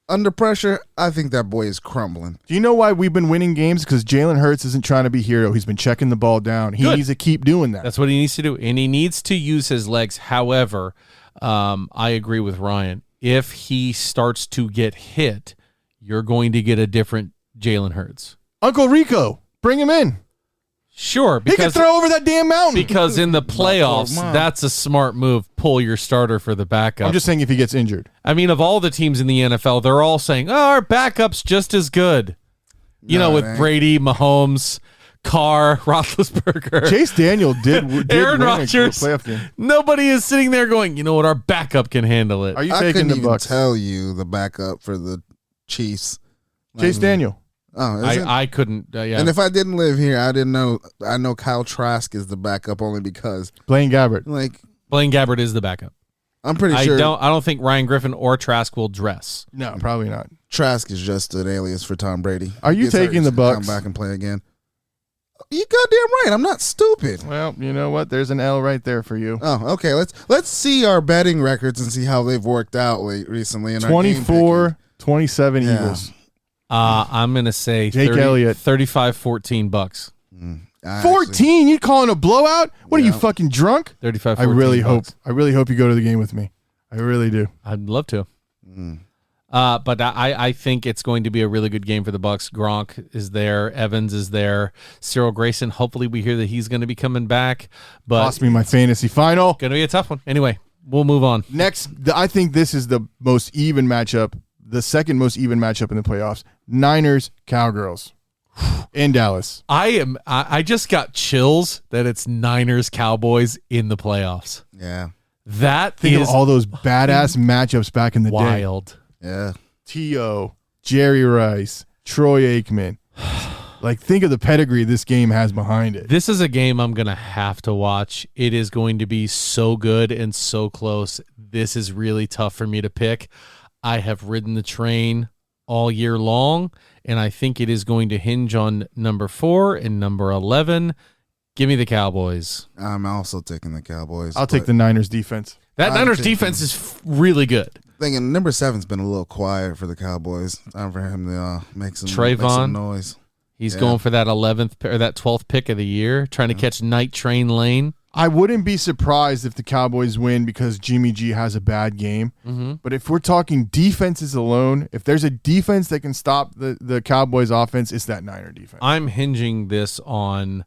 A: under pressure, I think that boy is crumbling.
C: Do you know why we've been winning games? Because Jalen Hurts isn't trying to be hero. He's been checking the ball down. He
B: Good.
C: needs to keep doing that.
B: That's what he needs to do. And he needs to use his legs. However, I agree with Ryan. If he starts to get hit, you're going to get a different Jalen Hurts.
C: Uncle Rico, bring him in.
B: Sure,
C: he can throw over that damn mountain.
B: Because in the playoffs, that's a smart move. Pull your starter for the backup.
C: I'm just saying if he gets injured.
B: I mean, of all the teams in the NFL, they're all saying, "Oh, our backup's just as good." You know, with Brady, Mahomes, Carr, Roethlisberger,
C: Chase Daniel did
B: Aaron
C: win
B: Rodgers.
C: a playoff game.
B: Nobody is sitting there going, "You know what? Our backup can handle it."
C: Are you taking the Bucs?
A: Tell you the backup for the Chiefs.
C: Chase Daniel.
A: Oh,
B: I couldn't. Yeah.
A: And if I didn't live here, I didn't know. I know Kyle Trask is the backup only because
C: Blaine Gabbert.
B: Blaine Gabbert is the backup.
A: I'm pretty sure.
B: I don't think Ryan Griffin or Trask will dress.
C: No, probably not.
A: Trask is just an alias for Tom Brady.
C: Are you taking the Bucs?
A: Come back and play again. You goddamn right. I'm not stupid.
C: Well, you know what? There's an L right there for you.
A: Oh, okay. Let's see our betting records and see how they've worked out recently. In
C: 24-27 Eagles.
B: I'm going to say
C: Jake Elliott.
B: 35-14 Bucks.
C: 14? You calling a blowout? What are you, fucking drunk?
B: 35-14
C: I really
B: Bucks.
C: hope you go to the game with me. I really do.
B: I'd love to. But I think it's going to be a really good game for the Bucks. Gronk is there. Evans is there. Cyril Grayson, hopefully we hear that he's going to be coming back. But
C: Cost me my fantasy final.
B: Going to be a tough one. Anyway, we'll move on.
C: Next, I think this is the most even matchup, the second most even matchup in the playoffs. Niners, Cowgirls in Dallas.
B: I just got chills that it's Niners, Cowboys in the playoffs.
A: Yeah.
C: Think of all those badass matchups back in the
B: wild.
C: day.
A: Yeah.
C: T.O., Jerry Rice, Troy Aikman. Think of the pedigree this game has behind it.
B: This is a game I'm going to have to watch. It is going to be so good and so close. This is really tough for me to pick. I have ridden the train all year long, and I think it is going to hinge on number 4 and number 11. Give me the Cowboys.
A: I'm also taking the Cowboys.
C: I'll take the Niners defense.
B: That Niners defense is really good.
A: Thinking number 7's been a little quiet for the Cowboys. Time for him to make some noise.
B: He's going for that 11th or that 12th pick of the year, trying to catch Night Train Lane.
C: I wouldn't be surprised if the Cowboys win because Jimmy G has a bad game.
B: Mm-hmm.
C: But if we're talking defenses alone, if there's a defense that can stop the Cowboys offense, it's that Niner defense.
B: I'm hinging this on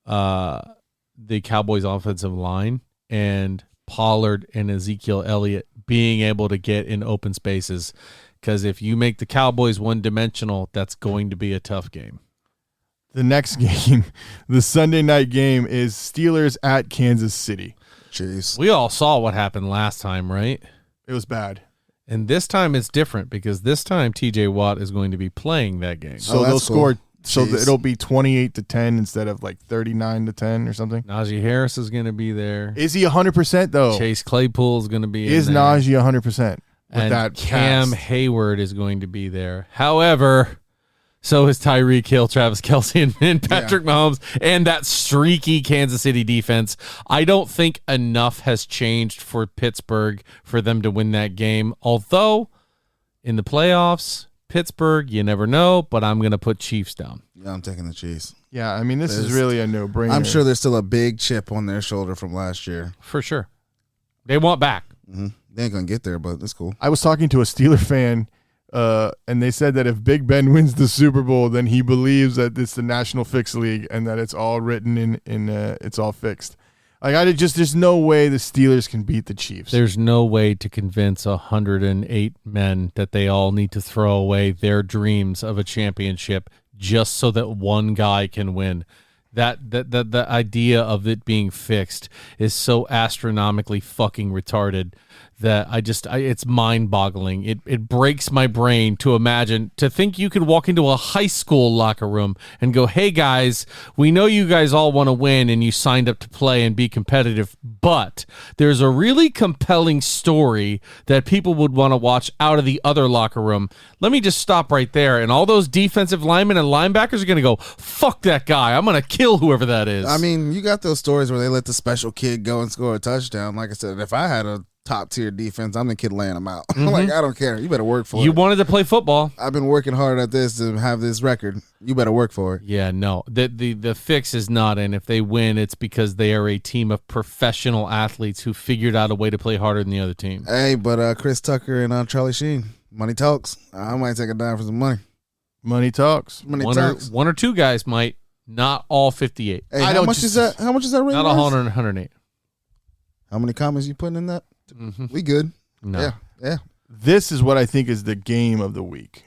B: the Cowboys offensive line and Pollard and Ezekiel Elliott being able to get in open spaces. Because if you make the Cowboys one-dimensional, that's going to be a tough game.
C: The next game, the Sunday night game, is Steelers at Kansas City.
A: Jeez.
B: We all saw what happened last time, right?
C: It was bad.
B: And this time it's different because this time TJ Watt is going to be playing that game.
C: So they'll score. So it'll be 28-10 instead of 39-10 or something.
B: Najee Harris is going to be there.
C: Is he 100% though?
B: Chase Claypool is going to be
C: Is
B: in there.
C: Najee 100%?
B: And
C: that
B: Cam
C: cast?
B: Hayward is going to be there. However, so is Tyreek Hill, Travis Kelce, and Patrick Mahomes, and that streaky Kansas City defense. I don't think enough has changed for Pittsburgh for them to win that game. Although, in the playoffs, Pittsburgh, you never know, but I'm going to put Chiefs down.
A: Yeah, I'm taking the Chiefs.
C: Yeah, I mean, this is really a no-brainer.
A: I'm sure there's still a big chip on their shoulder from last year.
B: For sure. They want back.
A: Mm-hmm. They ain't going to get there, but it's cool.
C: I was talking to a Steeler fan, and they said that if Big Ben wins the Super Bowl, then he believes that it's the National Fix League and that it's all written in it's all fixed. There's no way the Steelers can beat the Chiefs.
B: There's no way to convince 108 men that they all need to throw away their dreams of a championship just so that one guy can win. The idea of it being fixed is so astronomically fucking retarded that it's mind-boggling. It breaks my brain to imagine, to think you could walk into a high school locker room and go, hey guys, we know you guys all want to win and you signed up to play and be competitive, but there's a really compelling story that people would want to watch out of the other locker room. Let me just stop right there. And all those defensive linemen and linebackers are going to go, fuck that guy. I'm going to kill whoever that is.
A: I mean, you got those stories where they let the special kid go and score a touchdown. Like I said, if I had a top tier defense. I'm the kid laying them out. Like, I don't care. You better work for it.
B: You wanted to play football.
A: I've been working hard at this to have this record. You better work for it.
B: Yeah, no. The fix is not in. If they win, it's because they are a team of professional athletes who figured out a way to play harder than the other team.
A: Hey, but Chris Tucker and Charlie Sheen, money talks. I might take a dime for some money.
C: Money talks.
A: Money talks.
B: One or two guys might. Not all 58.
A: Hey, how much is that? How much is that ring?
B: Not 100 and 108.
A: How many comments you putting in that? We good.
B: No.
A: Yeah.
C: This is what I think is the game of the week.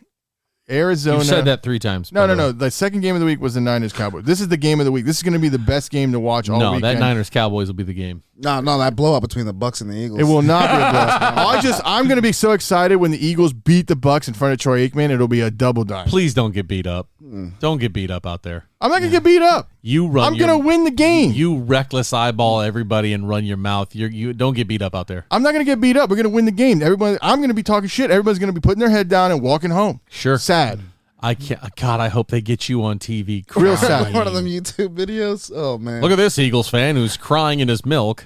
C: Arizona.
B: You said that 3 times.
C: No. The second game of the week was the Niners-Cowboys. This is the game of the week. This is going to be the best game to watch all weekend.
B: No, that Niners-Cowboys will be the game.
A: No, that blowout between the Bucs and the Eagles.
C: It will not be a blowout. I'm going to be so excited when the Eagles beat the Bucs in front of Troy Aikman. It'll be a double dime.
B: Please don't get beat up. Don't get beat up out there.
C: I'm not going to get beat up.
B: I'm
C: going to win the game.
B: You reckless eyeball everybody and run your mouth. You don't get beat up out there.
C: I'm not going to get beat up. We're going to win the game. I'm going to be talking shit. Everybody's going to be putting their head down and walking home.
B: Sure.
C: Sad.
B: I can't. God, I hope they get you on TV.
C: Real sad.
A: One of them YouTube videos. Oh man!
B: Look at this Eagles fan who's crying in his milk.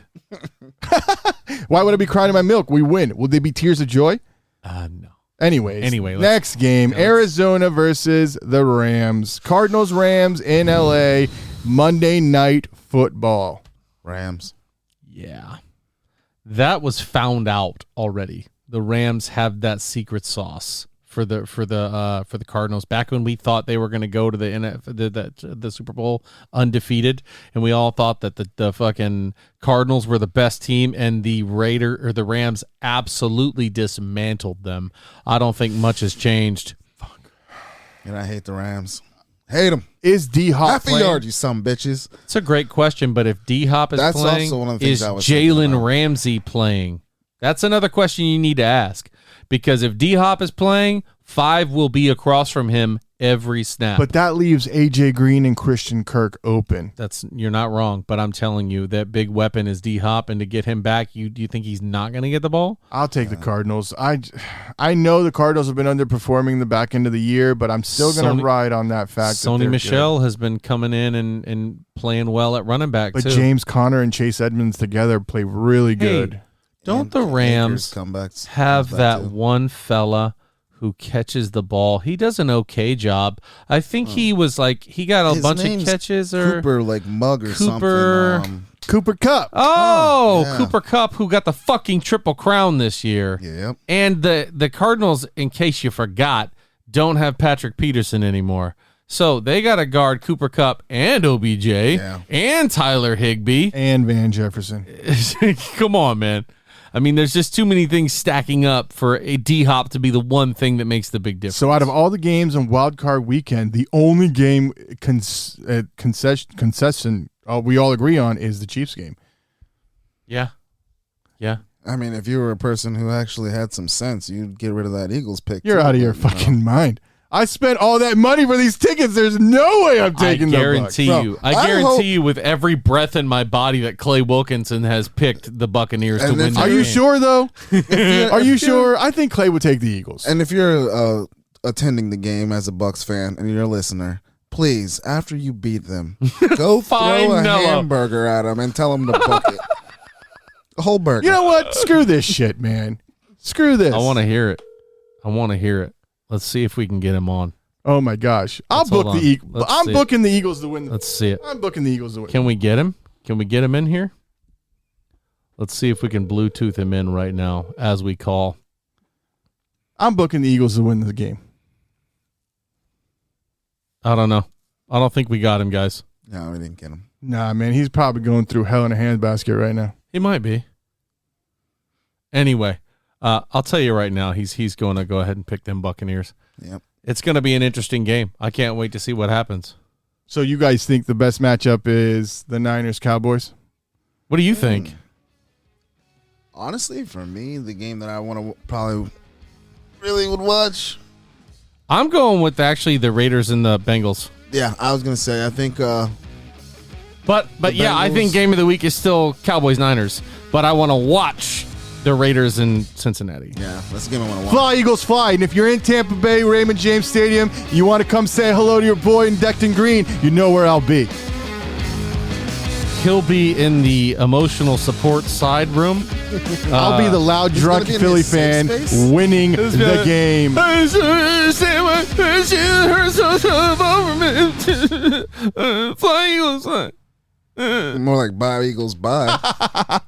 C: Why would I be crying in my milk? We win. Will they be tears of joy?
B: No.
C: Anyway,
B: next
C: game: Arizona versus the Rams. Cardinals Rams in LA. Monday Night Football.
A: Rams.
B: Yeah, that was found out already. The Rams have that secret sauce for the Cardinals. Back when we thought they were going to go to the Super Bowl undefeated, and we all thought that the fucking Cardinals were the best team, and the Rams absolutely dismantled them. I don't think much has changed.
A: Fuck. And I hate the Rams. Hate them.
C: Is D-Hop
A: half a yard, you some bitches?
B: It's a great question, but if D-Hop is playing,
A: also one of the things
B: is
A: I was
B: Jalen Ramsey playing? That's another question you need to ask. Because if D-Hop is playing, 5 will be across from him every snap.
C: But that leaves A.J. Green and Christian Kirk open.
B: You're not wrong, but I'm telling you that big weapon is D-Hop, and to get him back, do you think he's not going to get the ball?
C: I'll take the Cardinals. I know the Cardinals have been underperforming the back end of the year, but I'm still going to ride on that fact.
B: Sony Michel has been coming in and playing well at running back,
C: but
B: too.
C: James Conner and Chase Edmonds together play really good.
B: Don't the Rams have that one fella who catches the ball? He does an okay job. I think he was he got a bunch of catches or
A: Cooper Mug or something.
C: Cooper Kupp.
B: Cooper Kupp, who got the fucking Triple Crown this year.
A: Yep.
B: And the Cardinals, in case you forgot, don't have Patrick Peterson anymore. So they got to guard Cooper Kupp and OBJ and Tyler Higbee.
C: And Van Jefferson.
B: Come on, man. I mean, there's just too many things stacking up for a D-Hop to be the one thing that makes the big difference.
C: So out of all the games on Wild Card Weekend, the only game concession we all agree on is the Chiefs game.
B: Yeah.
A: I mean, if you were a person who actually had some sense, you'd get rid of that Eagles pick.
C: You're out of your fucking mind. I spent all that money for these tickets. There's no way I'm taking the Bucs.
B: I guarantee you with every breath in my body that Clay Wilkinson has picked the Buccaneers to win.
C: Are you sure, though? Are you sure? I think Clay would take the Eagles.
A: And if you're attending the game as a Bucs fan and you're a listener, please, after you beat them, go throw a hamburger at them and tell them to book it. A whole burger.
C: You know what? Screw this shit, man. Screw this.
B: I want to hear it. Let's see if we can get him on.
C: Oh my gosh! I'm booking the Eagles to win.
B: Let's see it.
C: I'm booking the Eagles to win.
B: Can we get him? Can we get him in here? Let's see if we can Bluetooth him in right now as we call.
C: I'm booking the Eagles to win the game.
B: I don't know. I don't think we got him, guys.
A: No, we didn't get him.
C: Nah, man, he's probably going through hell in a handbasket right now.
B: He might be. Anyway. I'll tell you right now, he's going to go ahead and pick them Buccaneers.
A: Yep.
B: It's going to be an interesting game. I can't wait to see what happens.
C: So you guys think the best matchup is the Niners-Cowboys?
B: What do you think?
A: Honestly, for me, the game that I want to probably really would watch.
B: I'm going with actually the Raiders and the Bengals.
A: Yeah, I was going to say, I think.
B: But yeah, I think game of the week is still Cowboys-Niners. But I want to watch the Raiders in Cincinnati.
A: Yeah, that's a game I want to watch.
C: Fly, Eagles, fly. And if you're in Tampa Bay, Raymond James Stadium, you want to come say hello to your boy in decked in green, you know where I'll be.
B: he'll be in the emotional support side room.
C: I'll be the loud, drunk Philly fan winning the game.
A: More like bye Eagles, bye.